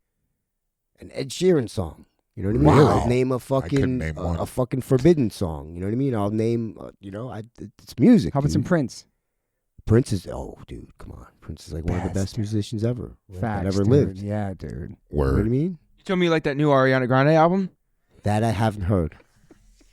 an Ed Sheeran song. You know what I mean?
Wow.
I'll name a
couldn't
fucking
name one.
a fucking Forbidden song. You know what I mean? I'll name it's music.
How about some
dude.
Prince?
Prince is, dude, come on. Prince is like one of the best musicians ever.
Facts,
that ever
dude.
lived.
Yeah, dude.
You know what I mean?
You told me you like that new Ariana Grande album?
That I haven't heard.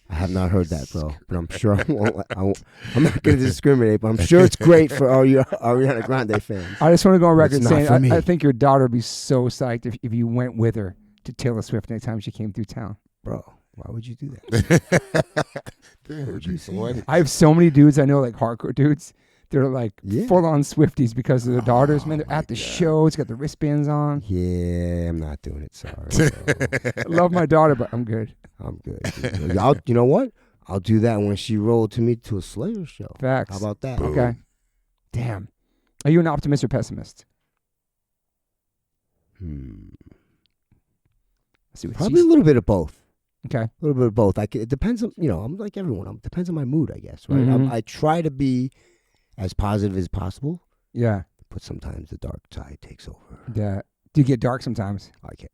I have not heard that, bro. But I'm sure I'm not going to discriminate, but I'm sure it's great for all your Ariana Grande fans.
I just want to go on record
It's not
saying
for me.
I think your daughter would be so psyched if you went with her to Taylor Swift anytime she came through town.
Bro, why would you do that?
Dude,
I have so many dudes I know, like hardcore dudes. They're like
Yeah.
full-on Swifties because of their daughters, man. They're
my
at the
God.
shows, got the wristbands on.
Yeah, I'm not doing it. Sorry. Bro.
I love my daughter, but I'm good.
I'm good. Dude. You know what? I'll do that when she rolled to me to a Slayer show.
Facts.
How about that?
Boom.
Okay. Damn. Are you an optimist or pessimist?
Hmm.
Let's see what
Probably a little bit of both.
Okay.
A little bit of both. It depends on, I'm like everyone. It depends on my mood, I guess, right?
Mhm.
I try to be as positive as possible,
Yeah.
but sometimes the dark side takes over.
Yeah. Do you get dark sometimes?
I can't.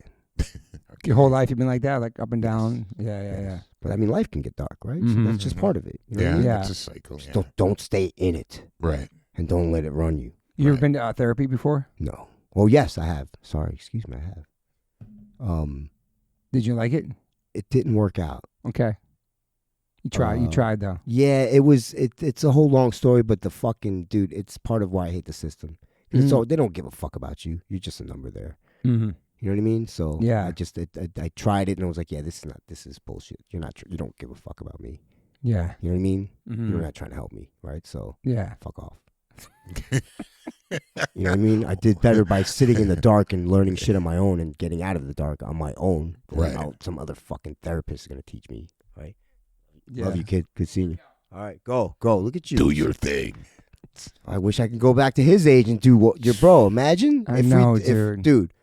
Your whole life you've been like that, like up and down? Yeah, yeah, yeah.
But I mean, life can get dark, right? So
Mhm.
that's just part of it. You know what I
Yeah,
mean?
Yeah.
it's a cycle.
Just
Yeah.
don't stay in it,
Right.
and don't let it run you.
You ever
Right.
been to therapy before?
No. Well, yes, I have. Sorry, excuse me, I have.
Did you like it?
It didn't work out.
Okay. You tried though.
Yeah, it was. It's a whole long story, but the fucking dude, it's part of why I hate the system. 'Cause it's all, they don't give a fuck about you. You're just a number there.
Mm-hmm.
You know what I mean? So
Yeah.
I tried it and I was like, yeah, this is bullshit. You don't give a fuck about me.
Yeah.
You know what I mean?
Mhm.
You're not trying to help me, right? So
Yeah.
fuck off. You know what I mean? I did better by sitting in the dark and learning shit on my own and getting out of the dark on my own.
Right.
Without some other fucking therapist is gonna teach me, right?
Yeah.
Love you, kid. Good seeing you. All right, go. Look at you.
Do your thing.
I wish I could go back to his age and do what your bro. Imagine
I know, dude.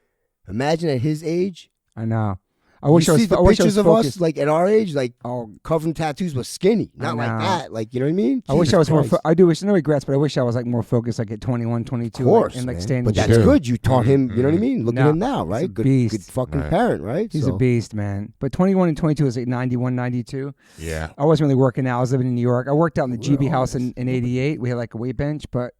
Imagine at his age.
I know. I wish I
you
was.
see the
I wish I
pictures
was
of
focused.
us like at our age, like
Oh,
covered in tattoos but skinny, not like
know.
that. Like, you know what I mean?
I wish I was
Jesus
more.
Christ.
I do wish. No regrets, but I wish I was like more focused, like at 21, 22,
Of course,
and like
man.
standing.
But that's
Sure.
good. You taught him. You know what I mean? Look
No,
at him now, right?
a
Good
beast.
fucking
Right.
parent, right?
He's
So-
a beast, man. But 21 and 22 is like 91, 92.
Yeah.
I wasn't really working out. I was living in New York. I worked out in the
We're
GB house
always-
in 88. We had like a weight bench, but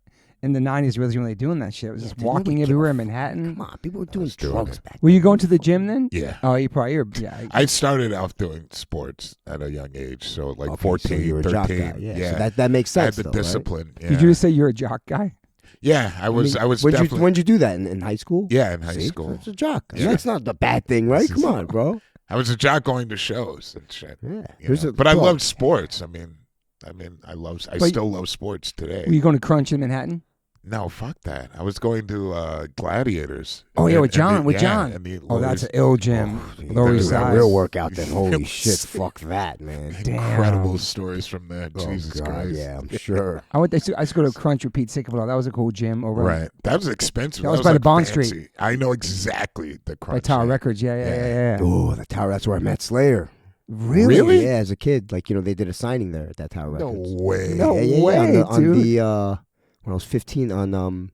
in the 90s, we wasn't really doing that shit. It was
Yeah,
just
dude, nobody
walking
give a
everywhere in
fuck.
Manhattan.
Come on, people were doing
was doing
drugs
it.
back
Were you
then.
going to the gym then?
Yeah.
Oh, you probably, yeah.
I started out doing sports at a young age, so like
Okay,
14,
so you were a
13.
jock guy. Yeah, so that makes
I had
sense.
the
though, right?
discipline. Yeah.
Did you just say you're a jock guy?
Yeah, I was
When'd
definitely.
you do that in high school?
Yeah, in high
See?
school.
It's a jock.
Yeah.
That's not the bad thing, right? Come on, bro.
I was a jock going to shows and shit.
Yeah.
you know. But I loved sports. I
But-
still love sports today.
Were you going to Crunch in Manhattan?
No, fuck that. I was going to Gladiators.
Oh, yeah,
And-
with John,
and
with
yeah,
John.
and the
Oh, that's
Lowe's-
an ill gym. Lower
that
East
is
that
Side.
real workout then. Holy
It was-
shit. Fuck that, man.
Damn.
incredible stories from that.
Oh,
Jesus
God,
Christ.
yeah, I'm sure.
I used to go to Crunch with Pete Sickable. That was a cool gym over
Right. That was expensive.
That was by the Bond
fancy.
Street.
I know exactly the
by
crunch.
Tower Records. Yeah.
Oh, the Tower. That's where I met Slayer.
Really?
Yeah, as a kid. Like, they did a signing there at that Tower
No
Records.
way.
No
yeah,
way,
on
dude.
the when I was 15 on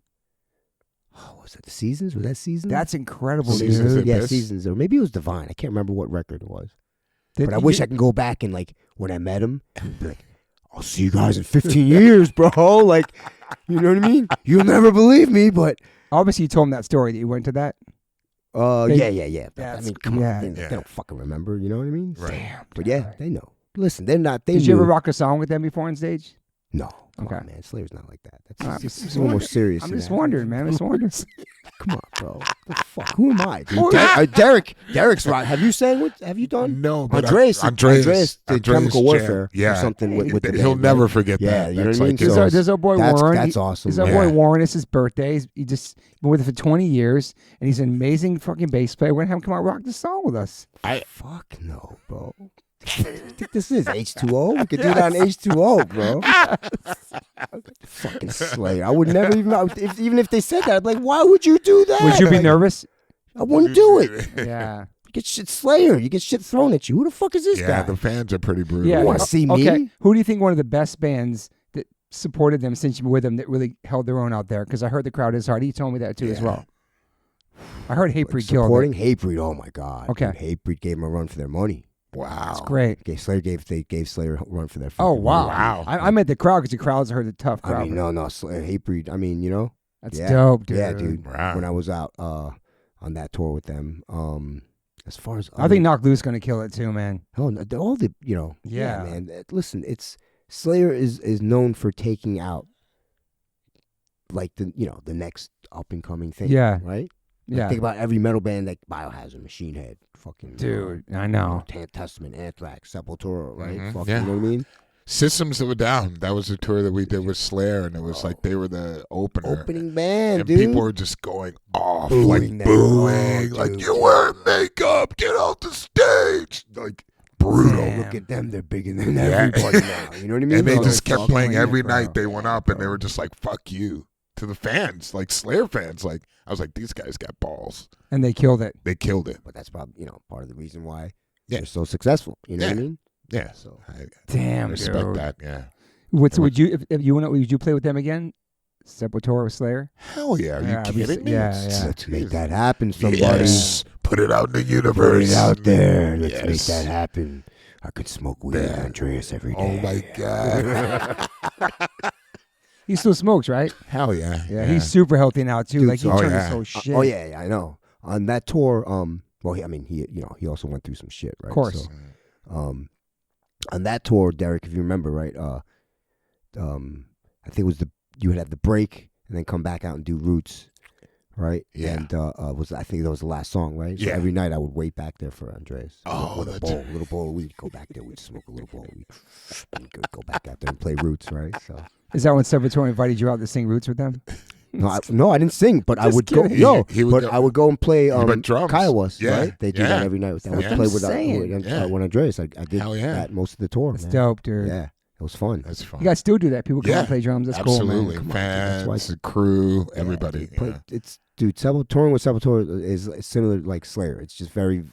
what was that, the Seasons? Was that Seasons?
That's incredible,
Seasons
dude.
at
yeah,
Biss?
Seasons, or maybe it was Divine. I can't remember what record it was.
Did
But I
you-
wish I could go back and like when I met him, be like, I'll see you guys in 15 years, bro. Like, you know what I mean? You'll never believe me, but
Obviously, you told him that story that you went to that.
yeah. But, I
That's-
mean, come
yeah.
on, they don't fucking remember. You know what I mean?
Right.
Damn.
But yeah, they know. Listen, they're not. They
Did you
knew.
ever rock a song with them before on stage?
No. Come
Okay.
on, man. Slayer's not like that. That's
I'm
it's
just
a little more
wondering.
serious.
I'm
than
just
that.
wondering, man. I'm just wondering.
Come on, bro. What the fuck? Who am I, dude?
Well,
Derek's right. Have you sang with? Have you done?
No, but
Andreas
Andreas
did Chemical
Jam.
Warfare.
Yeah.
Or something with the
He'll
band,
never
right?
forget
Yeah,
that.
you know
That's
what I mean?
like his-
So
There's our boy
That's
Warren.
awesome.
There's our
man.
boy Warren. It's his birthday. He just been with us for 20 years, and he's an amazing fucking bass player. We're gonna have him come out and rock the song with us.
Fuck no, bro. I think this is H2O. We could do that on H2O, bro. Fucking Slayer. I would never even if they said that, I'd be like, why would you do that?
Would you be
Like,
nervous?
I wouldn't do it.
Yeah.
You get shit Slayer. You get shit thrown at you. Who the fuck is this
Yeah,
guy?
the fans are pretty brutal.
Yeah.
You wanna see me?
Okay. Who do you think one of the best bands that supported them since you were with them that really held their own out there? Because I heard the crowd is hard. He told me that too as
Yeah.
well. I heard Hatebreed killed
Supporting
it.
Hatebreed. Oh my god.
Okay.
Dude, Hatebreed gave them a run for their money.
Wow.
That's great.
Okay, they gave Slayer a run for their.
Oh,
fucking
wow.
money.
Wow.
I meant the crowd because the crowds heard the tough crowd.
I mean, no, Slayer, Hatebreed. I mean, you know.
That's
Yeah.
dope, dude.
Yeah, dude.
Wow.
When I was out on that tour with them, as far as
I think Knock Loose gonna kill it too, man.
all the
Yeah.
man. Listen, it's Slayer is known for taking out like the next up and coming thing.
Yeah.
Right.
Yeah.
Think about every metal band like Biohazard, Machine Head, fucking
Dude, I know.
Testament, Anthrax, Sepultura, right?
Mhm.
Fucking,
Yeah.
you know what I mean?
Systems of a Down. That was a tour that we did with Slayer, and it was like they were the opener.
Opening band,
and
dude.
people were just going off,
Booing
like
them.
booing,
Oh,
like
dude.
you're wearing makeup, get out the stage, like brutal.
Damn.
Look at them, they're bigger than
Yeah.
everybody now. You know what I mean?
And they
Oh,
just
they're
kept playing
fucking
every
it, bro.
night. They went up, and they
bro.
were just like, "Fuck you" to the fans, like Slayer fans. Like I was like, these guys got balls.
And they killed it.
They killed it.
But that's probably part of the reason why
Yeah.
they're so successful. You know what I
Yeah.
mean?
Yeah,
So
I
Damn,
respect
dude.
that. Yeah,
Would you if you would you play with them again? Sepultura with Slayer?
hell yeah. Are
Yeah,
you kidding me?
yeah,
It's-
yeah.
let's make that happen, somebody.
Yes. Put it out in the universe.
Put it out there. Let's
Yes.
make that happen. I could smoke weed with
Yeah.
Andreas every
Oh
day.
my god.
He still smokes, right?
Hell yeah.
Yeah, he's super healthy now too.
Dude,
Like he
oh,
turned
yeah.
his whole shit.
Oh yeah, I know. On that tour, well, he also went through some shit, right?
Of course.
So, on that tour, Derek, if you remember, right? I think it was you had the break and then come back out and do Roots, right?
Yeah.
And I think that was the last song, right? So
Yeah.
every night I would wait back there for Andreas.
Oh,
with a
that's
bowl, little bowl. We'd go back there. We'd smoke a little bowl. We'd go back out there and play Roots, right? So
Is that when Sepultura invited you out to sing Roots with them?
no, I didn't sing, but I
Just
would
kidding.
go. No,
He would
but
go-
I would go and play
went drums.
Kiowas,
Yeah,
right? They do
yeah.
that every night. I would
Yeah.
play
I'm
with
saying.
Yeah.
when Andreas. I did
Hell yeah.
that most of the tour.
That's
man.
dope, dude.
Yeah, it was fun.
That's fun.
You guys still do that. People come
Yeah,
and play drums. That's
Absolutely.
cool, man.
Come on, dude. That's why
Fans, the crew, everybody.
Play-
Yeah.
It's touring with Sepultura is similar like Slayer. It's just very,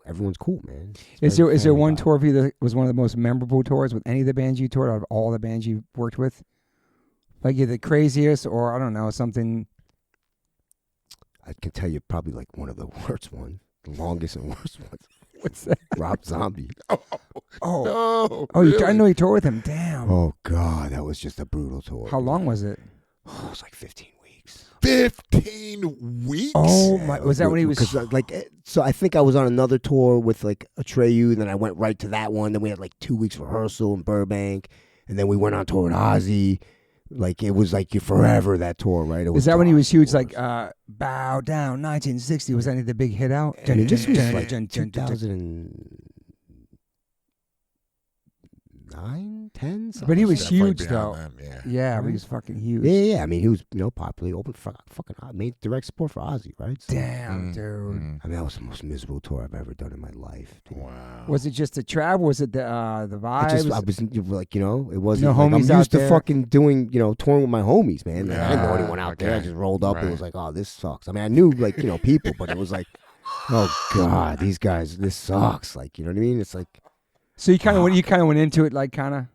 everyone's cool, man. It's very
Is there
family
one
vibe.
tour for you that was one of the most memorable tours with any of the bands you toured out of all the bands you worked with? Like you're the craziest, or I don't know, something.
I can tell you probably like one of the worst ones, the longest and worst ones.
What's that?
Rob Zombie.
Oh,
No.
oh,
really?
I know you toured with him. Damn.
Oh God, that was just a brutal tour.
How long was it?
Oh, it was like 15 weeks.
15 weeks?
Oh my! Was that when he was?
So I think I was on another tour with like Atreyu, then I went right to that one. Then we had like 2 weeks rehearsal in Burbank, and then we went on tour with Ozzy. Like it was like forever that tour, right? It
Is that when he
dark,
was huge?
it
like
was.
Bow Down, 1960. Was that the big hit out?
I mean, this was like
Dun, dun, dun, dun.
2009, 10.
But he was
Definitely
huge
beyond
though.
them, yeah.
Yeah, but he was fucking huge.
Yeah. I mean, he was popular, open for fucking made direct support for Ozzy, right? So,
Damn,
Mm,
dude.
mm.
I mean, that was the most miserable tour I've ever done in my life. Dude.
Wow.
Was it just the travel? Was it the
I
vibes?
was like, it wasn't.
No
like,
homies
I'm
out
used to
there?
fucking doing, touring with my homies, man. Like, I didn't know
Yeah,
anyone out there. I
okay.
just rolled up. It
Right.
was like, oh, this sucks. I mean, I knew like, people, but it was like, oh God, these guys, this sucks. Like, you know what I mean? It's like,
So you kind of went into it like kind of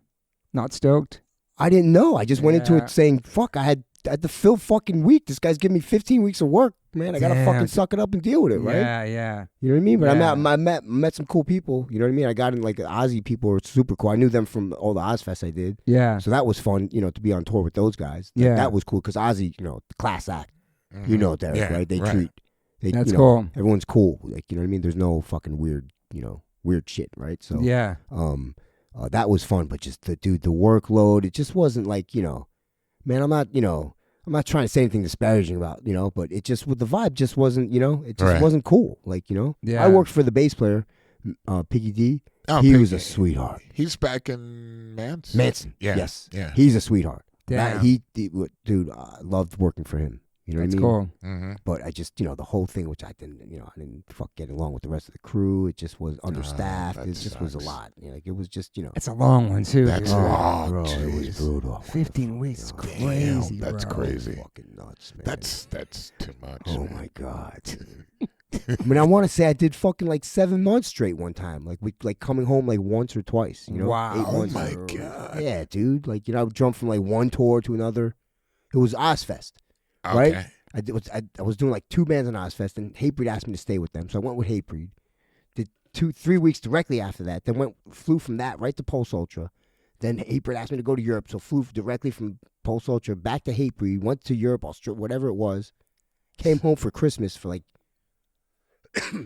not stoked.
I didn't know. I just went into
Yeah.
it saying, fuck, I had to fill fucking week. This guy's giving me 15 weeks of work, man. I gotta
Damn.
fucking suck it up and deal with it, right?
Yeah.
You know what I mean? But
Yeah.
I met some cool people. You know what I mean? I got in like the Ozzy people were super cool. I knew them from all the Ozfests I did.
Yeah.
So that was fun, to be on tour with those guys.
Yeah.
That was cool because Ozzy, the class act.
Mhm.
You know, Derek,
Yeah,
right? They treat.
That's cool.
Everyone's cool. Like, you know what I mean? There's no fucking weird shit, right? So,
Yeah.
that was fun. But just the workload, it just wasn't like, man, I'm not trying to say anything disparaging about, but it just, with the vibe just wasn't, it just
Right.
wasn't cool. Like,
Yeah.
I worked for the bass player, Piggy D.
Oh,
He
Piggy.
was a sweetheart.
He's back in Manson.
Manson.
Yeah.
Yes.
Yeah.
He's a sweetheart.
Damn.
Dude, I loved working for him. You know
That's
what I mean?
cool.
Mm-hmm.
But I just, the whole thing, which I didn't fuck get along with the rest of the crew. It just was understaffed.
that
It just was a
sucks.
lot. Like, it was just,
It's a long one too.
That's
dude.
long.
bro, it
jeez.
was brutal.
15 weeks is
Damn,
crazy,
that's
bro.
crazy.
Fucking nuts, man.
That's too much.
oh
man.
my God. I mean, I want to say I did fucking like 7 months straight one time. Like, coming home like once or twice.
Wow.
8
Oh
months.
my God.
Yeah, dude. Like, I would jump from like one tour to another. It was Ozfest.
Okay.
Right? I was doing like 2 bands on Ozfest, and Hatebreed asked me to stay with them, so I went with Hatebreed. Did 2-3 weeks directly after that. Then flew from that right to Pulse Ultra. Then Hatebreed asked me to go to Europe, so flew directly from Pulse Ultra back to Hatebreed, went to Europe, Australia, whatever it was. Came home for Christmas for like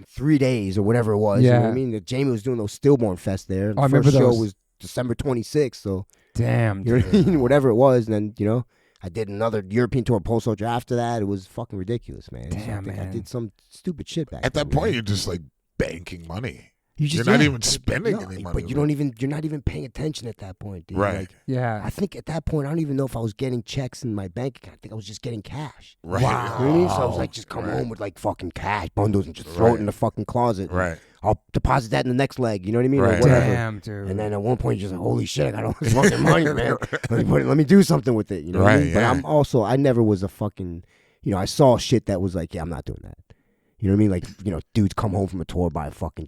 3 days or whatever it was. You know what I mean? Jamie was doing those Stillborn Fest there. The first show was December 26th, so
damn,
you know what I mean? Whatever it was, and then, you know, I did another European tour, Pulse Ultra after that. It was fucking ridiculous, man.
Damn,
so I
man.
did some stupid shit back
At that
then,
point,
man.
you're just like banking money.
You're
not even spending any money.
But you're not even paying attention at that point, dude.
Right.
Like,
yeah.
I think at that point, I don't even know if I was getting checks in my bank account. I think I was just getting cash.
Right.
Wow.
You know what I mean? So I was like, just come home with like fucking cash bundles and just throw it
Right.
in the fucking closet.
Right.
I'll deposit that in the next leg. You know what I mean?
Right.
Or whatever.
Damn, dude.
And then at one point, you're just like, holy shit, I got all this fucking money, man. Let me do something with it. You know what I
Right,
mean? But
yeah.
I never was a fucking, you know, I saw shit that was like, yeah, I'm not doing that. You know what I mean? Like, you know, dudes come home from a tour,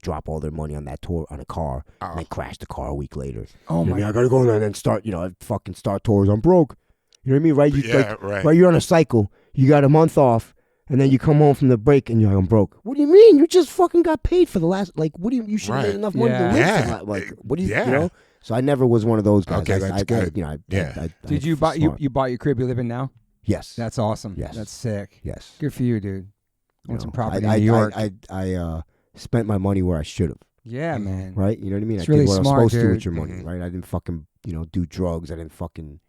drop all their money on that tour on a car, and then crash the car a week later.
Oh
You know what
my
I mean? I gotta go in there and then start, you know, I fucking start tours. I'm broke. You know what I mean? Right? You,
Yeah, right.
Right, you're on a cycle. You got a month off, and then you come home from the break, and you're like, I'm broke. What do you mean? You just fucking got paid for the last, like, what do you should have
Right.
made enough money to live
Yeah.
for that. Like, what do you,
Yeah.
you know? So I never was one of those guys.
Okay, that's good.
You know,
Yeah.
Did you buy you bought your crib you live in now?
Yes.
That's awesome.
Yes.
That's sick.
Yes.
Good for you, dude.
You
Want some
know,
property
I,
in New
I,
York.
I spent my money where I should have.
Yeah, man.
Right? You know what I mean?
It's
I
really
did what
smart,
I was supposed to
dude.
with your money,
Mhm.
right? I didn't fucking, you know, do drugs. I didn't fucking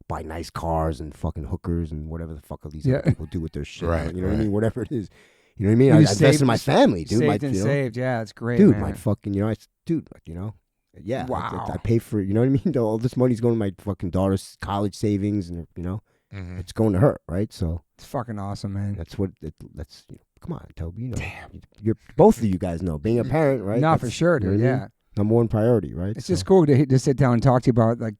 buy nice cars and fucking hookers and whatever the fuck all these other people do with their shit.
Right,
You know what I
right.
mean? Whatever it is. You know what I mean?
You
I
saved-
invested in my family, dude.
Saved
My,
and
you know,
saved. Yeah, it's great,
dude,
man.
my fucking, you know, dude, like, you know, yeah.
Wow.
I pay for, you know what I mean? All this money's going to my fucking daughter's college savings, and, you know,
Mhm.
it's going to her, right? So
It's fucking awesome, man.
that's what, that's, you know, come on, Toby, you know. You're, both of you guys know, being a parent, right?
No,
That's,
for sure,
you know
dude.
what I mean?
Yeah.
Number one priority, right?
It's just cool to sit down and talk to you about like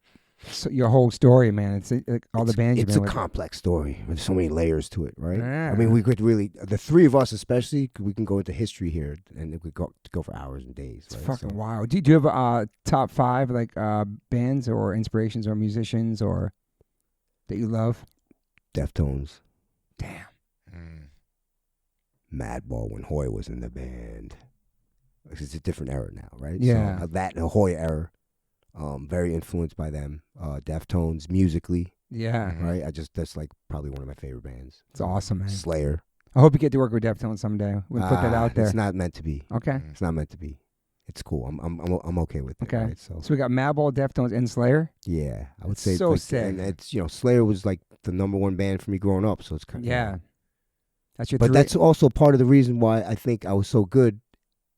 your whole story, man. It's like all the bands you've
It's
been
a
with.
complex story. There's so many layers to it, right?
Yeah.
I mean, we could really, the three of us especially, we can go into history here, and we could go for hours and days.
It's
right?
fucking
So,
wild. Do you have a top 5 like bands or inspirations or musicians or that you love?
Deftones,
Damn.
Mm.
Madball when Hoya was in the band. It's a different era now, right?
Yeah.
So, the Hoya era, very influenced by them. Deftones musically,
Yeah.
Mhm.
right? That's like probably one of my favorite bands.
It's awesome, man.
Slayer.
I hope you get to work with Deftones someday. We'll put that out there.
It's not meant to be.
Okay.
It's not meant to be. It's cool. I'm okay with it.
Okay.
Right? So
So we got Madball, Deftones, and Slayer.
yeah, I would
It's
say
so
like,
sick.
And it's, you know, Slayer was like the number one band for me growing up. So it's kind of,
Yeah. That's your
But
3.
that's also part of the reason why I think I was so good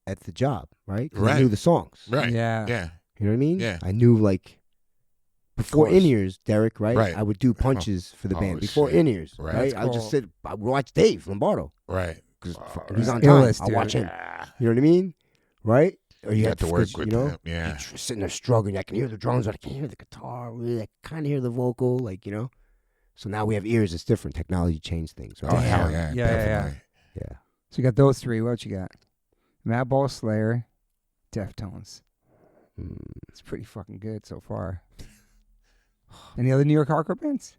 at the job, right? 'Cause I
Right.
knew the songs.
Right.
Yeah.
Yeah.
You know what I mean?
Yeah.
I knew like before
course.
in-ears, Derek, right?
Right.
I would do punches for the
Oh,
band before
shit.
in-ears,
Right.
right?
That's
I would just
cool.
sit, I would watch Dave Lombardo
Right.
because
Oh,
he's
right.
on time.
Illest,
I watch
dude.
him. You know what I mean? Right? Or
You
had
have to work
'cause,
with
you know,
them. Yeah.
you're sitting there struggling. I can hear the drums, but I can't hear the guitar. Really, I kind of hear the vocal, like, you know. So now we have ears. It's different. Technology changed things, right?
Oh, hell
Damn.
yeah.
Yeah, yeah, yeah.
Definitely.
Yeah.
So you got those 3. What you got? Madball, Slayer, Deftones.
Mm.
It's pretty fucking good so far. Any other New York hardcore bands?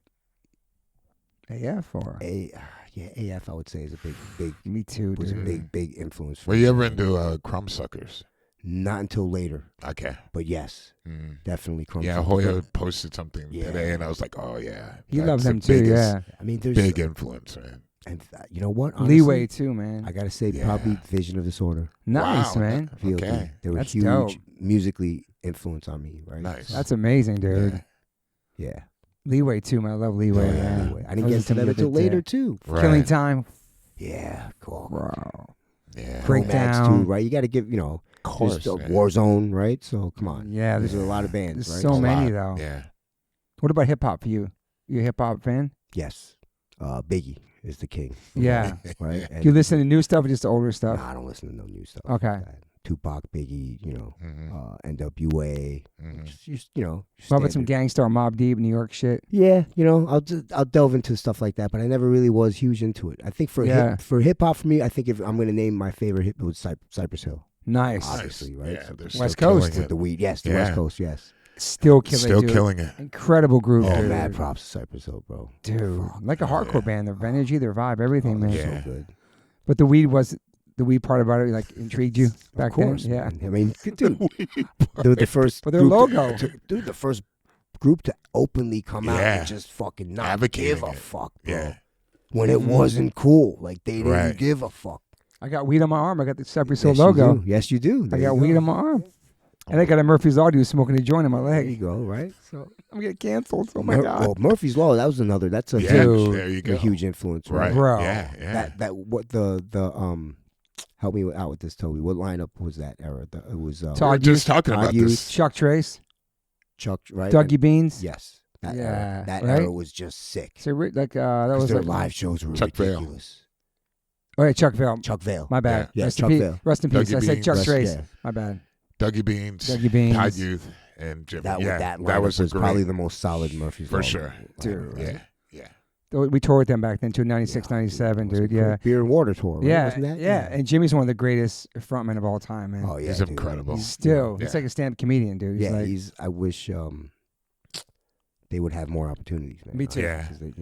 AF or
Yeah, AF I would say is a big
me too,
was a
dude.
big influence for
Were
me.
you ever into Crumb Suckers?
Not until later,
Okay.
but yes,
Mm.
definitely Crumb
Yeah,
Suckers.
Hoya posted something
Yeah.
today, and I was like, "Oh yeah,
He
that's
loves
the
them too,
biggest-
yeah.
I mean, there's
big influence, man."
and you know what? Honestly,
Leeway too, man.
I gotta say,
Yeah.
probably Vision of Disorder.
Nice,
Wow.
man.
VOD.
Okay.
They were
That's
huge
dope.
musically influence on me, right?
Nice.
So,
That's amazing, dude.
Yeah.
yeah.
Leeway too, man. I love Leeway.
Yeah,
man.
Anyway, I didn't
was
get
into
into that until
the other
later
day.
too.
Right.
Killing Time,
Yeah, cool.
bro.
Yeah.
Break-
Nomads
Breakdown.
too, right? You got to give, you know,
Of course.
there's
yeah.
Warzone, right? So come on,
Yeah,
there's
there's,
a lot of bands,
there's
right?
so
A
many
lot.
though.
Yeah.
What about hip hop for you? You a hip hop fan?
Yes, Biggie is the king,
Yeah.
right?
Yeah.
And-
Do you listen to new stuff or just the older stuff?
Nah, I don't listen to no new stuff.
Okay.
like that. Tupac, Biggie, you know,
Mhm.
NWA,
Mhm.
just, you know.
What about some
standard.
Gangstar, Mobb Deep, New York shit?
Yeah, you know, I'll delve into stuff like that, but I never really was huge into it. I think for
Yeah.
hip hop for me, I think if I'm gonna name my favorite hip, it was Cypress Hill,
Nice.
obviously, right?
Yeah,
So
they're
West
still
Coast.
killing
with
it.
the weed, yes, the
Yeah.
West Coast, yes.
Still killing
Still
dude.
killing it.
Incredible group,
Oh,
dude.
mad props to Cypress Hill, bro.
Dude, like a
Oh,
hardcore
yeah.
band, their energy, their vibe, everything,
Oh,
man.
they're
Yeah.
so good.
But the weed was the weed part about it like intrigued you back
of course,
then? Yeah.
man. I mean, dude, they were the first.
But their
group
logo.
dude, the first group to openly come out
Yeah.
and just fucking not
Advocating
give a
it.
fuck, bro.
Yeah.
When it wasn't cool, like they didn't
Right.
give a fuck.
I got weed on my arm. I got the Separate Soul
Yes,
logo.
You do. Yes, you do.
I
There
got
you
weed
go.
on my arm. And I got a Murphy's Law dude smoking a joint in my
There you
leg.
go. Right.
So I'm getting canceled. Oh my God.
Well, Murphy's Law. That was another. That's a
Yeah,
Dude.
there you
a
go.
huge influence, right?
Right.
Bro.
Yeah. Yeah.
That what the help me out with this, Toby. What lineup was that era? It was
we were
Todd
just talking
Todd
about
Hughes.
this.
Chuck Trace,
Chuck, right?
Dougie Beans.
Yes. That
Yeah,
era, that
right?
era was just sick.
So that
'Cause
was
their
like
live shows were
Chuck Vale.
ridiculous.
Oh yeah, Chuck Vale.
Chuck Vale.
My bad.
Yeah,
Rest
Chuck
in
Vale.
peace. Rest in peace.
Dougie
I said
Beans.
Chuck
Rest-
Trace.
yeah.
My bad.
Dougie Beans.
Dougie Beans.
Todd Youth. And Jimmy.
That
yeah.
that
that was a
was
great.
probably the most solid Murphy's
For
Law
sure.
lineup,
Dude.
right?
Yeah. Yeah.
We toured with them back then too, 96, 97,
It was
dude.
a
Yeah.
great Beer and Water tour, right?
Yeah,
Wasn't that?
yeah. And Jimmy's one of the greatest frontmen of all time, man.
Oh yeah,
He's
dude.
incredible.
He's still,
Yeah.
he's like a stand-up comedian, dude. He's
Yeah,
like,
I wish they would have more opportunities, man.
Me too.
Yeah.
'Cause they,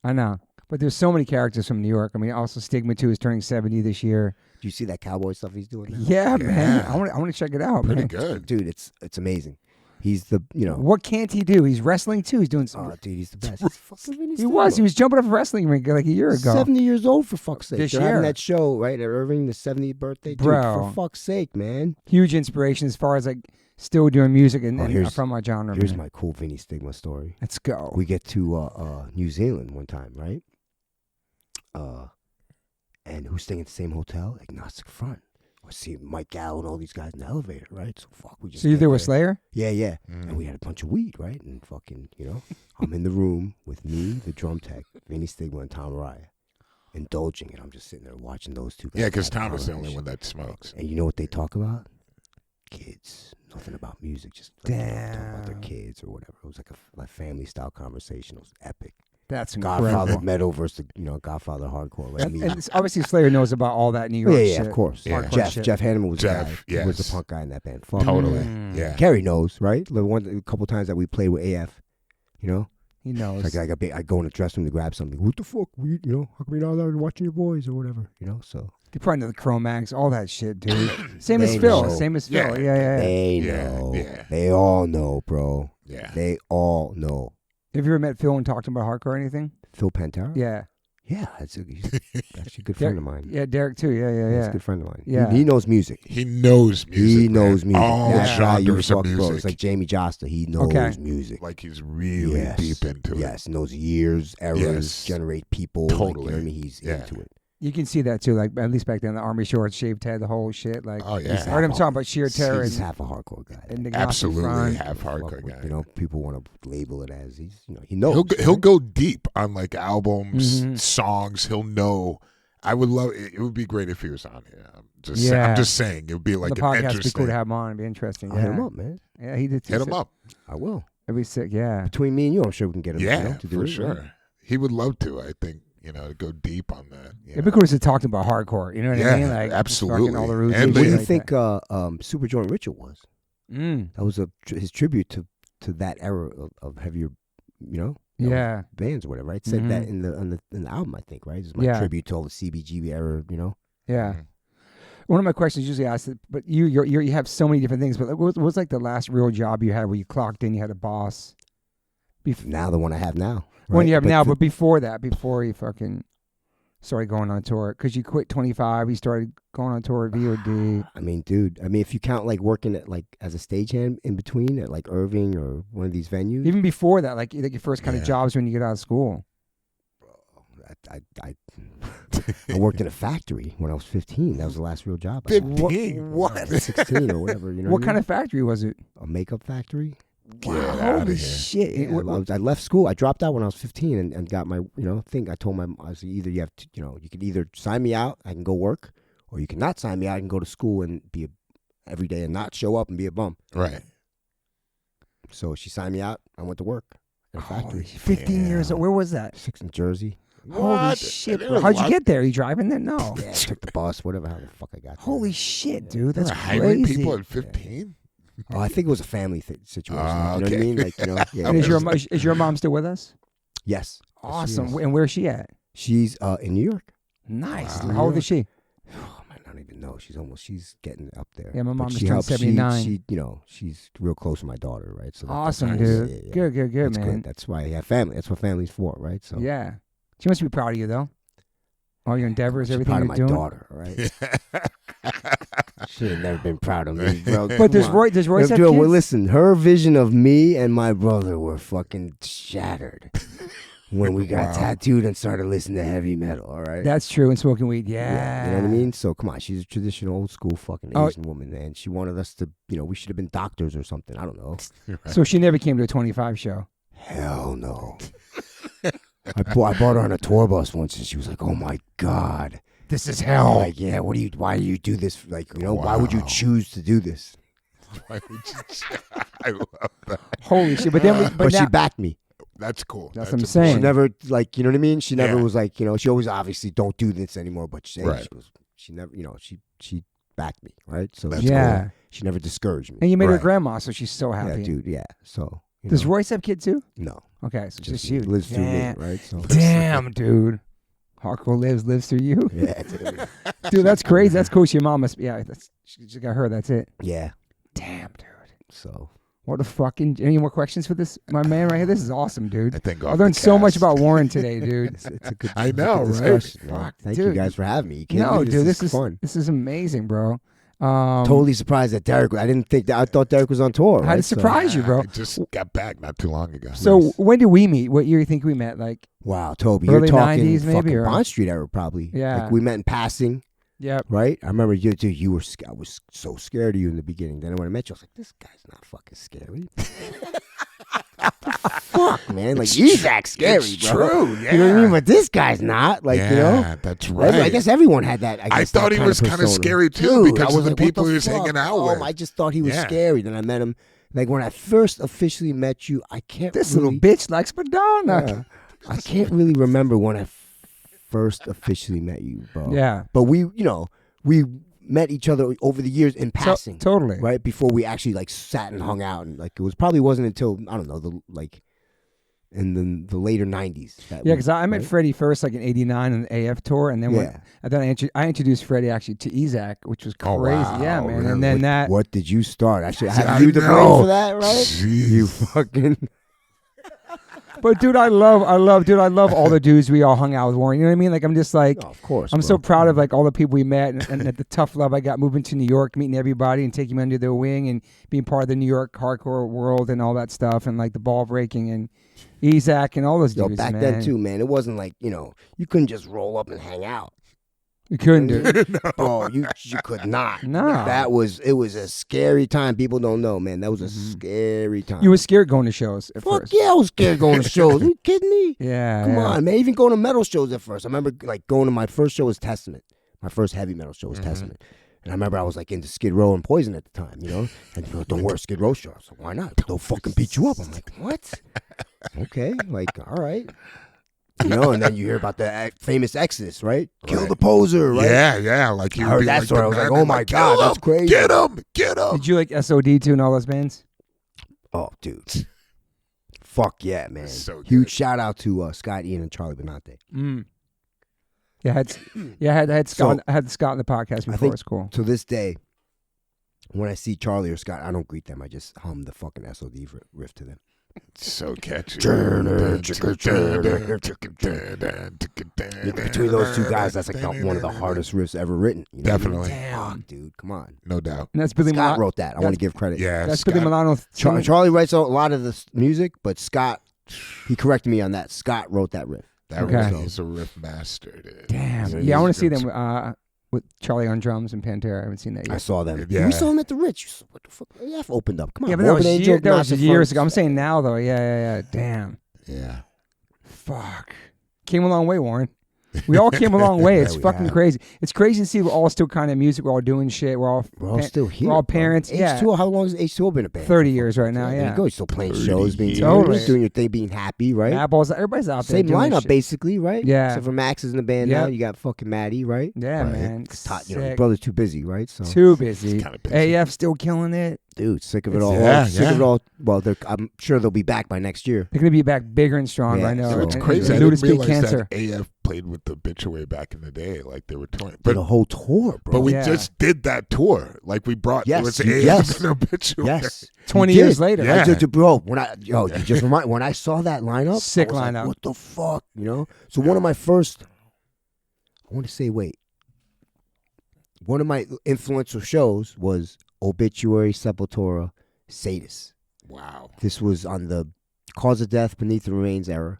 I know. But there's so many characters from New York. I mean, also Stigma 2 is turning 70 this year.
Do you see that cowboy stuff he's doing now?
Yeah, man.
Yeah.
I want to check it out,
Pretty
man.
good.
Dude, it's amazing. He's the
What can't he do? He's wrestling too. He's doing some.
oh dude, he's the best. He's fucking Vinny
He was
Stigma.
jumping off a wrestling ring like a year ago.
70 years old for fuck's sake.
This
They're
year.
having that show right at Irving, the 70th birthday. Dude,
Bro.
for fuck's sake, man.
Huge inspiration as far as like still doing music and,
Oh,
and
here's-
from our genre.
Here's
man.
my cool Vinny Stigma story.
Let's go.
We get to New Zealand one time, right? And who's staying at the same hotel? Agnostic Front. I see Mike Gallo and all these guys in the elevator, right? So fuck, we just
So you
get
there with Slayer?
Yeah, yeah.
Mm.
And we had a bunch of weed, right? And fucking, I'm in the room with me, the drum tech, Vinny Stigma, and Tom Araya, indulging, and I'm just sitting there watching those two guys.
Yeah, because
have a
Tom is the only
conversation.
one that smokes.
And you know what they talk about? Kids. Nothing about music. Just like, talking about their
Damn.
kids or whatever. It was like a family style conversation. It was epic.
That's incredible.
Godfather metal versus Godfather hardcore. Like me.
And it's- obviously Slayer knows about all that New York
Yeah,
shit.
of course.
Yeah.
Hardcore
Jeff Hanneman was
Jeff,
the guy. He was the
yes.
punk guy in that band. Fuck.
Totally.
Mm.
Yeah.
Kerry knows, right? A couple times that we played with AF,
He knows.
It's like I go in the dressing room to grab something. What the fuck? How come you're not there watching your boys or whatever? So
They probably know the Chromax, all that shit, dude. Same
They
as Phil.
know.
Same as Phil.
Yeah.
Yeah.
they
Yeah,
know.
yeah.
They all know, bro.
Yeah.
They all know.
Have you ever met Phil and talked about hardcore or anything?
Phil Pantera?
Yeah.
Yeah, he's actually a good friend of mine.
Yeah, Derek too. Yeah.
He's a good friend of mine.
Yeah.
He knows music.
He knows music.
He knows
man.
music.
All
That's how you
genres of
fuck, bro.
music.
It's like Jamie Josta. He knows
Okay.
music.
Like he's really
Yes.
deep into it.
Yes, knows years, eras,
Yes.
generate people.
Totally.
Like, he's
Yeah.
into it.
You can see that too. Like at least back then, the army shorts, shaved head, the whole shit. Like
Oh, yeah.
I heard him talking about sheer terror
He's
and,
half a hardcore guy.
and the
Absolutely
Front.
half hardcore guy.
People want to label it as he knows.
He'll go deep on like albums,
Mhm.
songs. He'll know. I would love it. It would be great if he was on here. I'm
Yeah.
just saying. It would be like
the
an
podcast would be
interesting.
cool to have him on. It'd be interesting.
I'll
Yeah.
hit him up, man.
Yeah, he did.
Hit him up.
I will.
It'd be sick. Yeah.
Between me and you, I'm sure we can get him
Yeah,
to do
for
it.
sure.
Right?
He would love to. I think to go deep on that.
It'd be cool to talk about hardcore. You know what I
Yeah,
mean? Like just
absolutely.
fucking all the roots.
And
and
What do
shit
you
like
think
that.
Super Joint Ritual was? That was his tribute to that era of heavier,
Yeah.
bands or whatever. Right? It said that
Mhm.
in the album, I think. Right? It's my
Yeah.
tribute to all the CBGB era.
Yeah.
Mhm.
One of my questions usually asked, but you have so many different things. But what was like the last real job you had where you clocked in, you had a boss?
Now the one I have now.
One
right?
you have
But
now,
the-
but before that, before you fucking started going on tour, because you quit 25, you started going on tour at VOD.
I mean, dude. If you count like working at as a stagehand in between at like Irving or one of these venues.
Even before that, like your first kind of
Yeah.
jobs when you get out of school.
I worked in a factory when I was 15. That was the last real job. I had.
15.
What?
16 or whatever. You know
What kind of factory was it?
a makeup factory?
Get outta
Holy
here.
shit!
Yeah, I left school. I dropped out when I was 15 and got my thing. I told I said either you have to you can either sign me out, I can go work, or you can not sign me out, I can go to school and be every day and not show up and be a bum.
Right.
So she signed me out. I went to work in a factory.
15 years old. Where was that?
6 in Jersey.
Holy
What?
shit!
There
Bro.
was
How'd you
lot-
get there? You driving there? No.
Yeah, I took the bus, whatever. How the fuck I got there.
Holy shit, dude!
They
That's
were hiring
crazy.
people at 15.
Oh, I think it was a family situation.
Ah,
You know what I
okay.
mean? Like, yeah.
And is your mom still with us?
Yes.
Awesome.
Yes, she is.
And where's she at?
She's in New York.
Nice.
Wow.
How old is she?
Oh man, even know. She's getting up there.
Yeah, my mom
But
just
she
turned
helps.
79.
She she's real close to my daughter, right? So that's
Awesome,
nice.
dude.
Yeah.
Good,
That's
man.
good. That's why you have family. That's what family's for, right? So
Yeah. She must be proud of you, though. All your endeavors,
she's
everything
proud
you're
of my
doing.
daughter, right? She ain't never been proud of me, bro.
But does Royce have
Dude,
kids?
well, listen, her vision of me and my brother were fucking shattered when we got tattooed and started listening to heavy metal, all right?
That's true. And smoking weed, yeah.
You know what I mean? So, come on. She's a traditional, old school fucking
Oh.
Asian woman, man. She wanted us to, we should have been doctors or something. I don't know.
So she never came to a 25 show.
Hell no. I brought her on a tour bus once, and she was like, "Oh my god,
This is
I'm
hell.
like, yeah. Why do you do this? Like, why would you choose to do this?"
Why would you? I love that.
Holy shit. But then we,
But
now,
she backed me.
That's cool.
That's what I'm
a-
saying.
She never, like, you know what I mean? She never
Yeah.
was like, she always obviously don't do this anymore, but she
Right.
she never, she backed me, right? So
That's
yeah.
cool.
she never discouraged me.
And you made her
Right.
grandma, so she's so
Yeah,
happy.
dude, yeah. So,
Does Royce have kids too?
no.
Okay, so just you.
lives through me,
Damn.
right? So,
Damn, dude. Hardcore lives through you.
yeah, dude.
Dude, that's crazy. That's cool. Your mom must be, yeah, she just got her. That's it.
Yeah.
Damn, dude.
So,
What a fucking, any more questions for this, my man right here? This is awesome, dude.
I think
I learned so much about Warren today, dude.
it's a good,
I know,
it's a
right?
good discussion, man.
Fuck,
Thank
dude.
you guys for having me. You kidding
No,
me?
dude, this is
fun.
This is amazing, bro.
Totally surprised that Derek. I didn't think that. I thought Derek was on tour.
How
right?
to surprise you, bro.
I just got back not too long ago.
So when did we meet? What year do you think we met? Like,
Wow, Toby,
Early
you're talking
90s maybe,
fucking
or-
Bond Street era, probably.
Yeah.
Like we met in passing,
yep.
right? I remember you were. I was so scared of you in the beginning. Then when I met you, I was like, this guy's not fucking scary. Fuck, man. Like, he's that scary,
it's
bro.
true, yeah.
You know what I mean? But this guy's not. Like,
yeah, that's right.
I guess everyone had that.
I
guess,
thought
that
he was
kind
kind of
persona.
scary too
Dude,
because
I
of the
like,
people
what
he was
fuck?
hanging out with.
I just thought he was
Yeah.
scary. Then I met him. Like when I first officially met you, I can't.
This
really,
little bitch likes Madonna.
Yeah. I can't really remember when I first officially met you, bro.
Yeah.
But we met each other over the years in passing,
Totally.
right? Before we actually like sat and hung out, and like it wasn't until I don't know in the later '90s.
Yeah, because I met Freddie first, like in '89 on the AF tour, and then I introduced Freddie actually to Isaac, which was crazy.
Oh, wow,
Yeah, man.
really?
And then that.
What did you start? Actually,
I
have you the brain
know.
for that, right?
Jeez.
You fucking.
But dude, I love all the dudes we all hung out with, Warren. You know what I mean? Like I'm just like.
Oh, of course.
I'm
bro.
so proud of like all the people we met and the tough love I got moving to New York, meeting everybody and taking them under their wing and being part of the New York hardcore world and all that stuff and like the ball breaking and Isaac and all those
Yo,
dudes,
back
man.
then too, man. It wasn't like you couldn't just roll up and hang out.
You couldn't do it.
Bro, you could not.
No.
It was a scary time. People don't know, man. That was a scary time.
You were scared going to shows at
Fuck
first.
yeah, I was scared going to shows. Are you kidding me?
Yeah.
Come
yeah.
on, man. Even going to metal shows at first. I remember like going to my first show was Testament. My first heavy metal show was Testament. And I remember I was like into Skid Row and Poison at the time, And don't wear a Skid Row shirt. I was like, why not? They'll fucking beat you up. I'm like, what? Okay, like, all right. And then you hear about the famous Exodus, right? Kill the poser, right?
Yeah. Like
I heard that story. I was like, oh my
God,
God, that's crazy.
Get him.
Did you like SOD too and all those bands?
Oh, dude. Fuck yeah, man.
So
Huge
good.
shout out to Scott Ian and Charlie Benante.
Yeah, I had Scott. I had Scott in the podcast before.
think-
It's cool.
To this day, when I see Charlie or Scott, I don't greet them. I just hum the fucking SOD riff to them.
So catchy.
Between those two guys, that's like one of the hardest riffs ever written. You know what I mean?
Definitely.
Fuck, dude, come on.
No doubt.
And that's Billy
Scott
Milano.
wrote that. I want to give credit.
Yeah.
That's
Scott.
Billy Milano. singing.
Charlie writes a lot of the music, but Scott, he corrected me on that. Scott wrote that riff.
That
Okay.
was a riff master, dude.
Damn.
He's
Yeah, I want to see
good.
them with Charlie on drums and Pantera. I haven't seen that
I
yet.
saw them.
Yeah.
We saw them at the Ritz. You saw, what the fuck? AF opened up. Come on.
Yeah, but that was,
Morbid Angel,
that was
Massive
years
Fronts.
ago. I'm saying now though. Yeah. Damn.
Yeah.
Fuck. Came a long way, Warren. We all came a long way. It's
we
fucking
have.
crazy. It's crazy to see we're all still kind of music. We're all doing shit. We're all
still here.
We're all
bro.
parents. Yeah.
H2O, how long has H2O been a band?
30 years right now.
There you
Yeah.
go. You're still playing
30
shows, being
years.
Totally.
doing your thing, being happy, right?
Apples. Everybody's out there.
Same
doing
lineup,
shit.
basically, right?
Yeah.
Except for Max is in the band
Yeah.
now. You got fucking Maddie, right?
Yeah,
Right.
man.
Todd, your
Sick.
brother's too busy, right? So,
Too busy.
He's kinda busy.
AF still killing it.
dude, sick of it
It's-
all.
Yeah,
Sick of
yeah.
it all. Well, I'm sure they'll be back by next year.
They're gonna be back bigger and stronger.
Yeah,
I know.
so
It's
And-
crazy. I
and
didn't
Ludus beat
realize
cancer.
that AF played with the Obituary back in the day, like they were touring.
Did a whole tour, bro.
But we
Yeah.
just did that tour. Like we brought
Yes,
it was
you-
AF
yes.
and Obituary.
Yes.
20
You
years
did.
later.
Yeah.
Bro, you just remind when I saw that lineup,
Sick
I was like,
lineup.
what the fuck, you know? So one of my first, one of my influential shows was Obituary, Sepultura, Sadist.
Wow.
This was on the Cause of Death, Beneath the Remains era,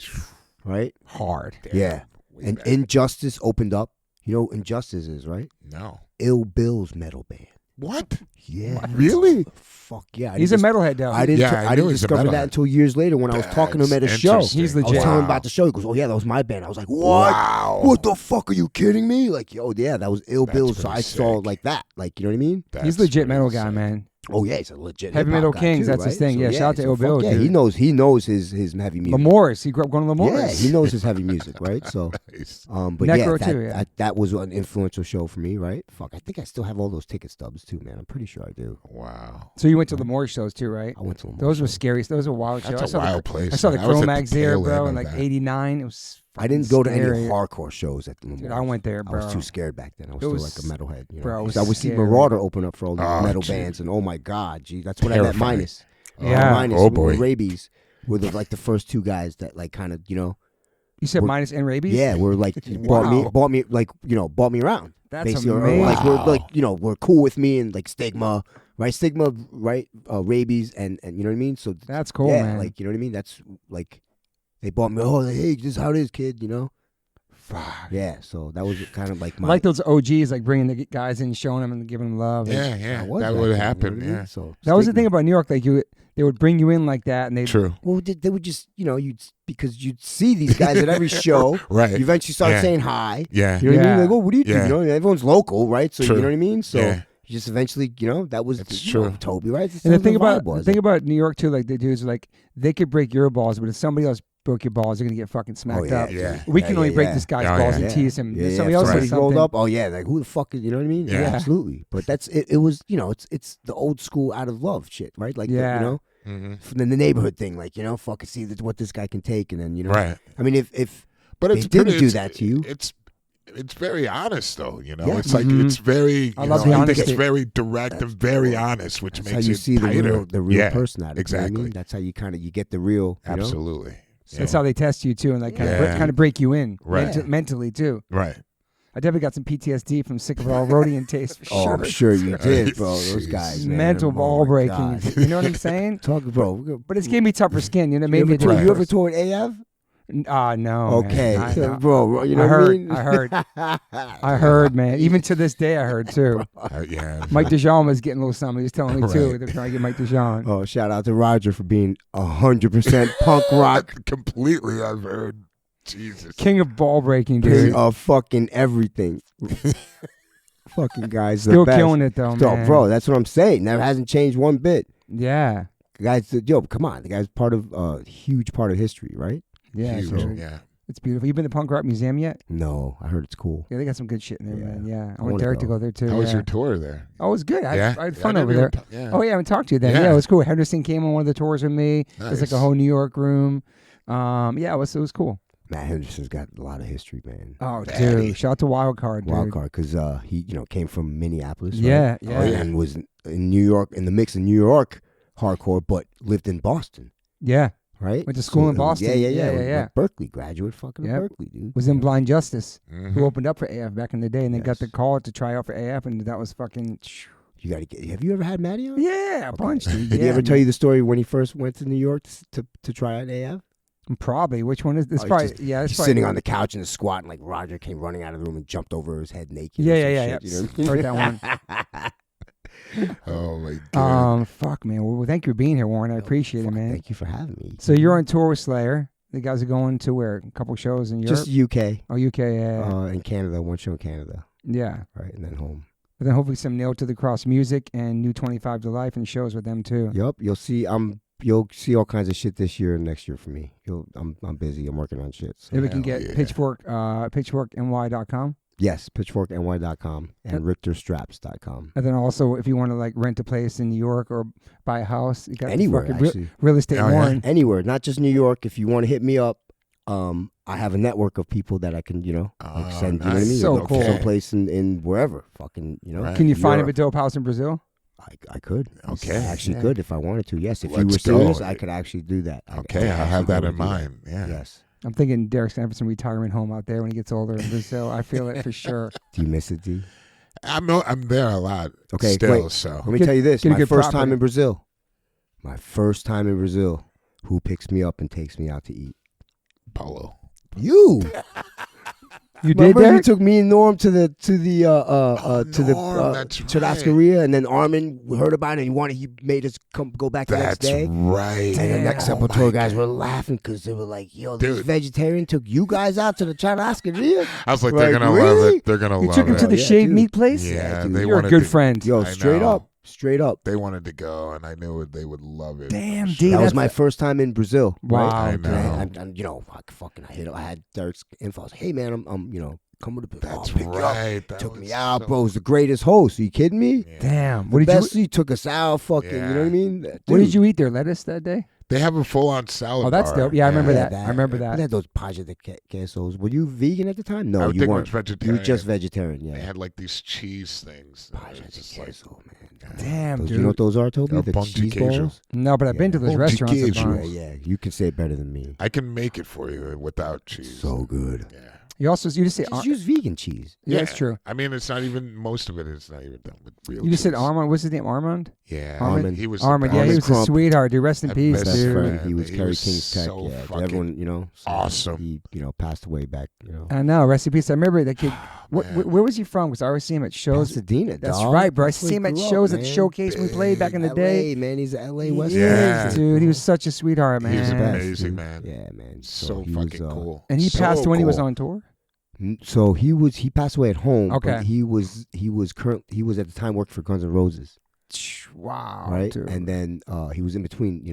right?
Hard.
Damn.
Yeah.
Way
And
back.
Injustice opened up. You know what Injustice is, right?
No.
Ill Bill's metal band.
What?
Yeah.
Really?
Fuck yeah.
He's a metalhead, though.
I didn't.
Yeah, I
I
knew
didn't
he's a
discover that
metalhead.
until years later when I was talking to him at a
That's
show.
interesting.
He's
I was
legit.
telling him
Wow.
about the show. He goes, "Oh yeah, that was my band." I was like, "What?
Wow.
What the fuck? Are you kidding me?" Like, yo, yeah, that was Ill
That's
Bill. So
pretty
I saw
sick.
like that. Like, you know what I mean?
He's
That's
legit
pretty
metal guy,
sick.
man.
Oh yeah, he's a legit
Heavy
hip-hop
Metal
guy,
Kings,
too,
that's his
right?
thing.
So,
Yeah, shout out to
so
Ill
fuck
Bill,
yeah,
dude.
he knows his heavy music.
Lemores. He grew up going to Lemores.
Yeah, he knows his heavy music, right? So,
Nice.
but
Necro
yeah,
too, yeah.
that was an influential show for me, right? Fuck, I think I still have all those ticket stubs too, man. I'm pretty sure I do.
Wow.
So you went to Lemore shows too, right?
I went to them.
Those were scary. Those were wild shows.
That's a wild place.
I saw the
man. I was at
Chromax
the
there,
tail
bro,
end
in
of
like
that.
'89. It was.
I didn't go to any
scary.
hardcore shows at the
Dude,
Memorial.
I went there,
I
bro.
was too scared back then. I was
It
still
was-
like a metalhead. You know?
bro, it was
'Cause I would see
scary.
Marauder open up for all these
Oh,
metal
gee.
bands, and oh my god, gee, that's what I met
Terrifying.
Minus.
Yeah.
Minus
Oh,
with
boy.
Rabies were like the first two guys that like kind of
You said
We're-
Minus and Rabies?
yeah were like
Wow.
bought me like bought me around.
That's
basically, or,
amazing.
like were like were cool with me and like Stigma, right? Stigma, right? Rabies and you know what I mean. So
That's cool,
yeah,
man.
like you know what I mean. That's like they bought me. Oh, like, hey, this is how it is, kid. You know.
Fuck.
Yeah. So that was kind of like
I
my.
like those OGs, like bringing the guys in, showing them, and giving them love. Like,
Yeah, yeah.
was
That
back
would
then,
happen.
you know what I mean?
Yeah.
So
that was the
Stigma.
thing about New York. Like they would bring you in like that, and they
True.
Well, they would just because you'd see these guys at every show.
Right.
You eventually start
Yeah.
saying hi.
Yeah.
You know what I mean?
Yeah.
Like, oh, what do you do?
Yeah.
You know, everyone's local, right? So
True.
you know what I mean? So
Yeah.
you just eventually, that was
It's
you know,
true.
Toby, right?
And the thing
about
about New York too, like the dudes, like they could break your balls, but if somebody else broke your balls, they're gonna get fucking smacked
yeah,
up.
Yeah.
We can only break this guy's
Oh,
balls
yeah.
and tease him.
Yeah,
If somebody else
right.
says
rolled
something.
up. Oh yeah, like who the fuck is? You know what I mean?
Yeah.
Absolutely. But that's it. It was it's the old school out of love shit, right? Like
Yeah.
Mm-hmm.
from the neighborhood thing, like fucking see what this guy can take, and then
Right.
I mean if
But
they
it's
didn't
pretty-
do
it's-
that to you.
It's very honest though,
Yeah.
It's like
Mhm.
it's very.
I
you
love
know,
the
I think
honesty.
it's very direct
That's
and very
cool.
honest, which
that's
makes
how you
it
see
tighter.
the real
Yeah,
person out of it. You know what I
exactly.
mean? That's how you you get the real.
Absolutely.
That's how they test you too, and like
Yeah.
kind of break you in
Right.
mentally too.
Right.
I definitely got some PTSD from sick of all Rhodian taste for
Oh,
sure.
I'm sure you did, bro. Those
Jeez.
guys, man.
Mental
Oh,
ball
my
breaking.
God.
You know what I'm saying?
Talk, bro.
But it's gave me tougher skin. You know, maybe
Right.
You ever toured AF?
no.
Okay,
man. I,
bro. You know
I
what I
heard,
mean?
I heard. I heard, man. Even to this day, I heard too.
Yeah.
Mike DeJean was getting a little something. He was telling me too.
Right.
They're trying to get Mike DeJean.
Oh, shout out to Roger for being 100% punk rock,
Completely. I've heard. Jesus.
King of ball breaking,
king
dude.
of fucking everything. Fucking guys, the
Still
best.
killing it though,
So,
man.
bro, that's what I'm saying. That hasn't changed one bit.
Yeah.
Guys, come on. The guy's part of a huge part of history, right?
Yeah.
Huge.
So
Yeah.
it's beautiful. You been to the Punk Rock Museum yet?
No, I heard it's cool.
Yeah, they got some good shit in there,
Yeah.
man. Yeah. I
I
want
wanna
Derek to
go.
go there too.
How was
yeah.
your tour there?
Oh, it was good. I
Yeah.
had fun
I
over
never
there.
even yeah.
Oh yeah, I haven't talked to you then.
Yeah.
Yeah, it was cool. Henderson came on one of the tours with me. There's like a
Nice.
whole New York room. Yeah, it was cool.
Matt Henderson's got a lot of history, man.
Oh,
Daddy.
dude, shout out to Wildcard, dude.
Wild card, because he came from Minneapolis, right?
Yeah, yeah,
and was in New York, in the mix of New York hardcore, but lived in Boston,
yeah.
right?
Went to school in Boston.
Yeah.
Yeah.
Berkeley graduate, fucking
Yep.
Berkeley, dude.
Was in Blind Justice,
Mhm.
who opened up for AF back in the day, and they got the
Yes.
call to try out for AF, and that was fucking.
You gotta get. Have you ever had Matty on?
Yeah, a bunch. Dude.
Did
yeah,
he ever tell
man.
you the story when he first went to New York to try out AF?
Probably. Which one is this?
Oh,
Probably.
just-
Yeah, it's
He's
probably.
sitting on the couch in a squat, and like Roger came running out of the room and jumped over his head naked.
Yeah,
or
yeah,
some
yeah,
shit,
yeah.
You know what I mean?
Heard that one.
Oh my god.
Fuck, man. Well, thank you for being here, Warren. I appreciate it,
Fuck,
man.
Thank you for having me.
So you're on tour with Slayer. The guys are going to where? A couple shows in Europe.
Just UK,
Oh, UK. Yeah.
in Canada, one show in Canada,
Yeah.
right, and then home.
But then hopefully some Nailed to the Cross music and new 25 to Life and shows with them too.
Yup, you'll see all kinds of shit this year and next year for me. I'm busy. I'm working on shit. So.
If we can
Hell
get
yeah.
pitchforkny.com.
Yes, pitchforkny.com and richterstraps.com.
And then also if you want to like rent a place in New York or buy a house, you got
Anywhere,
fucking
actually.
real estate
Oh, yeah.
Warren.
Anywhere, not just New York. If you want to hit me up, I have a network of people that I can, like send.
nice.
You know what I mean?
So
Like,
cool.
Someplace in wherever, fucking,
Right.
Can you find him
Europe.
a dope house in Brazil?
I could.
Okay.
I actually
Sick.
could if I wanted to. Yes, if you
Let's
were serious,
go.
I could actually do that.
Okay, I have that in mind. Yeah.
Yes.
I'm thinking Derek's gonna have some retirement home out there when he gets older in Brazil. I feel it for sure.
Do you miss it, D?
I'm there a lot.
Okay,
Still,
wait.
so
Let me
Get-
tell you this:
get a
my
good
first
property.
time in Brazil. My first time in Brazil. Who picks me up and takes me out to eat?
Polo.
You.
You did,
Remember you
Derek?
took me and Norm to the
Norm, that's
churrascaria, and then Armin heard about it. And he made us go back the next
That's
day.
right.
And the next
Oh
couple
my
tour guys
God.
were laughing because they were like, "Yo, this
Dude.
vegetarian took you guys out to the churrascaria."
I was like,
Like,
they're gonna love
really?
it. They're gonna
You
love
took him
it.
to the
Yeah,
shaved
dude.
meat place?
Yeah,
dude.
they
You're a
wanted
good
to-
friend.
Yo,
I
straight
know.
up.
They wanted to go, and I knew they would love it.
Damn,
I'm
dude,
That was
that's-
my first time in Brazil.
Wow,
I
dude.
know.
And I had Derek's info. I was like, "Hey, man, I'm come with a
That's
pick you up."
right. That
Took
was
me out,
so-
bro. It was the greatest host. Are you kidding me?
Yeah.
Damn. What did
Best,
you
he took us out, fucking, you know what I
Yeah.
mean?
What did
Dude.
you eat there? Lettuce that day?
They have a full-on salad.
Oh, that's
bar.
dope. Yeah, I remember
Yeah,
that. I remember
We
that.
had those paja de quesos. Were you vegan at the time? No,
I
you
think I
weren't.
was
You were
vegetarian.
just vegetarian,
They
yeah.
had like these cheese things. It
Paja
was
de
just like,
queso, man.
Damn,
Those,
dude.
you know what those are, Toby?
They're
The
pão de
cheese
queijo.
balls?
No, but I've been to
Yeah.
those
Pão de
restaurants. at
queijo.
Bonds.
Yeah, you can say it better than me.
I can make it for you without cheese.
So good.
Yeah.
You just say
Just use vegan cheese.
yeah, that's true.
I mean, it's not even most of it. It's not even done with real.
You just said
cheese.
Armand. What's his name? Armand?
Yeah,
Armand?
He was
Armand.
the
Yeah, he
best.
was a
Crump.
sweetheart, dude. Rest in
That
peace,
best
Best
dude.
friend.
man.
He was
He
Kerry
was
King's tech.
so
Yeah,
fucking
everyone, so
awesome.
He, passed away back.
I know. Rest in peace. I remember that kid.
Man.
Where was he from? Because I always see him at shows.
Pasadena.
That's
dog.
right, bro. I
That's where
see
he
him at
grew up,
shows at
man.
Showcase when we played back in the
LA,
day.
man. He's an LA
He
West
is,
Yeah.
dude. He was such a sweetheart, man.
He was
the best,
amazing,
dude.
man.
Yeah, man.
So
he
fucking
was,
cool.
And he
So
passed when he was
cool.
on tour.
So he passed away at home.
Okay.
But he was at the time worked for Guns N' Roses,
Wow,
right?
dude.
And then he was in between.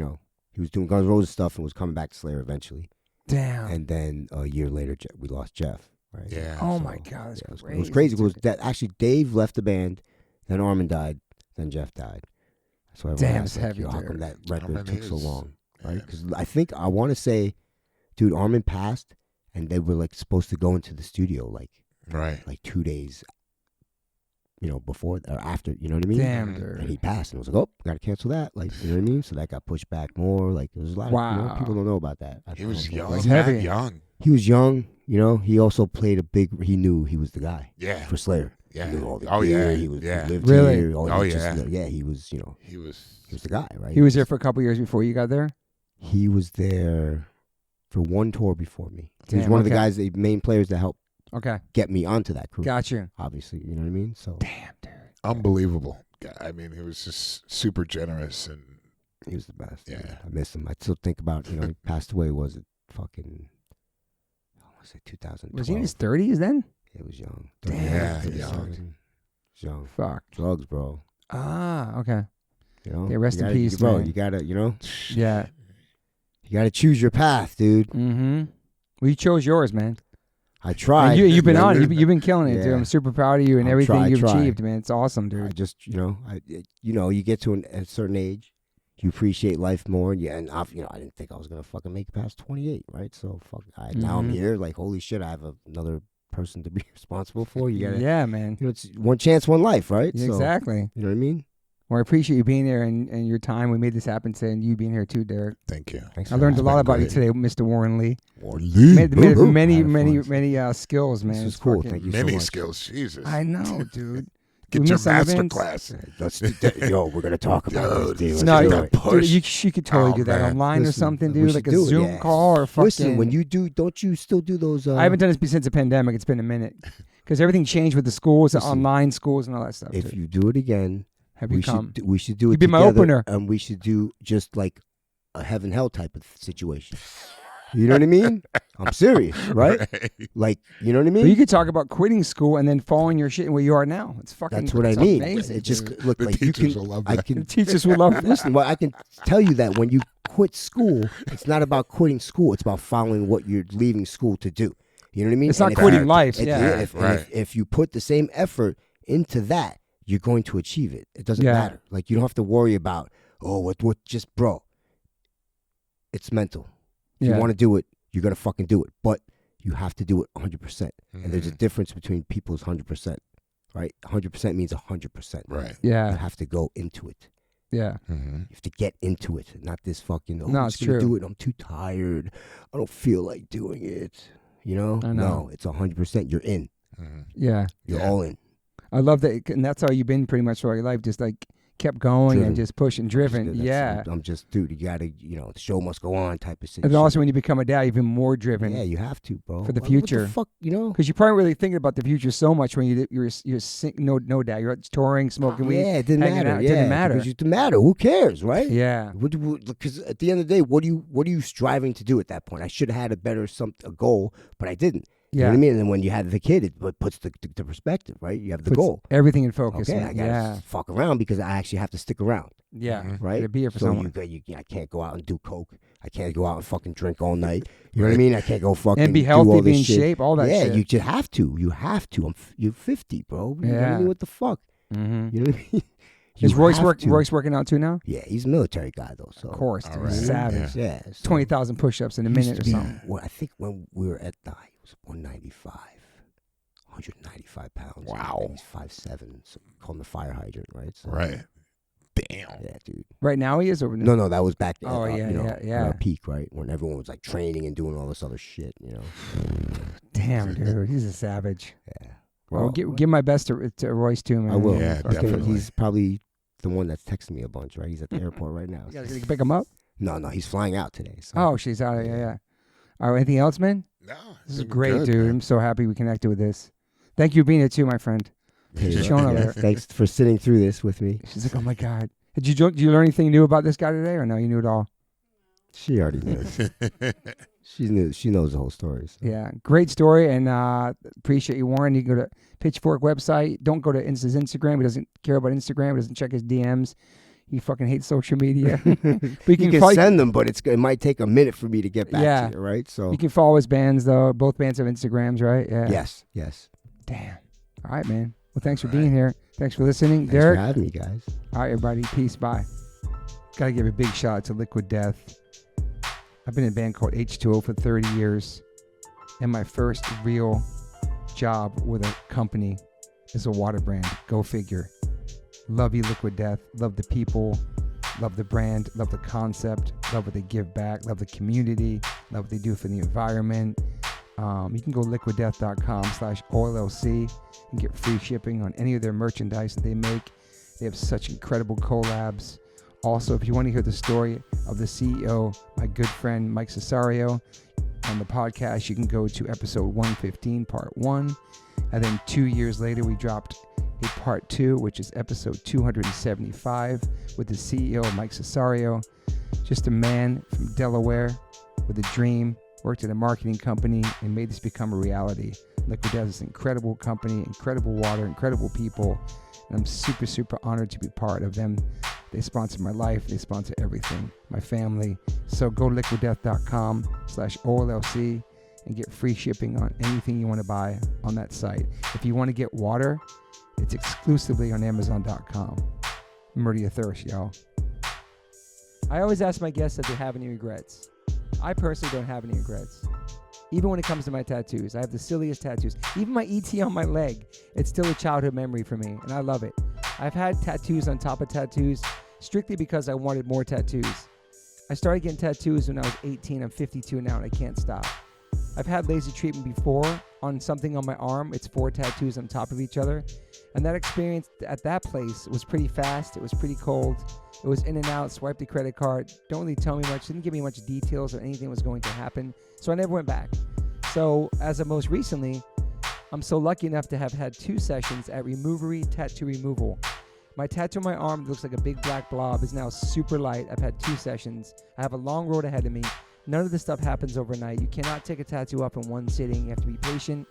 He was doing Guns N' Roses stuff and was coming back to Slayer eventually.
Damn.
And then a year later, we lost Jeff. Right?
Yeah.
Oh
So,
my God, that's
yeah,
crazy.
It was crazy. It was that actually Dave left the band, then Armin died, then Jeff died. So everyone
Damn,
asked,
it's heavy,
how
dude.
come that record
Armin
took so
is-
long? Right?
Yeah.
Because I want to say, dude, Armin passed, and they were like supposed to go into the studio like
Right.
2 days, before or after. You know what I mean?
Damn,
Mhm.
And
dude.
he passed, and I was like, oh, gotta cancel that. Like, you know what I mean? So that got pushed back more. Like, there was a lot
Wow.
of people don't know about that.
He was young.
It's
That
heavy.
young.
He was young. He also played he knew he was the guy
Yeah.
for Slayer.
Yeah.
He knew all the
Oh
gear,
yeah.
He
Yeah.
lived
Really?
here.
Oh,
he was
yeah.
yeah, he was,
He was.
he was the guy, right?
He was there for a couple years before you got there.
He was there for one tour before me. He was
Damn,
one of the
okay.
guys, the main players that helped
Okay,
get me onto that crew.
got you.
Obviously, you know what I mean? So
Damn, dude.
Unbelievable. I mean, he was just super generous and
he was the best.
Yeah.
dude. I miss him. I still think about, he passed away, was it fucking, I want to say 2012.
Was he in his 30s then?
It was young.
Damn.
Yeah,
37.
young.
It was young.
Fuck.
Drugs, bro.
Ah, okay.
Yeah,
rest in peace,
bro.
man.
You gotta,
Yeah.
you gotta choose your path, dude.
Mm-hmm. Well, you chose yours, man.
I tried.
And you've been
man.
on. You've been killing it, dude.
Yeah.
I'm super proud of you and
I
everything
try.
you've achieved, man. It's awesome,
I
dude.
just, you get to a certain age, you appreciate life more. And I didn't think I was gonna fucking make it past 28, right? So now I'm
Mhm.
here. Like, holy shit, I have another person to be responsible for. You gotta,
Yeah, man.
it's one chance, one life, right?
Yeah,
So,
exactly.
you know what I mean?
Well, I appreciate you being there and your time. We made this happen today, and you being here too, Derek.
thank you.
Thanks
I
for
learned a
having
lot
been
about you
great.
today, Mr. Warren Lee.
Lee.
Made
Ooh, ooh.
many,
I had
many,
fun.
many skills, man.
This was
It's
cool.
fucking-
Thank you so
Many
much.
skills. Jesus.
I know, dude.
Get
We
your
missed some
master
events.
class.
We're gonna talk about
Dude,
this, dude.
No,
Let's
you,
do
got
it.
push.
dude, you could totally
Oh,
do that
man.
online
Listen,
or something,
we
dude,
should
like a
do it,
Zoom
yeah.
call or fucking.
Listen, when you do, don't you still do those?
I haven't done this since the pandemic. It's been a minute because everything changed with the schools, the
Listen,
online schools, and all that stuff.
If
dude.
you do it again,
Have you come?
we should do it
You'd be my
together,
opener.
and we should do just like a heaven hell type of situation. You know what I mean? I'm serious, right? Like, you know what I mean?
But you could talk about quitting school and then following your shit in where you are now. It's fucking.
That's what I
it's
mean.
Amazing,
It just
dude.
look
The
like you
teachers
can.
will love
I
that.
can
The teachers would love this.
listen. Well, I can tell you that when you quit school, it's not about quitting school. It's about following what you're leaving school to do. You know what I mean?
It's not
And if
quitting
you-
life.
and
Yeah.
if you put the same effort into that, you're going to achieve it. It doesn't
Yeah.
matter. Like, you don't have to worry about, what just, bro. It's mental. If
Yeah.
you want to do it, you're going to fucking do it. But you have to do it 100%. And there's a difference between people's 100%, right? 100% means 100%.
Right.
Yeah.
You have to go into it.
Yeah.
Mm-hmm.
You have to get into it, not this fucking,
No,
I'm
it's
just going to
true.
do it. I'm too tired. I don't feel like doing it. You know?
I know.
No, it's 100%. You're in.
Mm-hmm.
Yeah.
You're
Yeah.
all in.
I love that. And that's how you've been pretty much all your life. Just like kept going
Driven.
and just pushing, driven.
That's-
Yeah.
I'm just, dude, you got to, the show must go on type of
And
shit.
also when you become a dad, even more driven.
Yeah, you have to, bro.
For the
What
future.
the fuck,
Because you're probably really thinking about the future so much when you're no dad. You're touring, smoking weed.
Yeah, it didn't
hanging
matter.
out. It
Yeah,
didn't matter.
because it didn't matter. Who cares, right?
Yeah.
Because at the end of the day, what are you striving to do at that point? I should have had a goal, but I didn't. You know
Yeah.
what I mean? And then when you have the kid, it puts the perspective, right? You have the
Puts
goal.
everything in focus.
Okay,
man.
I gotta
Yeah.
fuck around because I actually have to stick around,
Yeah.
Mhm.
right?
Gotta be here for
so
someone.
I can't go out and do coke. I can't go out and fucking drink all night. You know what I mean? I can't go fucking
And be
do
healthy,
all
be
this
in
shit.
shape, all that
yeah,
shit.
you just have to. You have to. You're 50, bro. You know what I
Yeah.
mean? What the fuck?
Mm-hmm.
You know what I mean?
Is
You
Royce
have to.
Royce working out too now?
Yeah, he's a military guy though. So
Of course,
All
dude.
right.
Savage.
Yeah, so
20,000 push-ups in a
he used
minute or
to be-
something.
Well, I think when we were at the height, it was 195 pounds.
Wow.
And he's 5'7", so call him the fire hydrant, right? So,
Right. Damn.
Yeah, dude.
Right now he is over
No, that was back
Oh, yeah,
at
yeah.
our peak, right? When everyone was like training and doing all this other shit,
Damn, dude. He's a savage.
Yeah.
Well, give my best to Royce too, man.
I will.
Yeah,
Fucking-
definitely.
He's probably the one that's texting me a bunch, right? He's at the airport right now.
You guys gonna pick him up?
No, he's flying out today. So.
Oh, she's out. Yeah. All right, anything else, man?
No.
This is
it's
great,
good,
dude.
man.
I'm so happy we connected with this. Thank you for being here too, my friend.
Hey,
She's showing over there.
Thanks for sitting through this with me.
She's like, oh my God. Did you learn anything new about this guy today, or no? You knew it all.
She already knew. She knows the whole story. So.
Yeah, great story, and appreciate you, Warren. You can go to Pitchfork website. Don't go to his Instagram. He doesn't care about Instagram. He doesn't check his DMs. He fucking hates social media. But
You can
follow,
send them, but it might take a minute for me to get back
Yeah.
to you, right? So
you can follow his bands though. Both bands have Instagrams, right? Yeah.
yes.
Damn. All right, man. Well, thanks for
All
being here. Thanks for listening,
Thanks
Derek.
for having me, guys.
All right, everybody. Peace. Bye. Gotta give a big shout out to Liquid Death. I've been in a band called H2O for 30 years, and my first real job with a company is a water brand. Go figure. Love you, Liquid Death. Love the people. Love the brand. Love the concept. Love what they give back. Love the community. Love what they do for the environment. You can go liquiddeath.com/OLLC and get free shipping on any of their merchandise that they make. They have such incredible collabs. Also, if you want to hear the story of the CEO, my good friend Mike Cesario, on the podcast, you can go to episode 115, part 1. And then 2 years later, we dropped a part 2, which is episode 275 with the CEO, Mike Cesario. Just a man from Delaware with a dream, worked at a marketing company, and made this become a reality. Liquid Death is an incredible company, incredible water, incredible people. And I'm super, super honored to be part of them. They sponsor my life. They sponsor everything, my family. So go liquiddeath.com/OLLC and get free shipping on anything you want to buy on that site. If you want to get water, it's exclusively on Amazon.com. Murder your thirst, y'all. I always ask my guests if they have any regrets. I personally don't have any regrets. Even when it comes to my tattoos, I have the silliest tattoos. Even my ET on my leg, it's still a childhood memory for me, and I love it. I've had tattoos on top of tattoos strictly because I wanted more tattoos. I started getting tattoos when I was 18. I'm 52 now, and I can't stop. I've had laser treatment before on something on my arm. It's 4 tattoos on top of each other. And that experience at that place was pretty fast. It was pretty cold. It was in and out, swiped the credit card. Don't really tell me much. Didn't give me much details or anything was going to happen. So I never went back. So as of most recently, I'm so lucky enough to have had 2 sessions at Removery Tattoo Removal. My tattoo on my arm that looks like a big black blob is now super light. I've had 2 sessions. I have a long road ahead of me. None of this stuff happens overnight. You cannot take a tattoo up in one sitting. You have to be patient.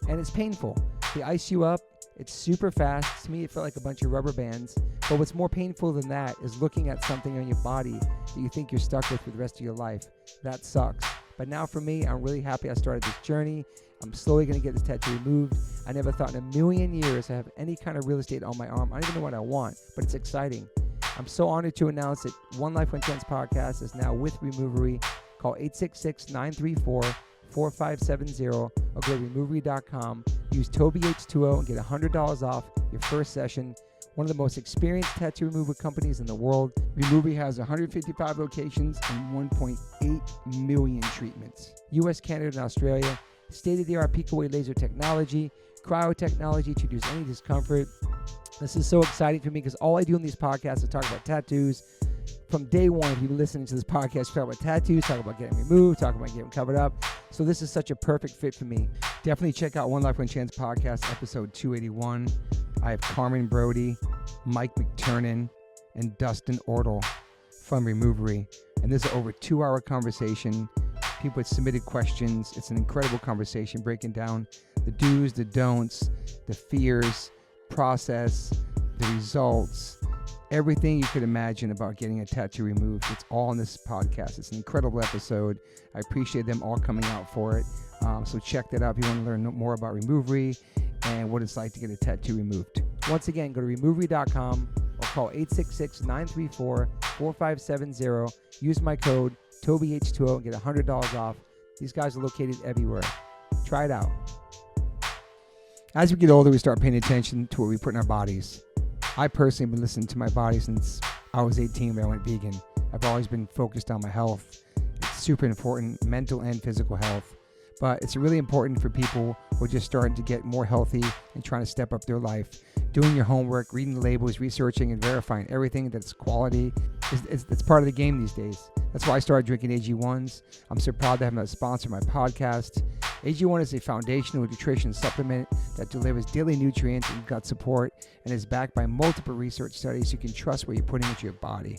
And it's painful. They ice you up. It's super fast. To me, it felt like a bunch of rubber bands. But what's more painful than that is looking at something on your body that you think you're stuck with for the rest of your life. That sucks. But now for me, I'm really happy I started this journey. I'm slowly going to get this tattoo removed. I never thought in a million years I'd have any kind of real estate on my arm. I don't even know what I want, but it's exciting. I'm so honored to announce that One Life, One Chance podcast is now with Removery. Call 866-934-4570 or go to Removery.com. Use TobyH20 and get $100 off your first session. One of the most experienced tattoo removal companies in the world. Removery has 155 locations and 1.8 million treatments. US, Canada, and Australia. State-of-the-art peak-away laser technology, cryo technology to reduce any discomfort. This is so exciting for me because all I do in these podcasts is talk about tattoos. From day one, if you've been listening to this podcast, talk about tattoos, talk about getting removed, talk about getting covered up. So this is such a perfect fit for me. Definitely check out One Life, One Chance podcast, episode 281. I have Carmen Brody, Mike McTurnan, and Dustin Ortle from Removery. And this is an over 2-hour conversation. People had submitted questions. It's an incredible conversation breaking down the do's, the don'ts, the fears, process, the results, everything you could imagine about getting a tattoo removed. It's all in this podcast. It's an incredible episode. I appreciate them all coming out for it. So check that out if you want to learn more about Removery and what it's like to get a tattoo removed. Once again, go to Removery.com or call 866-934-4570. Use my code TobyH20 and get $100 off. These guys are located everywhere. Try it out. As we get older, we start paying attention to what we put in our bodies. I personally have been listening to my body since I was 18 when I went vegan. I've always been focused on my health. It's super important, mental and physical health. But it's really important for people who are just starting to get more healthy and trying to step up their life. Doing your homework, reading the labels, researching and verifying everything that's quality. It's part of the game these days. That's why I started drinking AG1s. I'm so proud to have them as a sponsor of my podcast. AG1 is a foundational nutrition supplement that delivers daily nutrients and gut support and is backed by multiple research studies you can trust what you're putting into your body.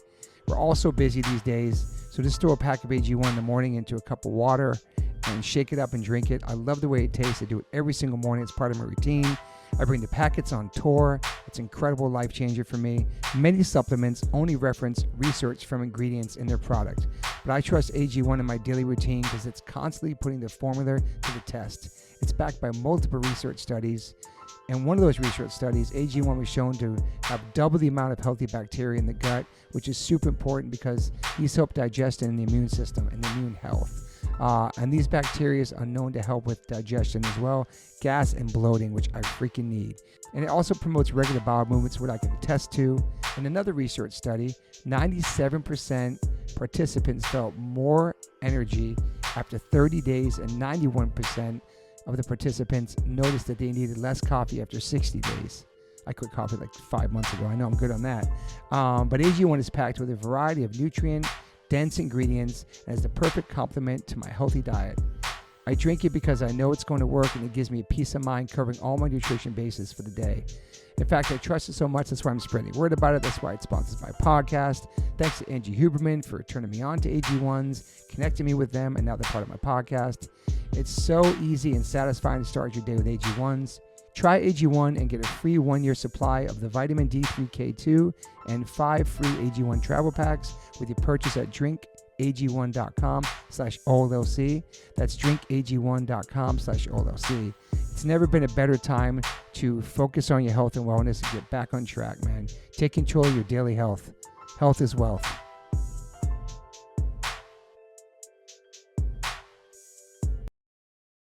We're all so busy these days, so just throw a pack of AG1 in the morning into a cup of water and shake it up and drink it. I love the way it tastes. I do it every single morning. It's part of my routine. I bring the packets on tour. It's an incredible life changer for me. Many supplements only reference research from ingredients in their product, but I trust AG1 in my daily routine because it's constantly putting the formula to the test. It's backed by multiple research studies, and one of those research studies, AG1 was shown to have double the amount of healthy bacteria in the gut, which is super important because these help digestion in the immune system and the immune health. And these bacteria are known to help with digestion as well, gas and bloating, which I freaking need. And it also promotes regular bowel movements, what I can attest to. In another research study, 97% participants felt more energy after 30 days, and 91% of the participants noticed that they needed less coffee after 60 days. I quit coffee like 5 months ago. I know I'm good on that. But AG1 is packed with a variety of nutrient-dense ingredients and is the perfect complement to my healthy diet. I drink it because I know it's going to work, and it gives me a peace of mind covering all my nutrition bases for the day. In fact, I trust it so much, that's why I'm spreading word about it. That's why it sponsors my podcast. Thanks to Angie Huberman for turning me on to AG1s, connecting me with them, and now they're part of my podcast. It's so easy and satisfying to start your day with AG1s. Try AG1 and get a free 1-year supply of the vitamin D3K2 and 5 free AG1 travel packs with your purchase at drinkag1.com/OLLC. That's drinkag1.com/OLLC. It's never been a better time to focus on your health and wellness and get back on track, man. Take control of your daily health. Health is wealth.